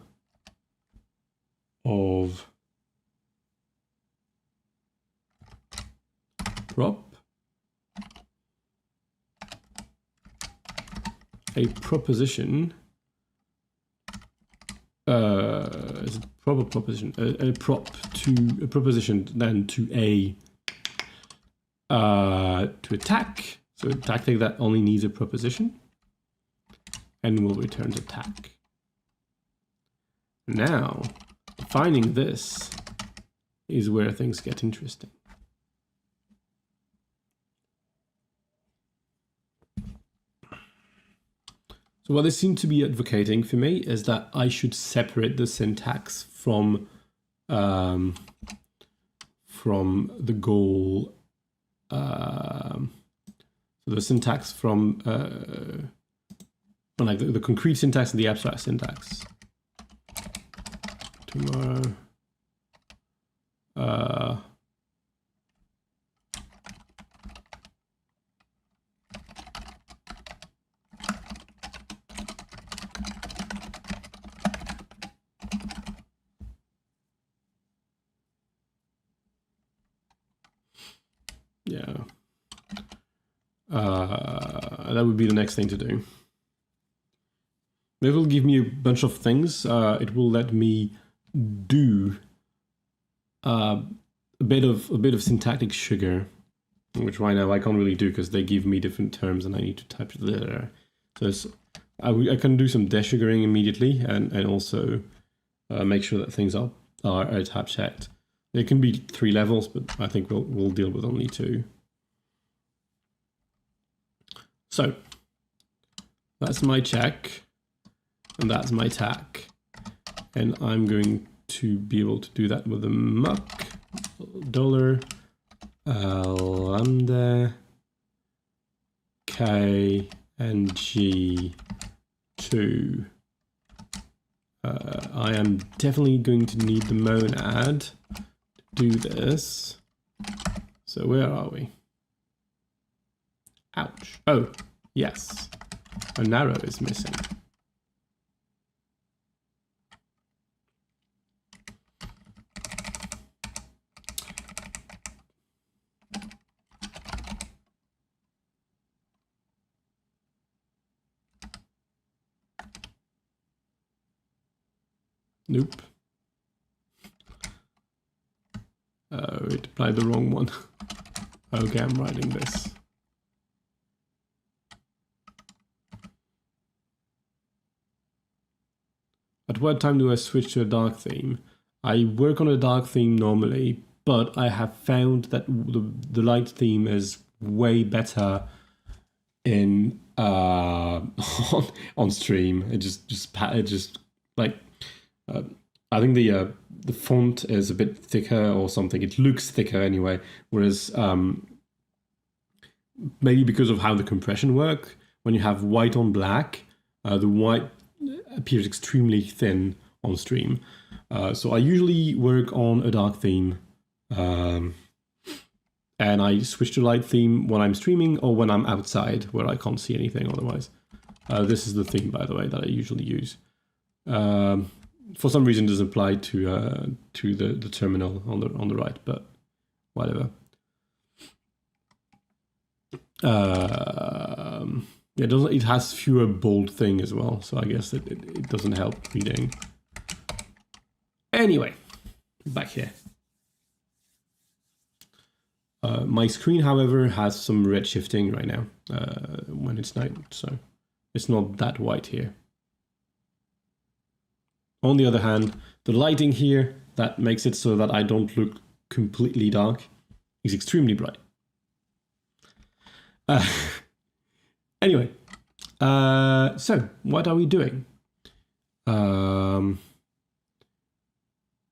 of prop, a proposition, is it proper proposition, a prop to a proposition, then to a attack. So a tactic that only needs a proposition, and will return attack. Now, defining this is where things get interesting. So what they seem to be advocating for me is that I should separate the syntax from the goal. So the syntax from like the concrete syntax and the abstract syntax. Tomorrow. Yeah. That would be the next thing to do. It will give me a bunch of things. It will let me do a bit of syntactic sugar, which right now I can't really do because they give me different terms and I need to type it there. So I can do some desugaring immediately and also make sure that things are type checked. It can be 3 levels, but I think we'll deal with only 2. So that's my check, and that's my tack, and I'm going to be able to do that with a muck $lambda k and g 2. I am definitely going to need the monad to do this. So where are we? Ouch. Oh, yes. An arrow is missing. Nope. Oh, it applied the wrong one. Okay, I'm writing this. At what time do I switch to a dark theme? I work on a dark theme normally, but I have found that the light theme is way better in on stream. It just like I think the font is a bit thicker or something. It looks thicker anyway. Whereas maybe because of how the compression work, when you have white on black, the white appears extremely thin on stream. So I usually work on a dark theme, and I switch to light theme when I'm streaming or when I'm outside where I can't see anything otherwise. This is the theme, by the way, that I usually use. For some reason, it doesn't apply to the terminal on the right, but whatever. Yeah, it has fewer bold thing as well, so I guess it doesn't help reading. Anyway, back here. My screen, however, has some red shifting right now when it's night, so it's not that white here. On the other hand, the lighting here that makes it so that I don't look completely dark is extremely bright. Anyway, so what are we doing?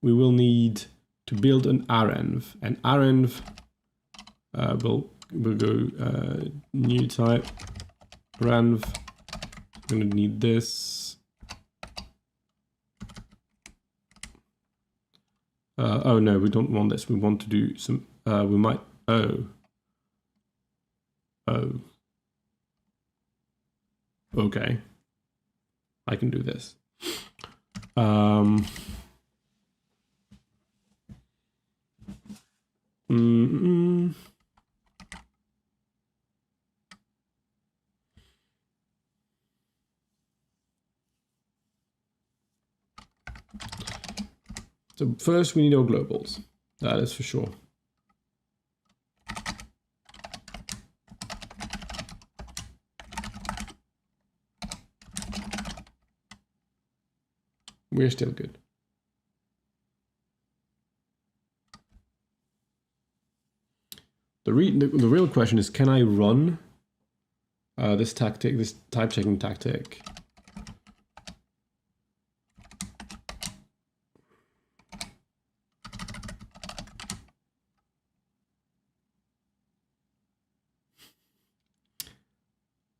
We will need to build an arenv. An arenv will go new type arenv. I'm going to need this. Oh no, we don't want this. We want to do some. We might. Oh. Okay. I can do this. So first we need our globals. That is for sure. We're still good. The real question is, can I run this tactic, this type checking tactic?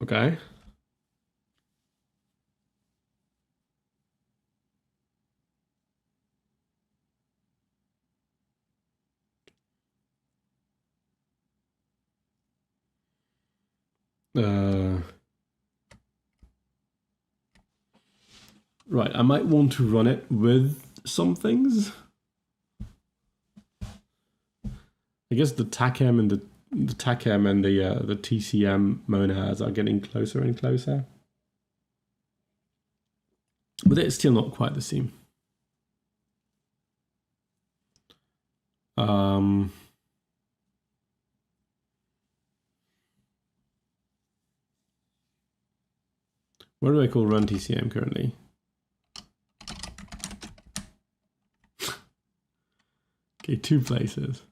Okay. Right, I might want to run it with some things. I guess the TACM and the TACM and the TCM monads are getting closer and closer, but it's still not quite the same. Where do I call run TCM currently? Okay, 2 places.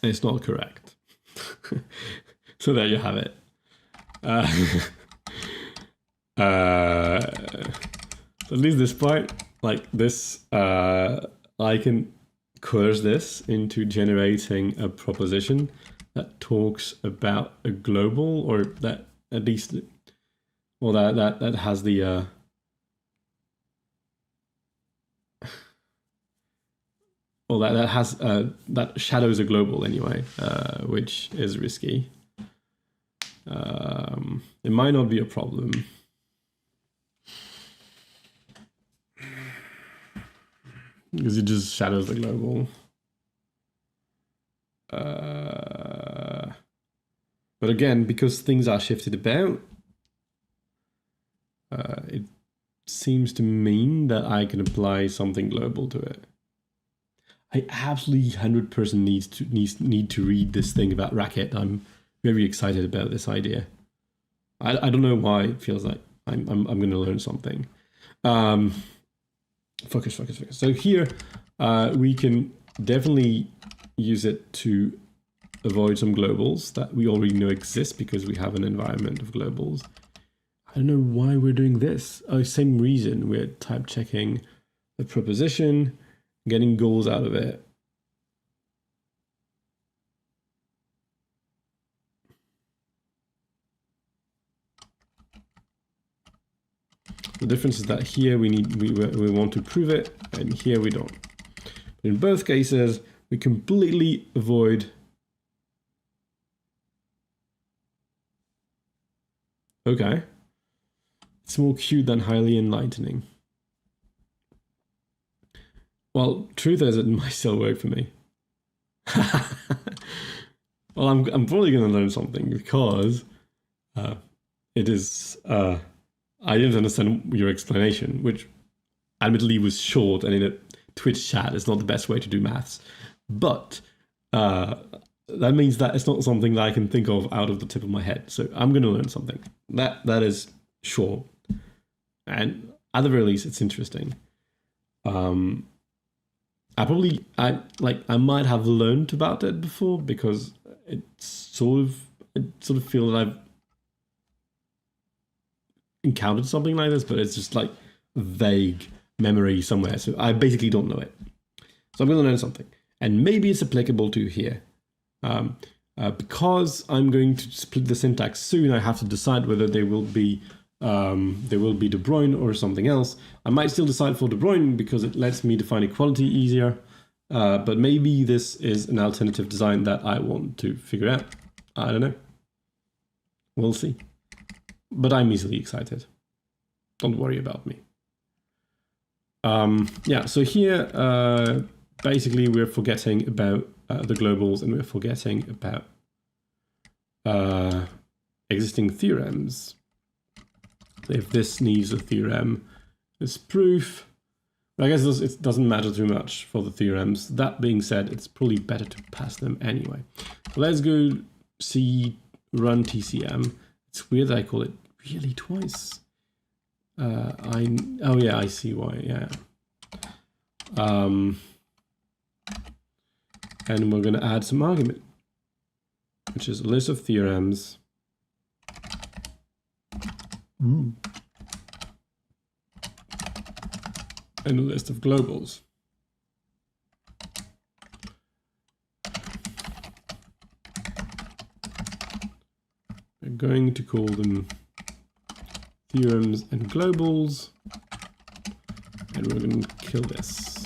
It's not correct. So there you have it. At least this part, like this, I can coerce this into generating a proposition that talks about a global, or that at least, well, that has the well, that shadows a global anyway, which is risky. It might not be a problem. Because it just shadows the global. But again, because things are shifted about, it seems to mean that I can apply something global to it. I absolutely 100% need to read this thing about Racket. I'm very excited about this idea. I don't know why it feels like I'm going to learn something. Focus. So here we can definitely use it to avoid some globals that we already know exist because we have an environment of globals. I don't know why we're doing this. Oh, same reason. We're type checking the proposition, getting goals out of it. The difference is that here we want to prove it, and here we don't. But in both cases, we completely avoid. Okay. It's more cute than highly enlightening. Well, truth is, it might still work for me. Well, I'm probably going to learn something because it is. I didn't understand your explanation, which admittedly was short, and in a Twitch chat, it's not the best way to do maths. But that means that it's not something that I can think of out of the tip of my head. So I'm going to learn something. That is sure. And at the very least, it's interesting. I might have learned about it before because it sort of feels that I've encountered something like this, but it's just like vague memory somewhere. So I basically don't know it. So I'm going to learn something, and maybe it's applicable to here. Because I'm going to split the syntax soon, I have to decide whether they will be De Bruyne or something else. I might still decide for De Bruyne because it lets me define equality easier. But maybe this is an alternative design that I want to figure out. I don't know. We'll see. But I'm easily excited. Don't worry about me. Yeah, so here, basically we're forgetting about the globals, and we're forgetting about existing theorems. If this needs a theorem, this proof. But I guess it doesn't matter too much for the theorems. That being said, it's probably better to pass them anyway. So let's go run TCM. It's weird that I call it really twice. Oh yeah, I see why. Yeah. And we're going to add some argument, which is a list of theorems. Ooh. And a list of globals. We're going to call them theorems and globals, and we're going to kill this.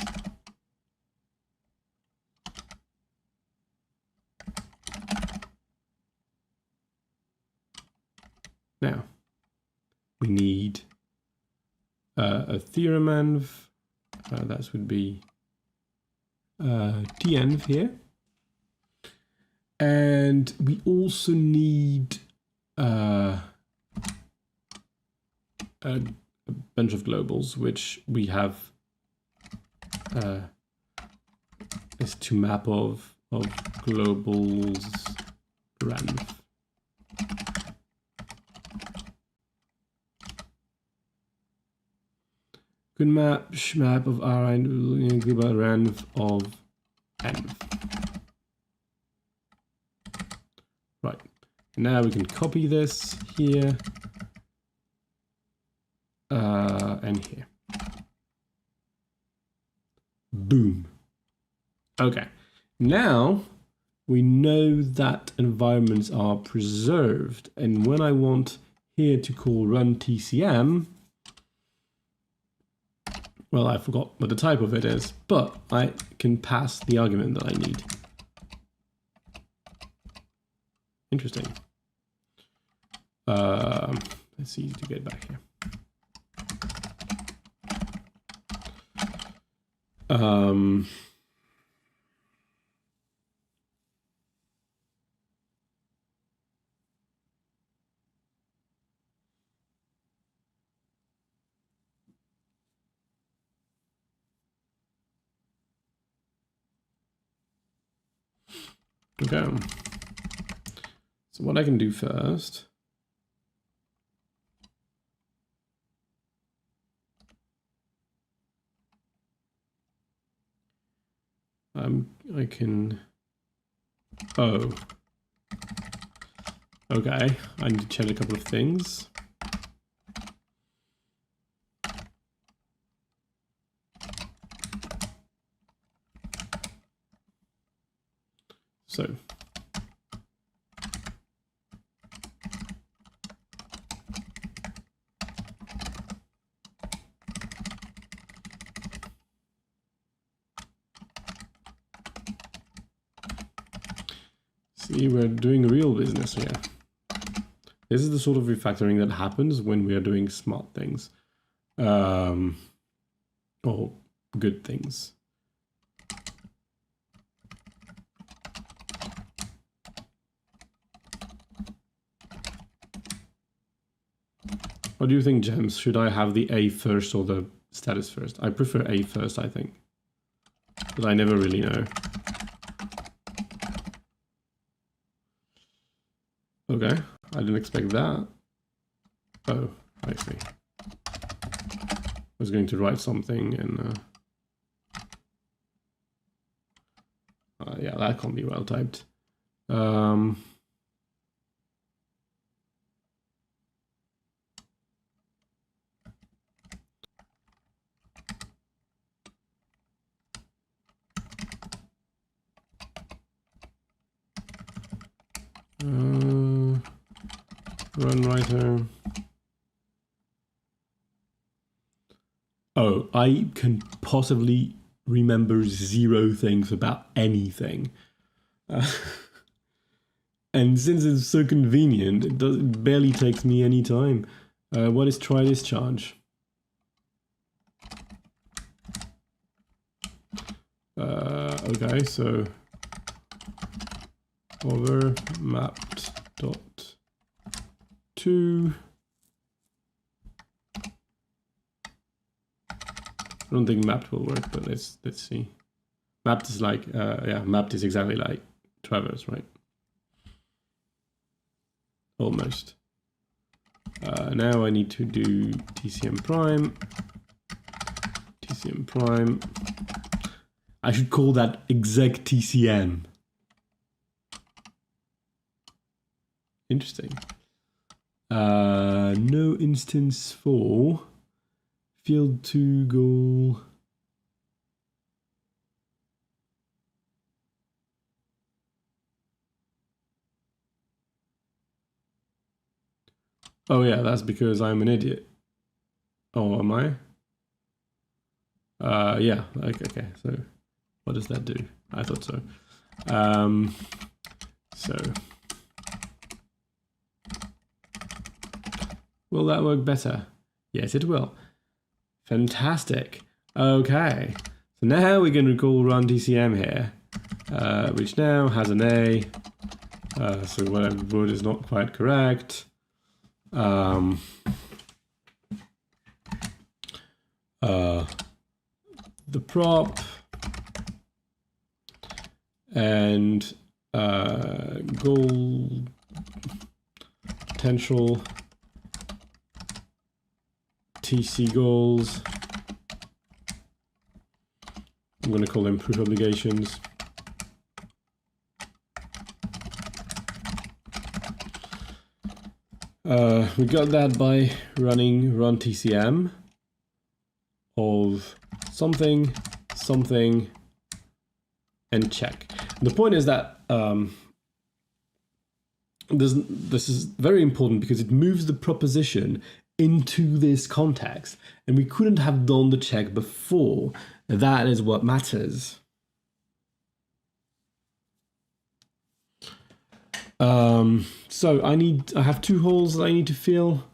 Now, we need a theorem env. That would be tenv here. And we also need a bunch of globals, which we have is to map of globals renv. Good map, schmap of R and global renv of env. Right. Now we can copy this here and here. Boom. Okay. Now we know that environments are preserved. And when I want here to call run TCM, well, I forgot what the type of it is, but I can pass the argument that I need. Interesting. Let's see to get back here. Okay. So what I can do first, I can, oh, okay, I need to check a couple of things. So, see, we're doing real business here. This is the sort of refactoring that happens when we are doing smart things, or good things. What do you think, James? Should I have the A first or the status first? I prefer A first, I think, but I never really know. Okay, I didn't expect that. Oh, I see. I was going to write something and yeah, that can't be well typed. Run writer. Oh, I can possibly remember 0 things about anything. And since it's so convenient, it barely takes me any time. What is try discharge? Okay, so over mapped dot to. I don't think mapped will work, but let's see. Mapped is like yeah, mapped is exactly like traverse, right? Almost. Now I need to do TCM prime. TCM prime. I should call that exec TCM. Interesting. No instance for field 2 goal. Oh yeah, that's because I'm an idiot. Oh, am I? Yeah, okay, so what does that do? I thought so. So will that work better? Yes, it will. Fantastic. Okay, so now we can call run TCM here, which now has an A. So whatever word is not quite correct. The prop and goal potential TC goals. I'm going to call them proof obligations. We got that by running run TCM of something, something, and check. The point is that this is very important because it moves the proposition into this context, and we couldn't have done the check before. That is what matters. So I have 2 holes that I need to fill.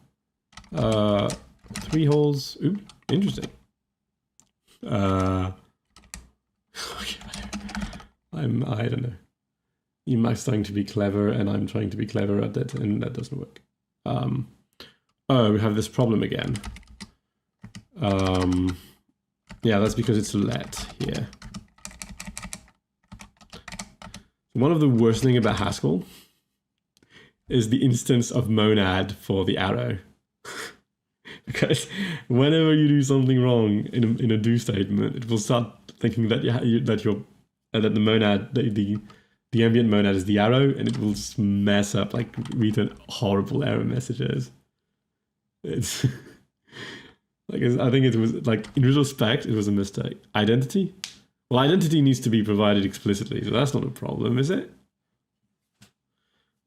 3 holes. Ooh, interesting. Okay, I don't know. You're trying to be clever, and I'm trying to be clever at it, and that doesn't work. Oh, we have this problem again. Yeah, that's because it's a let here. One of the worst things about Haskell is the instance of monad for the arrow. Because whenever you do something wrong in a do statement, it will start thinking that the monad, the ambient monad is the arrow, and it will just mess up, like return horrible error messages. It's like, I think it was like, in retrospect, it was a mistake. Identity? Well, identity needs to be provided explicitly, so that's not a problem, is it?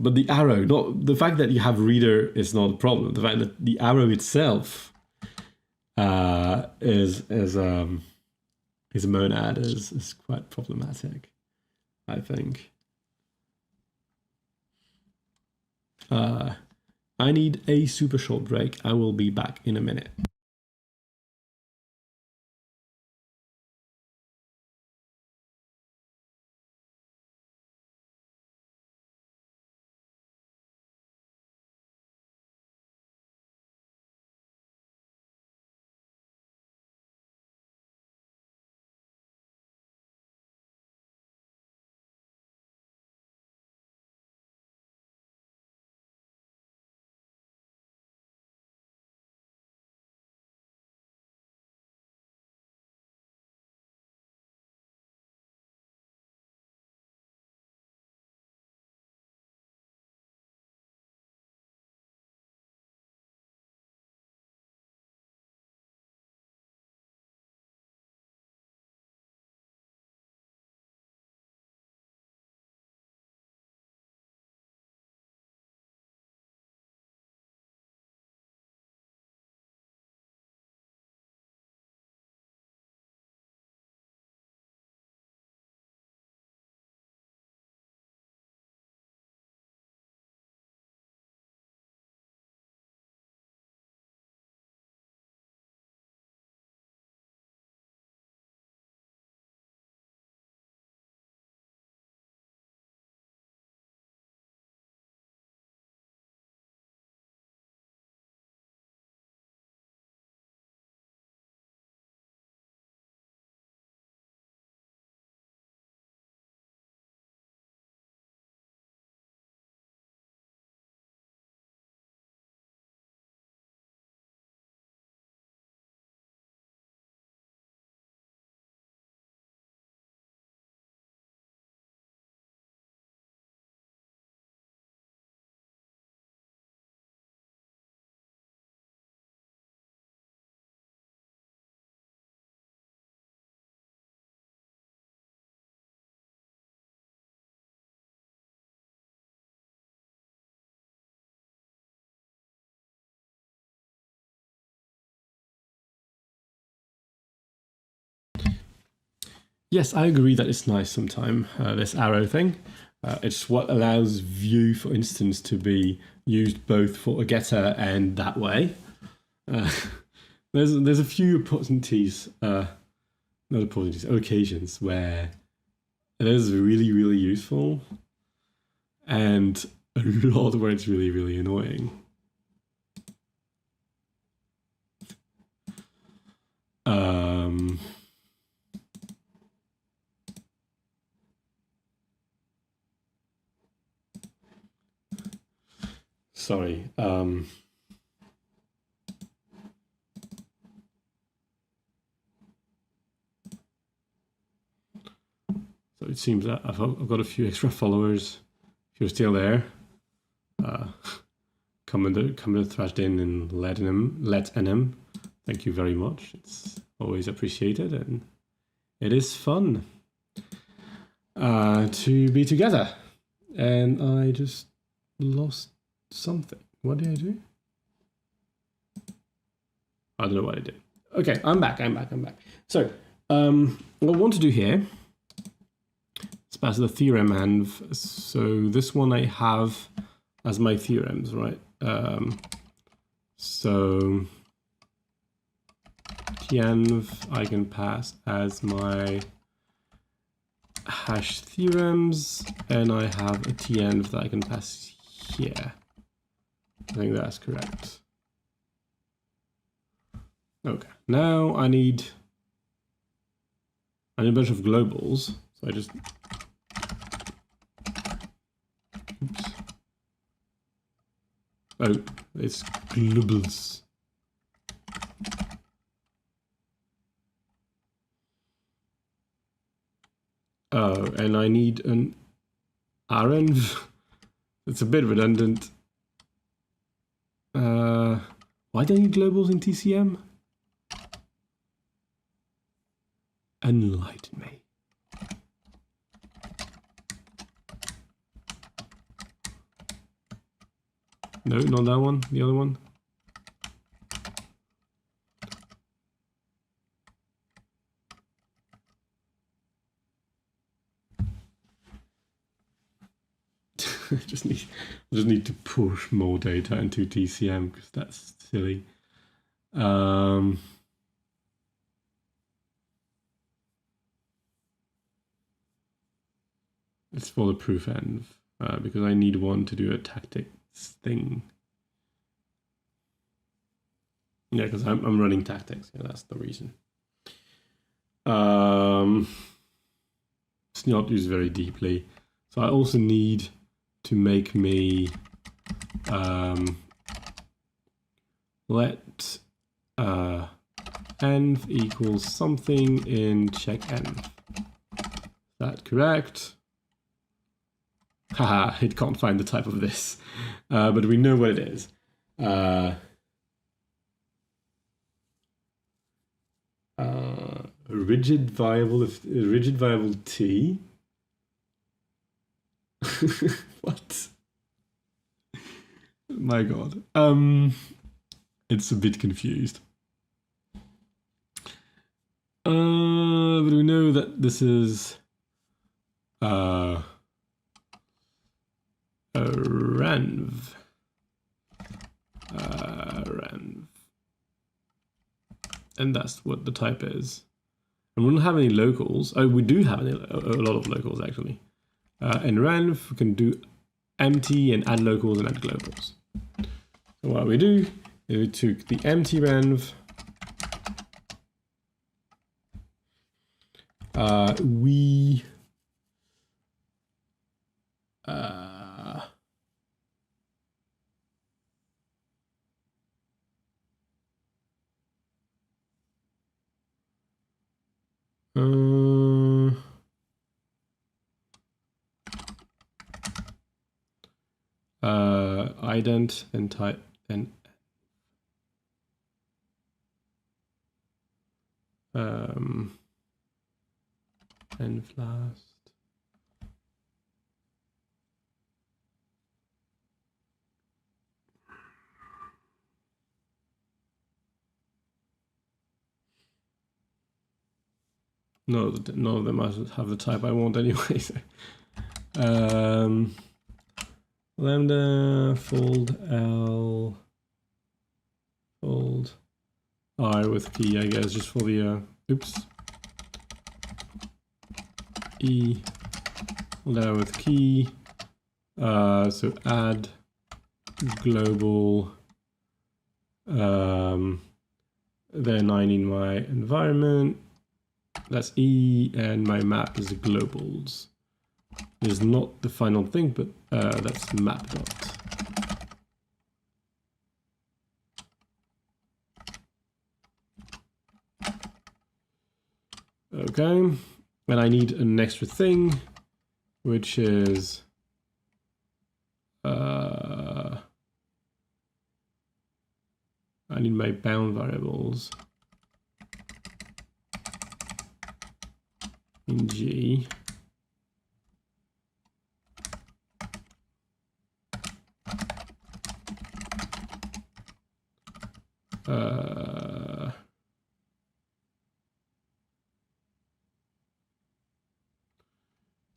But the arrow, the fact that you have reader is not a problem. The fact that the arrow itself is a monad is quite problematic, I think. I need a super short break. I will be back in a minute. Yes, I agree that it's nice sometimes, this arrow thing. It's what allows view, for instance, to be used both for a getter and that way. There's a few opportunities, occasions where it is really, really useful, and a lot where it's really, really annoying. Sorry. So it seems that I've got a few extra followers. If you're still there, comment thrashed in and let nm. Thank you very much. It's always appreciated, and it is fun to be together. And I just lost something. What did I do? I don't know what I did. Okay, I'm back. So what I want to do here is pass the theorem, and so this one I have as my theorems, right? So tnv I can pass as my hash theorems, and I have a tnv that I can pass here. I think that's correct. Okay, now I need a bunch of globals. So I just, oops. Oh, it's globals. Oh, and I need an renv. It's a bit redundant. Why do I need globals in TCM? Enlighten me. No, not that one, the other one. I just need to push more data into TCM because that's silly. It's for the proof env because I need one to do a tactics thing. Yeah, because I'm running tactics. Yeah, that's the reason. It's not used very deeply. So I also need to make me let env equals something in check env. Is that correct? Haha, it can't find the type of this, but we know what it is. Rigid viable T. What? My God. It's a bit confused. But we know that this is a renv. Renv. And that's what the type is. And we don't have any locals. Oh, we do have a lot of locals actually. In renv, we can do empty and add locals and add globals. So what we do is we took the empty renv. We ident and type and env last. No, none of them must have the type I want anyway. So. Lambda fold L fold I with key, I guess, just for the oops. E fold L with key. So add global. Then I need my environment. That's E, and my map is globals. It's not the final thing, but that's map dot. Okay, and I need an extra thing, which is I need my bound variables in G.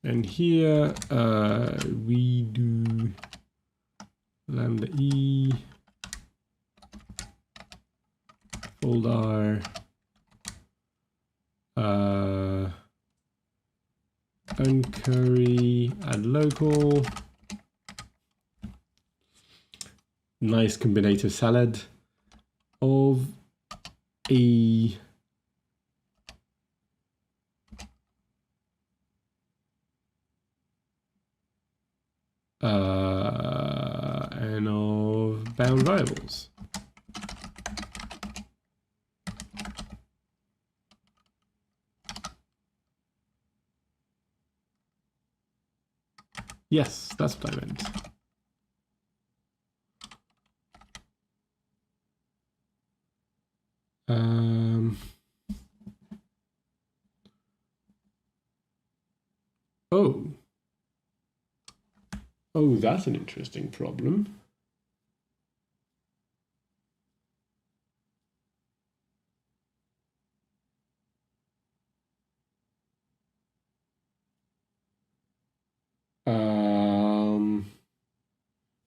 And here we do lambda e folder uncurry add local. Nice combinative salad of a and of bound variables. Yes, that's what I meant. Oh, that's an interesting problem.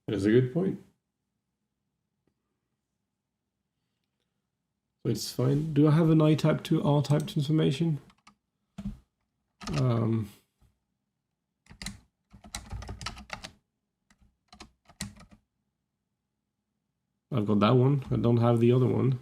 That is a good point. So it's fine. Do I have an I type to R type transformation? I've got that one. I don't have the other one.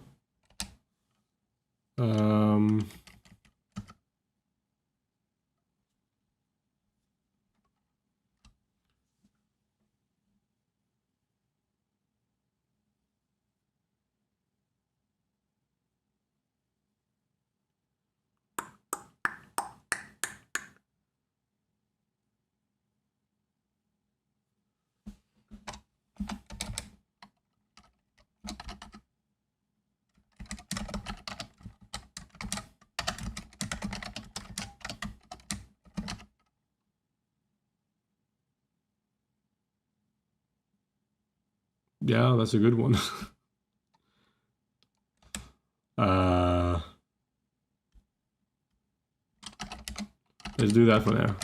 Yeah, that's a good one. Let's do that for now.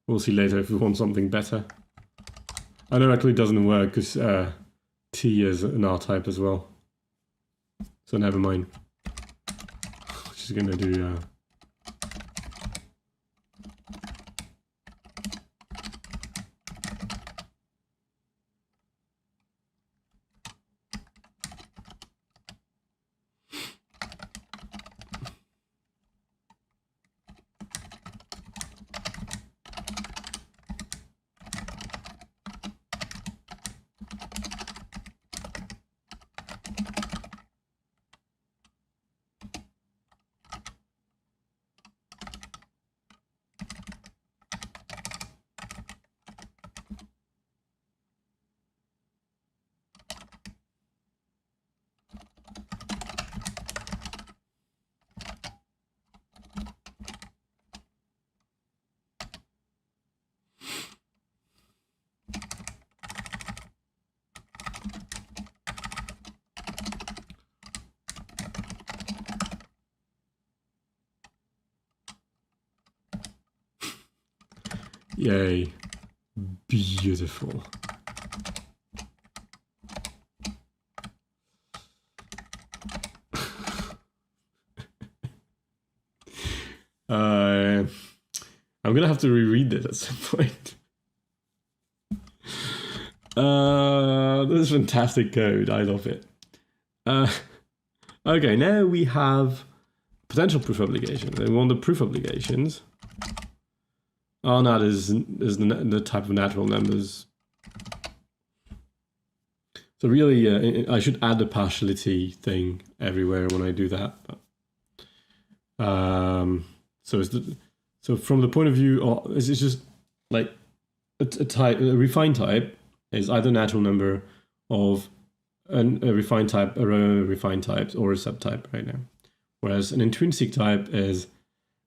We'll see later if we want something better. I know actually it doesn't work because T is an R type as well. So never mind. Just gonna do yay. Beautiful. I'm gonna have to reread this at some point. This is fantastic code. I love it. Okay, now we have potential proof obligations. We want the proof obligations. Oh no, there's the type of natural numbers. So really, I should add the partiality thing everywhere when I do that. So from the point of view, it's just like a refined type is either natural number of a refined type, a row of refined types, or a subtype right now. Whereas an intrinsic type is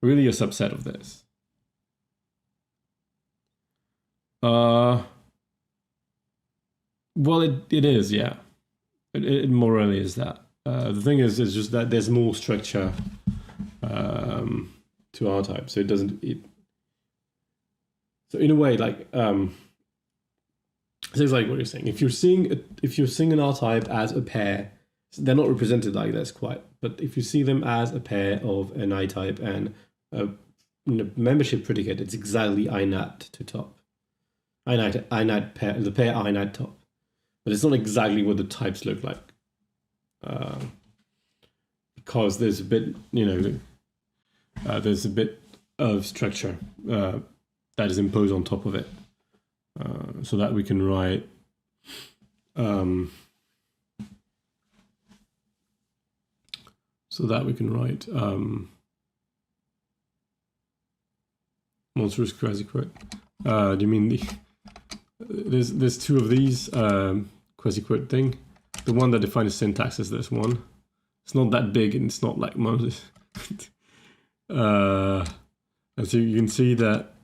really a subset of this. Well, it is, yeah. It more really is that. The thing is just that there's more structure to R type, so it doesn't. So in a way, like so it's like what you're saying. If you're seeing an R type as a pair, they're not represented like this quite. But if you see them as a pair of an I type and a membership predicate, it's exactly INAT to top. INAT pair, the pair INAT top. But it's not exactly what the types look like. Because there's a bit, there's a bit of structure that is imposed on top of it, so that we can write monstrous quasi quote. Do you mean there's two of these quasi quote thing? The one that defines syntax is this one. It's not that big and it's not like Moses. And so you can see that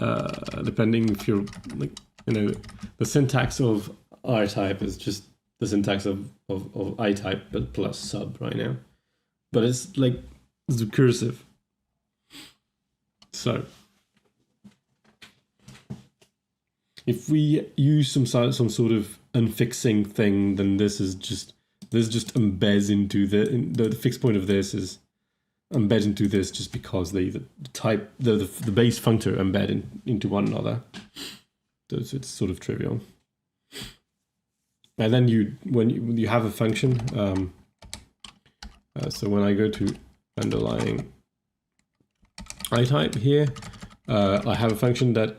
depending if you're like, the syntax of R type is just the syntax of I type, but plus sub right now. But it's like, it's recursive. So if we use some sort of unfixing thing, then this just embeds into the fixed point of this is embed into this just because the type the base functor embed into one another. So it's sort of trivial. And then when you have a function, so when I go to underlying I type here, I have a function that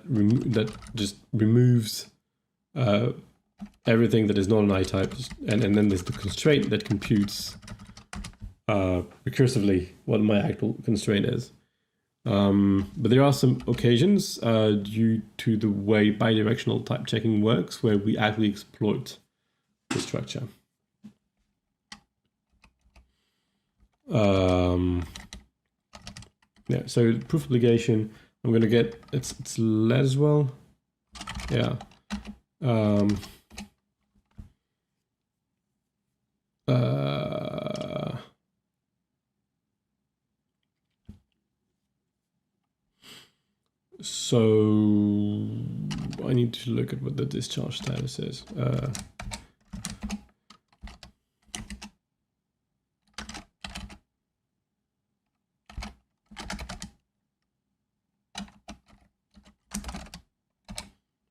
just removes everything that is not an I type, and then there's the constraint that computes recursively what my actual constraint is. But there are some occasions due to the way bidirectional type checking works where we actually exploit the structure. Yeah, so proof obligation, I'm going to get it's let as well. Yeah. So I need to look at what the discharge status is.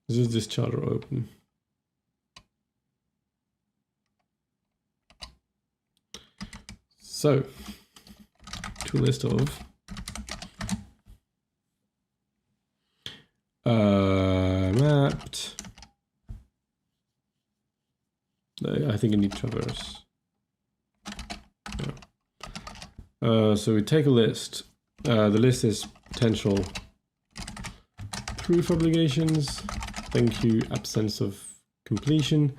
Is this charter open? So to a list of mapped. I think I need traverse. Yeah. So we take a list. The list is potential proof obligations. Thank you, absence of completion.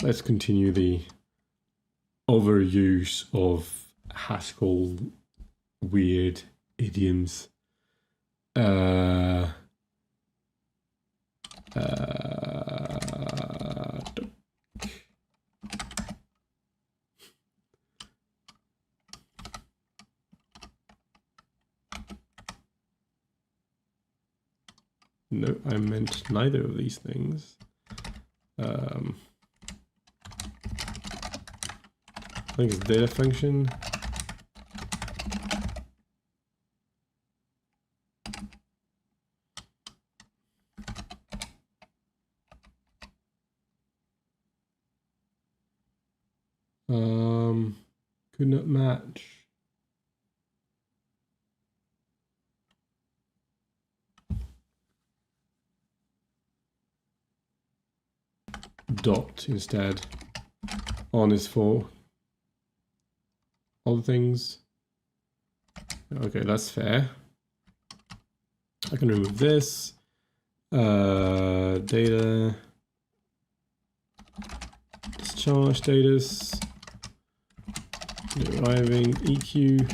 Let's continue the overuse of Haskell weird idioms. No, I meant neither of these things. I think it's data function. Could not match. Dot instead. On is for all things. Okay, that's fair. I can remove this. Data. Discharge status. Deriving EQ.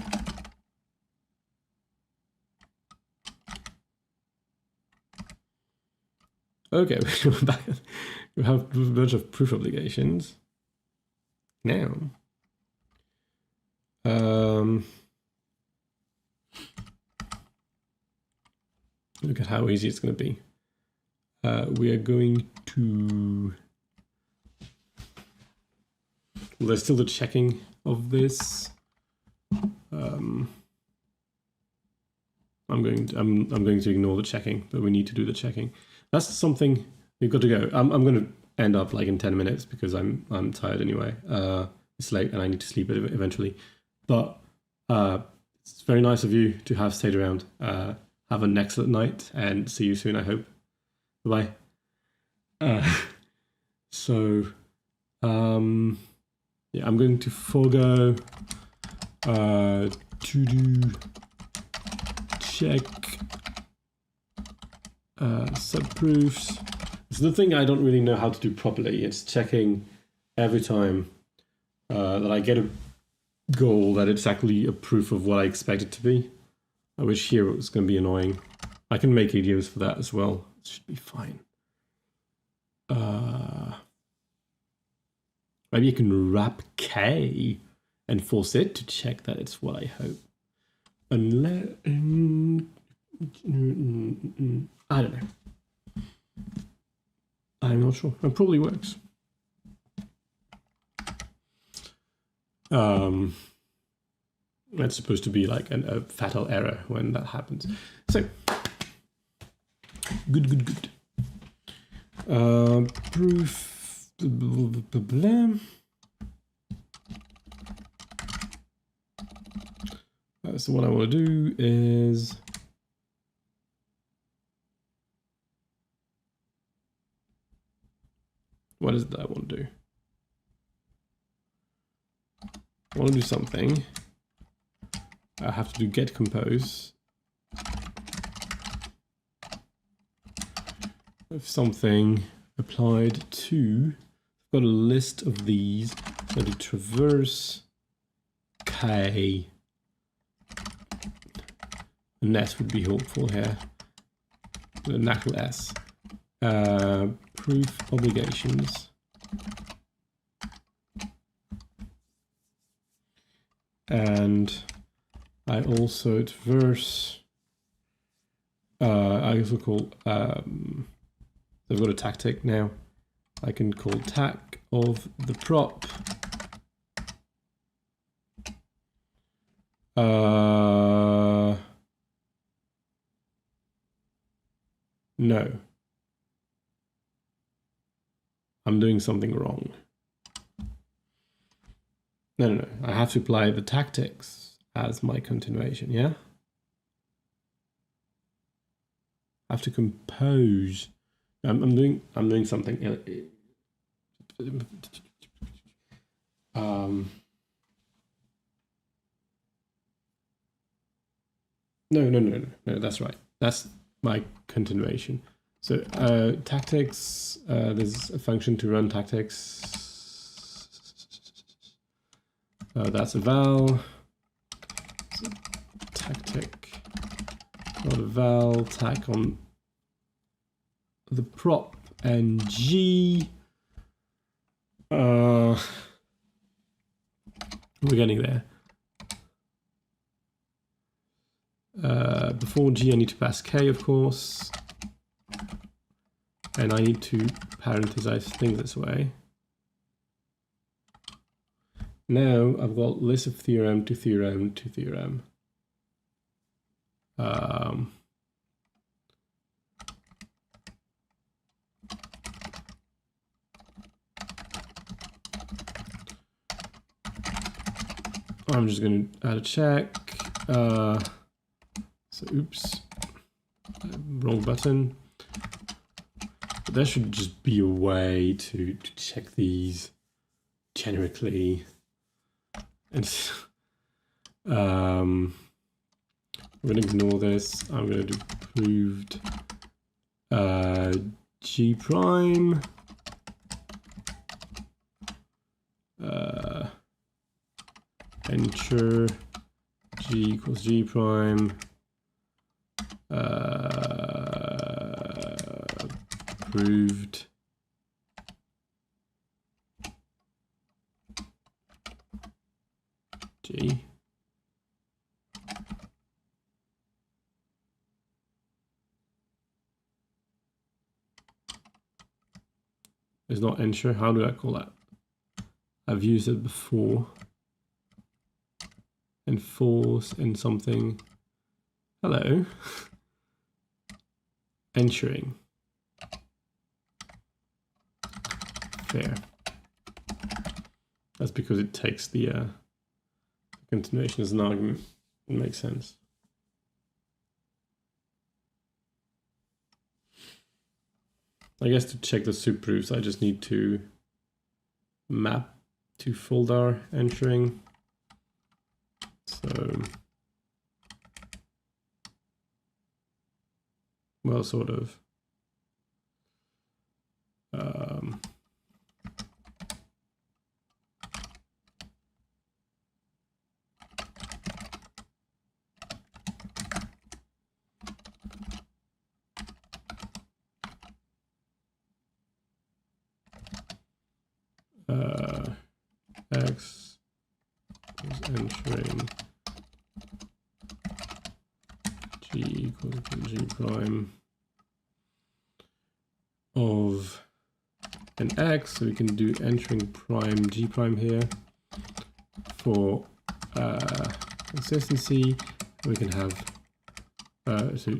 Okay, we're back. We have a bunch of proof obligations. Now, look at how easy it's going to be. We are going to. Well, there's still the checking of this. I'm going to ignore the checking, but we need to do the checking. That's something we've got to go. I'm going to end up like in 10 minutes because I'm tired anyway. It's late and I need to sleep eventually. But it's very nice of you to have stayed around. Have an excellent night and see you soon, I hope. Bye-bye. Yeah, I'm going to forego to do check subproofs. It's the thing I don't really know how to do properly. It's checking every time that I get a goal that it's actually a proof of what I expect it to be. I wish here it was going to be annoying. I can make videos for that as well. It should be fine. Maybe you can wrap K and force it to check that it's what I hope. Unless I don't know. I'm not sure. It probably works. That's supposed to be like a fatal error when that happens. So good. Proof. So what I want to do is what is it that I want to do? I want to do something. I have to do get compose. If something applied to, I've got a list of these. So do traverse K. An S would be helpful here. The natural S. Proof obligations. And I also traverse. I also call. I've got a tactic now. I can call tac of the prop. No. I'm doing something wrong. No. I have to apply the tactics as my continuation, yeah? I have to compose. I'm doing something. No, that's right. That's my continuation. So tactics, there's a function to run tactics. That's a val. So tactic, not a val, tac on the prop and G. We're getting there. Before G, I need to pass K, of course. and I need to parenthesize things this way. Now I've got list of theorem to theorem to theorem. I'm just going to add a check. So oops, wrong button. But there should just be a way to check these generically. And I'm going to ignore this. I'm going to do proved G prime. Ensure G equals G prime. Proved G. It's not ensure. How do I call that? I've used it before. Enforce and something. Hello. Ensuring. Fair. That's because it takes the continuation as an argument. It makes sense. I guess to check the subproofs, I just need to map to folder ensuring. So, well, sort of. X is entering G equals G prime of an X, so we can do entering prime G prime here for consistency. We can have so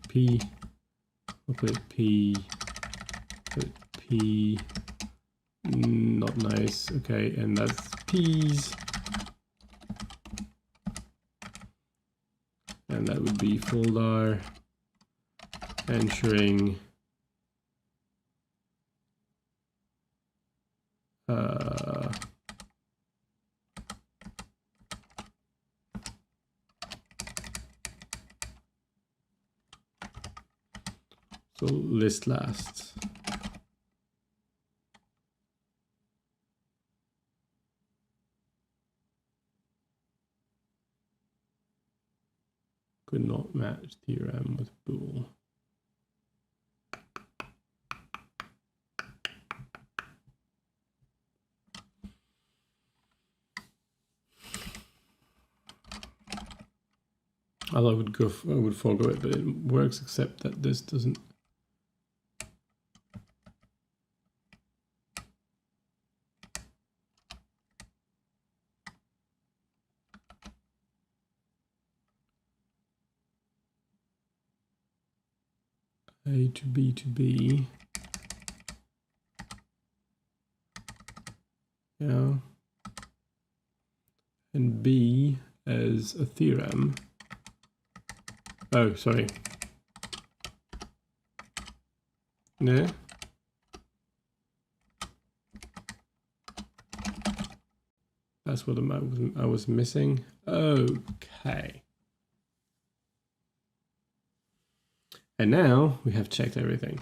P, we'll put P, not nice, okay, and that's P's, and that would be folder ensuring so list last. Could not match theorem with bool. I would forego it, but it works except that this doesn't. A to B, yeah, and B as a theorem. Oh, sorry. No. That's what I was missing. Okay. And now we have checked everything.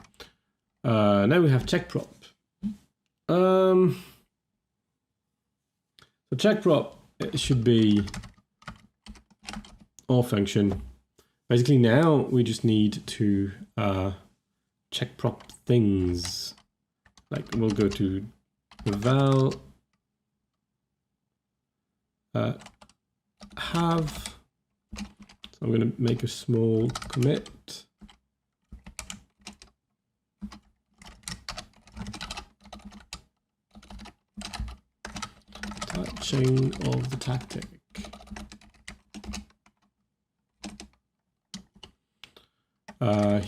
Now we have check prop. So check prop, it should be our function. Basically now we just need to check prop things. Like we'll go to the val have. So I'm going to make a small commit. chain of the tactic.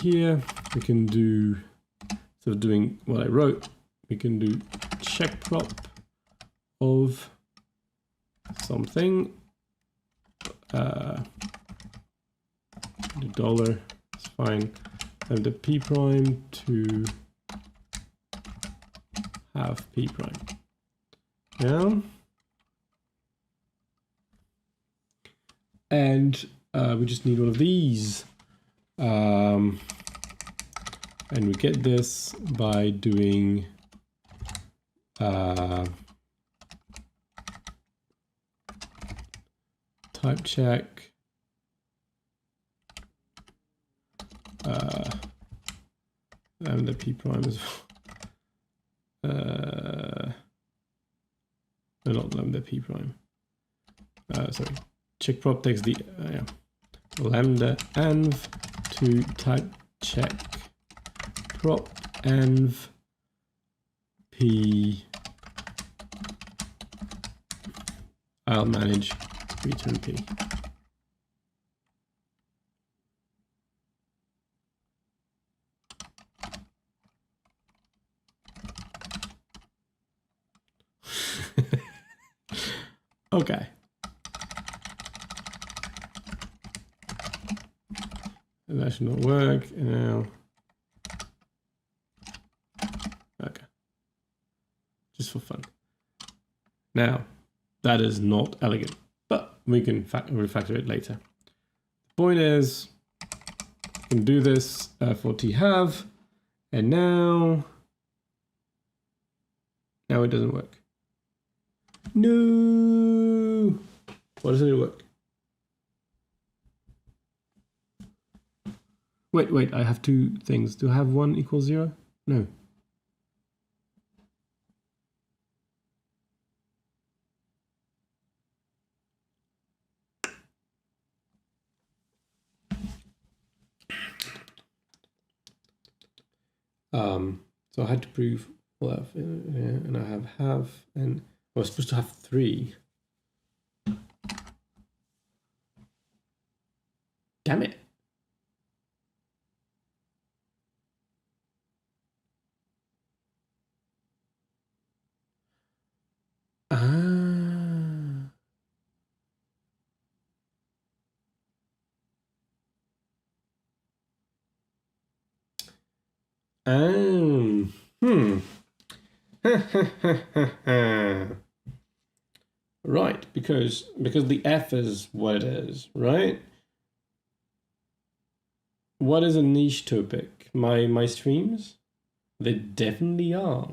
Here we can do, instead of doing what I wrote, we can do check prop of something. The dollar is fine, and the p prime to have p prime. Yeah, and we just need one of these, and we get this by doing type check and the p prime as well. No, not lambda p prime. Sorry, check prop takes the lambda env to type check prop env p. I'll manage return p. Okay. That should not work now. Okay. Just for fun. Now, that is not elegant, but we can refactor it later. The point is, we can do this for t-have, and now it doesn't work. No! Why doesn't it work? Wait, I have two things. Do I have 1 equals 0? No. So I had to prove, well, and I have, and I was supposed to have 3. Damn it. Right, because the F is what it is, right? What is a niche topic? My streams? They definitely are.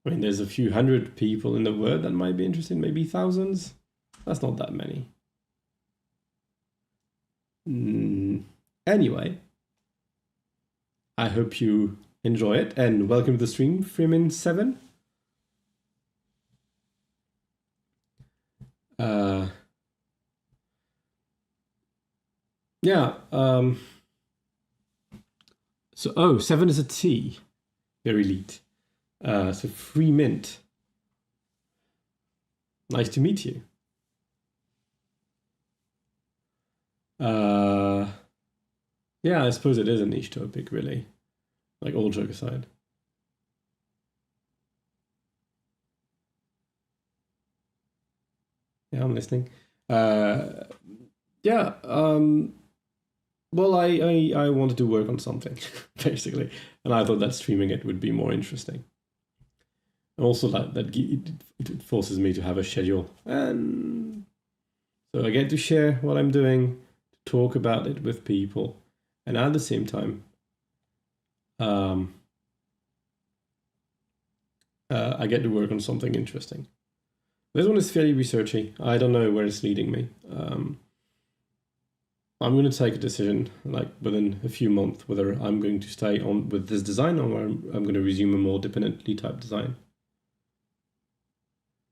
I mean, there's a few hundred people in the world that might be interested, maybe thousands. That's not that many. Anyway, I hope you enjoy it, and welcome to the stream, Freeman7. Yeah. So 7 is a T. Very elite. So free mint. Nice to meet you. Yeah, I suppose it is a niche topic, really. Like, all joke aside. Yeah, I'm listening. Yeah. Well, I wanted to work on something, basically, and I thought that streaming it would be more interesting. And also that it forces me to have a schedule, and so I get to share what I'm doing, to talk about it with people, and at the same time, I get to work on something interesting. This one is fairly researchy. I don't know where it's leading me. I'm going to take a decision, like within a few months, whether I'm going to stay on with this design or I'm going to resume a more dependently type design.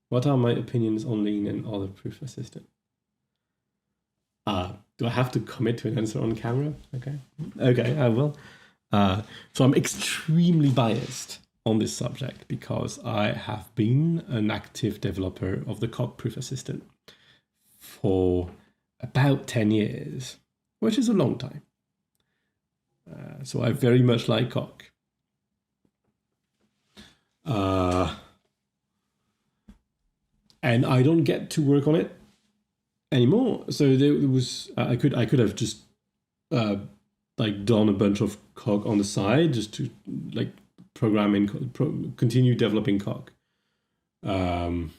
What are my opinions on Lean and other proof assistant? Do I have to commit to an answer on camera? Okay, I will. So I'm extremely biased. on this subject because I have been an active developer of the Coq proof assistant for about 10 years, which is a long time. So I very much like Coq. And I don't get to work on it anymore. So there was I could have just like done a bunch of Coq on the side just to like continue developing Coq. But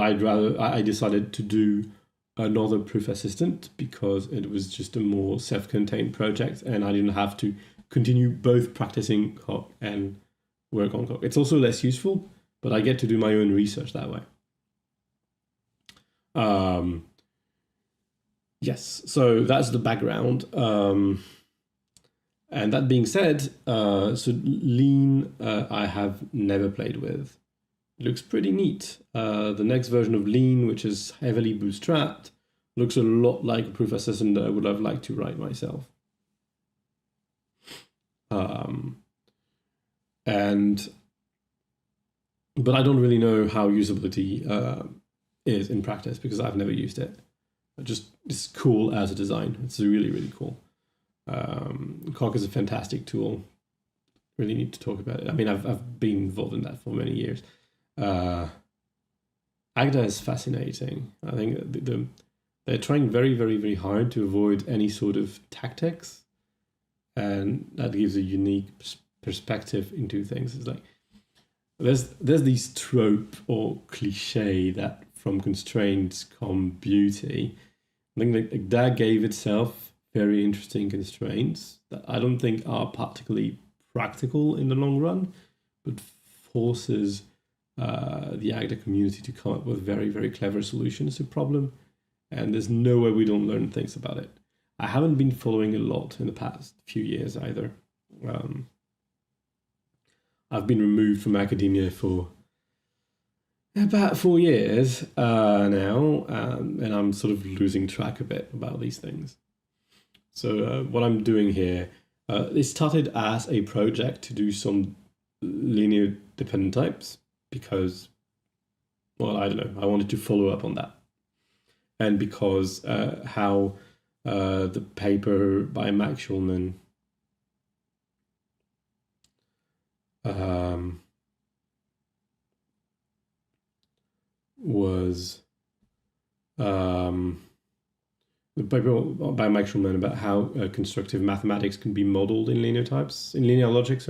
I decided to do another proof assistant because it was just a more self-contained project and I didn't have to continue both practicing Coq and work on Coq. It's also less useful, but I get to do my own research that way. Yes, so that's the background. And that being said, so Lean I have never played with. It looks pretty neat. The next version of Lean, which is heavily bootstrapped, looks a lot like a proof assistant that I would have liked to write myself. But I don't really know how usability is in practice because I've never used it. It's cool as a design. It's really, really cool. Coq is a fantastic tool. Really need to talk about it. I mean, I've been involved in that for many years. Agda is fascinating. I think they're trying very, very, very hard to avoid any sort of tactics, and that gives a unique perspective into things. It's like there's these trope or cliche that from constraints come beauty. I think like that gave itself very interesting constraints that I don't think are particularly practical in the long run, but forces the Agda community to come up with very, very clever solutions to problem. And there's no way we don't learn things about it. I haven't been following a lot in the past few years either. I've been removed from academia for about 4 years now, and I'm sort of losing track a bit about these things. So what I'm doing here, it started as a project to do some linear dependent types because, well, I don't know, I wanted to follow up on that. And because how the paper by Max Schulman was the paper by Mike Schulman about how constructive mathematics can be modeled in linear logic,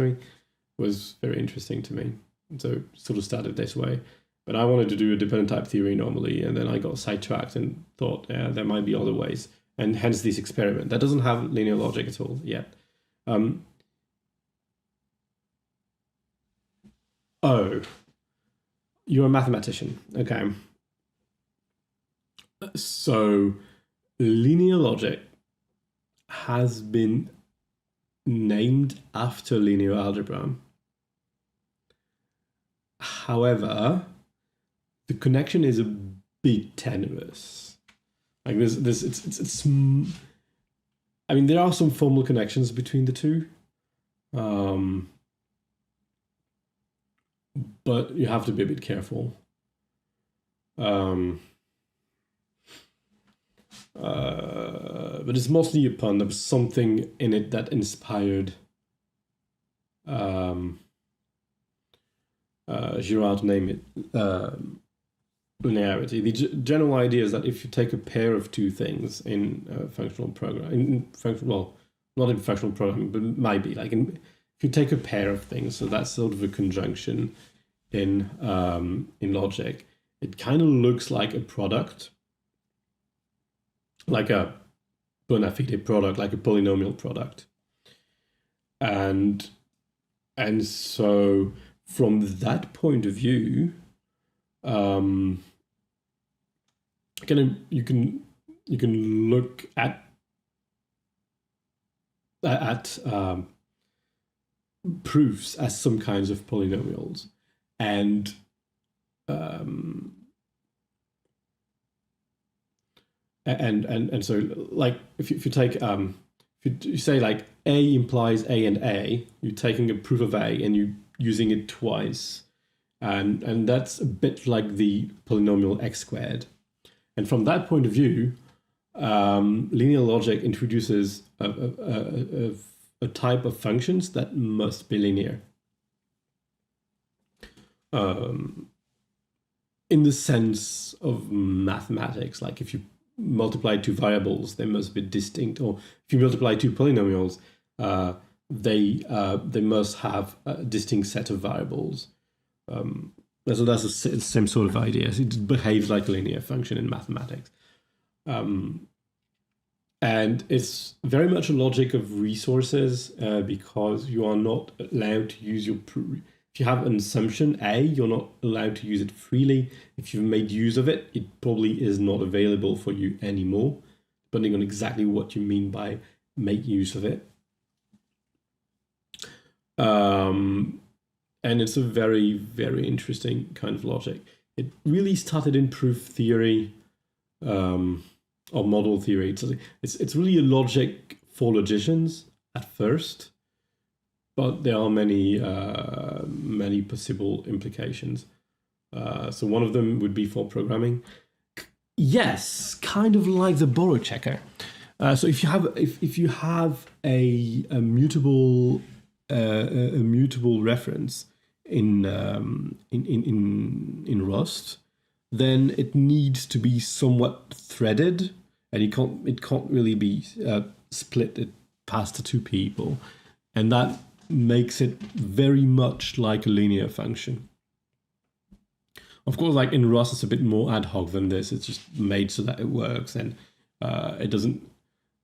was very interesting to me. And so it sort of started this way. But I wanted to do a dependent type theory normally, and then I got sidetracked and thought, yeah, there might be other ways. And hence this experiment. That doesn't have linear logic at all yet. Oh, you're a mathematician. Okay. So linear logic has been named after linear algebra. However, the connection is a bit tenuous. Like it's I mean, there are some formal connections between the two. But you have to be a bit careful. But it's mostly a pun. There was something in it that inspired Girard to name it linearity. The general idea is that if you take a pair of two things in functional programming, well, not in functional programming, but might be like if you take a pair of things, so that's sort of a conjunction in logic, it kind of looks like a product, like a bona fide product, like a polynomial product, and so from that point of view, you can look at proofs as some kinds of polynomials, and so like if you take if you say like A implies A and A, you're taking a proof of A and you using it twice. And that's a bit like the polynomial x squared. And from that point of view, linear logic introduces a type of functions that must be linear. In the sense of mathematics, like if you multiply two variables, they must be distinct, or if you multiply two polynomials, they must have a distinct set of variables. So that's the same sort of idea. It behaves like a linear function in mathematics. And it's very much a logic of resources because you are not allowed to use your... If you have an assumption A, you're not allowed to use it freely. If you've made use of it, it probably is not available for you anymore, depending on exactly what you mean by make use of it. And it's a very, very interesting kind of logic. It really started in proof theory or model theory. It's really a logic for logicians at first, but there are many, many possible implications. So one of them would be for programming. Yes, kind of like the borrow checker. So if you have a mutable reference in Rust, then it needs to be somewhat threaded, and it can't really be split past the two people, and that makes it very much like a linear function. Of course, like in Rust, it's a bit more ad hoc than this. It's just made so that it works, and it doesn't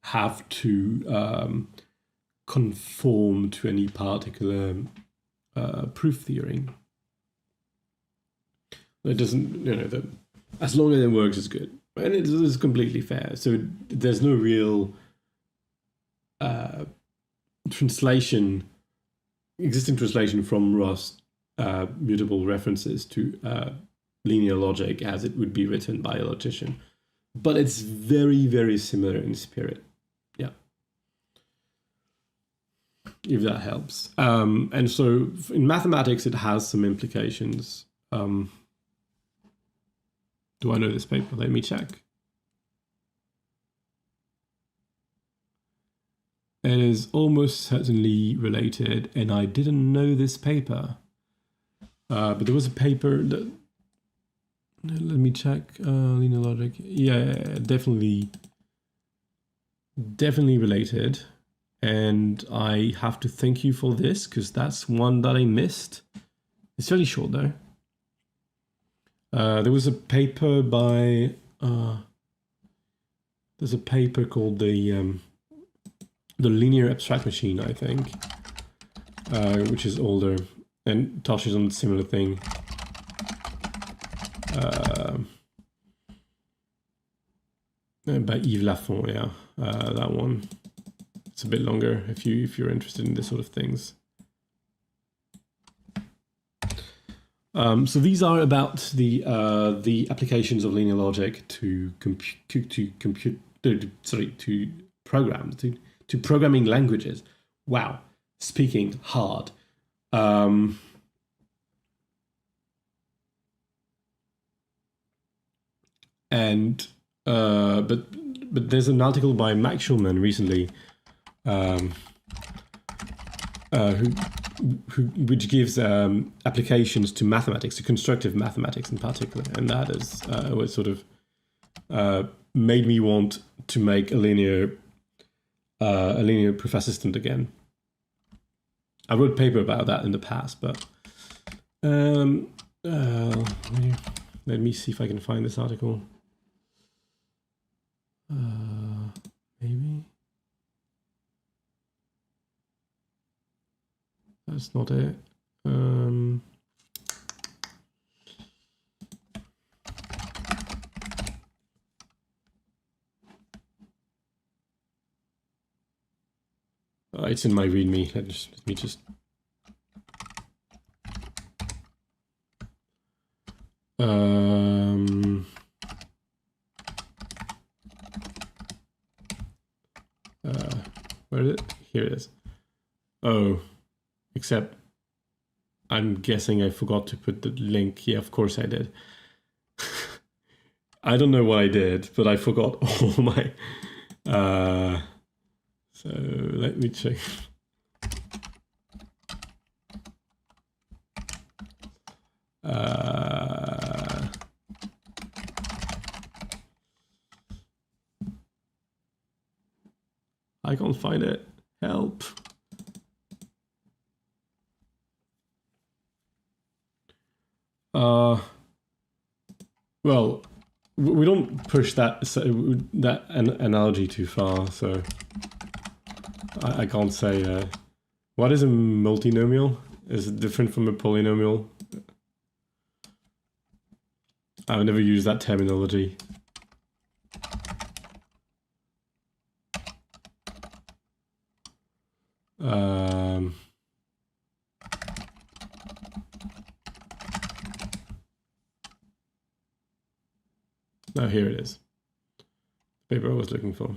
have to conform to any particular proof theory. It doesn't, as long as it works, it's good, and it is completely fair. So there's no real existing translation from Rust mutable references to linear logic as it would be written by a logician, but it's very, very similar in spirit. Yeah. If that helps. And so in mathematics, it has some implications. Do I know this paper? Let me check. It is almost certainly related, and I didn't know this paper. But there was a paper that... Let me check. Linear logic. Yeah, definitely related. And I have to thank you for this, because that's one that I missed. It's fairly short, though. There was a paper by... there's a paper called the linear abstract machine, I think, which is older and touches on a similar thing. By Yves Lafont, yeah, that one. It's a bit longer if you're interested in this sort of things. So these are about the applications of linear logic to programming languages. Wow, speaking hard. But there's an article by Max Schulman recently, which gives applications to mathematics, to constructive mathematics in particular, and that is what sort of made me want to make a linear proof assistant again. I wrote a paper about that in the past, but let me see if I can find this article. Maybe that's not it. It's in my README. Let me just. Where is it? Here it is. Oh, except I'm guessing I forgot to put the link. Yeah, of course I did. I don't know what I did, but I forgot all my... so let me check. I can't find it. Help. Well, we don't push that analogy too far, so I can't say. What is a multinomial? Is it different from a polynomial? I've never used that terminology. Oh, here it is. The paper I was looking for.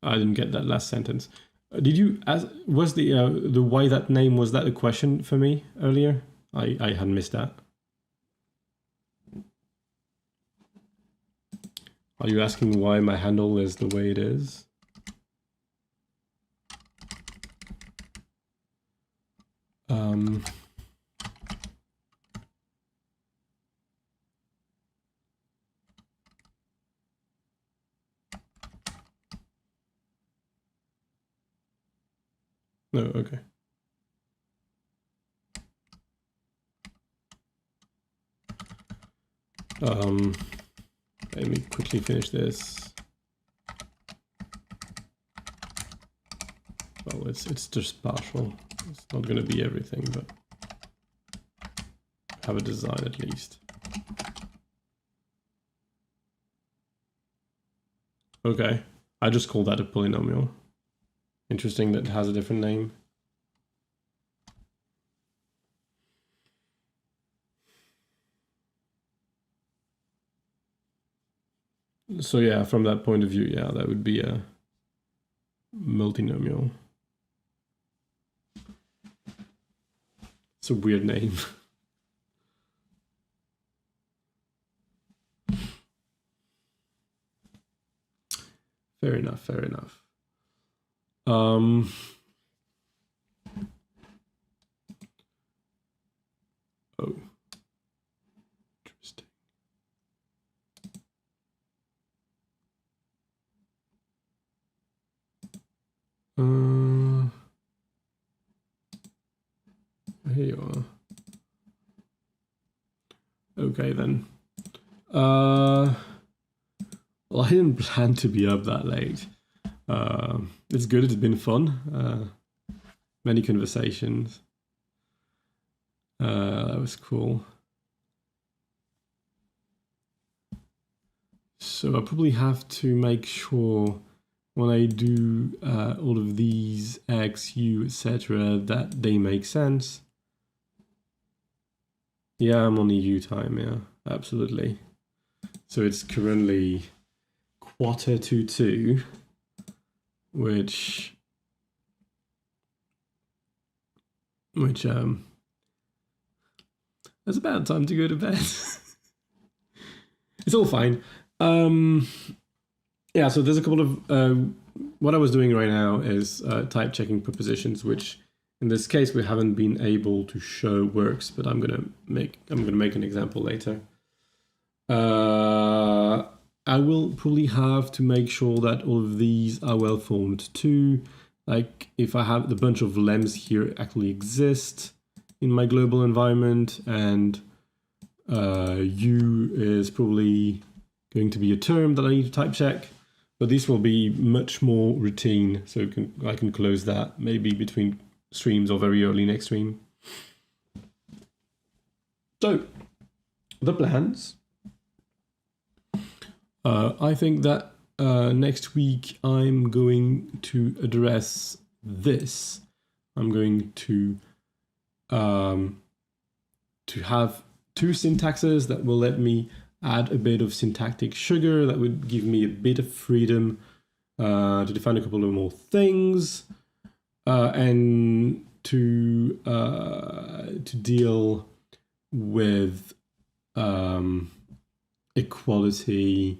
I didn't get that last sentence. Did you ask, was the why that name, was that a question for me earlier? I had missed that. Are you asking why my handle is the way it is? No, okay. Let me quickly finish this. Well, it's just partial. It's not going to be everything, but have a design at least. Okay, I just call that a polynomial. Interesting that it has a different name. So yeah, from that point of view, yeah, that would be a multinomial. It's a weird name. Fair enough, fair enough. Oh. Interesting. Here you are. Okay then. Well, I didn't plan to be up that late. It's good, it's been fun. Many conversations. That was cool. So I probably have to make sure when I do all of these X, U, etc., that they make sense. Yeah, I'm on EU time, yeah, absolutely. So it's currently 1:45, which that's about time to go to bed. It's all fine. Yeah, so there's a couple of what I was doing right now is type checking propositions, which in this case we haven't been able to show works, but I'm gonna make an example later. I will probably have to make sure that all of these are well formed too. Like if I have the bunch of lems here actually exist in my global environment, and U is probably going to be a term that I need to type check, but this will be much more routine, so I can close that maybe between streams or very early next stream. So the plans. I think that next week I'm going to address this. I'm going to have two syntaxes that will let me add a bit of syntactic sugar that would give me a bit of freedom to define a couple of more things and to deal with equality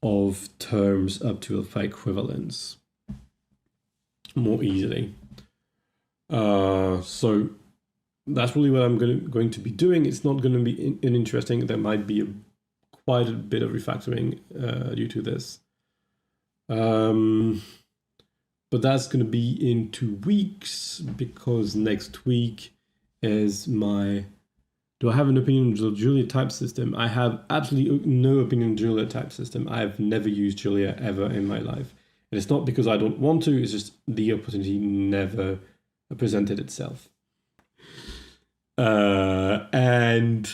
of terms up to alpha equivalence more easily. So that's really what I'm going to be doing. It's not going to be interesting. There might be quite a bit of refactoring due to this. But that's going to be in 2 weeks, because next week is my... Do I have an opinion on Julia type system? I have absolutely no opinion on Julia type system. I've never used Julia ever in my life. And it's not because I don't want to, it's just the opportunity never presented itself. And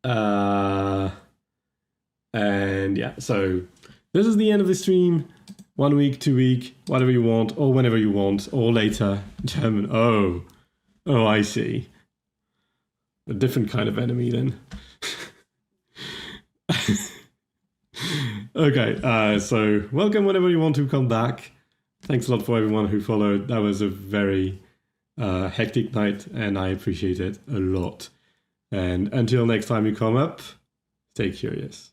yeah, so this is the end of the stream. 1 week, 2 week, whatever you want, or whenever you want, or later. German. Oh, I see. A different kind of enemy then. Okay, so welcome whenever you want to come back. Thanks a lot for everyone who followed. That was a very hectic night, and I appreciate it a lot. And until next time you come up, stay curious.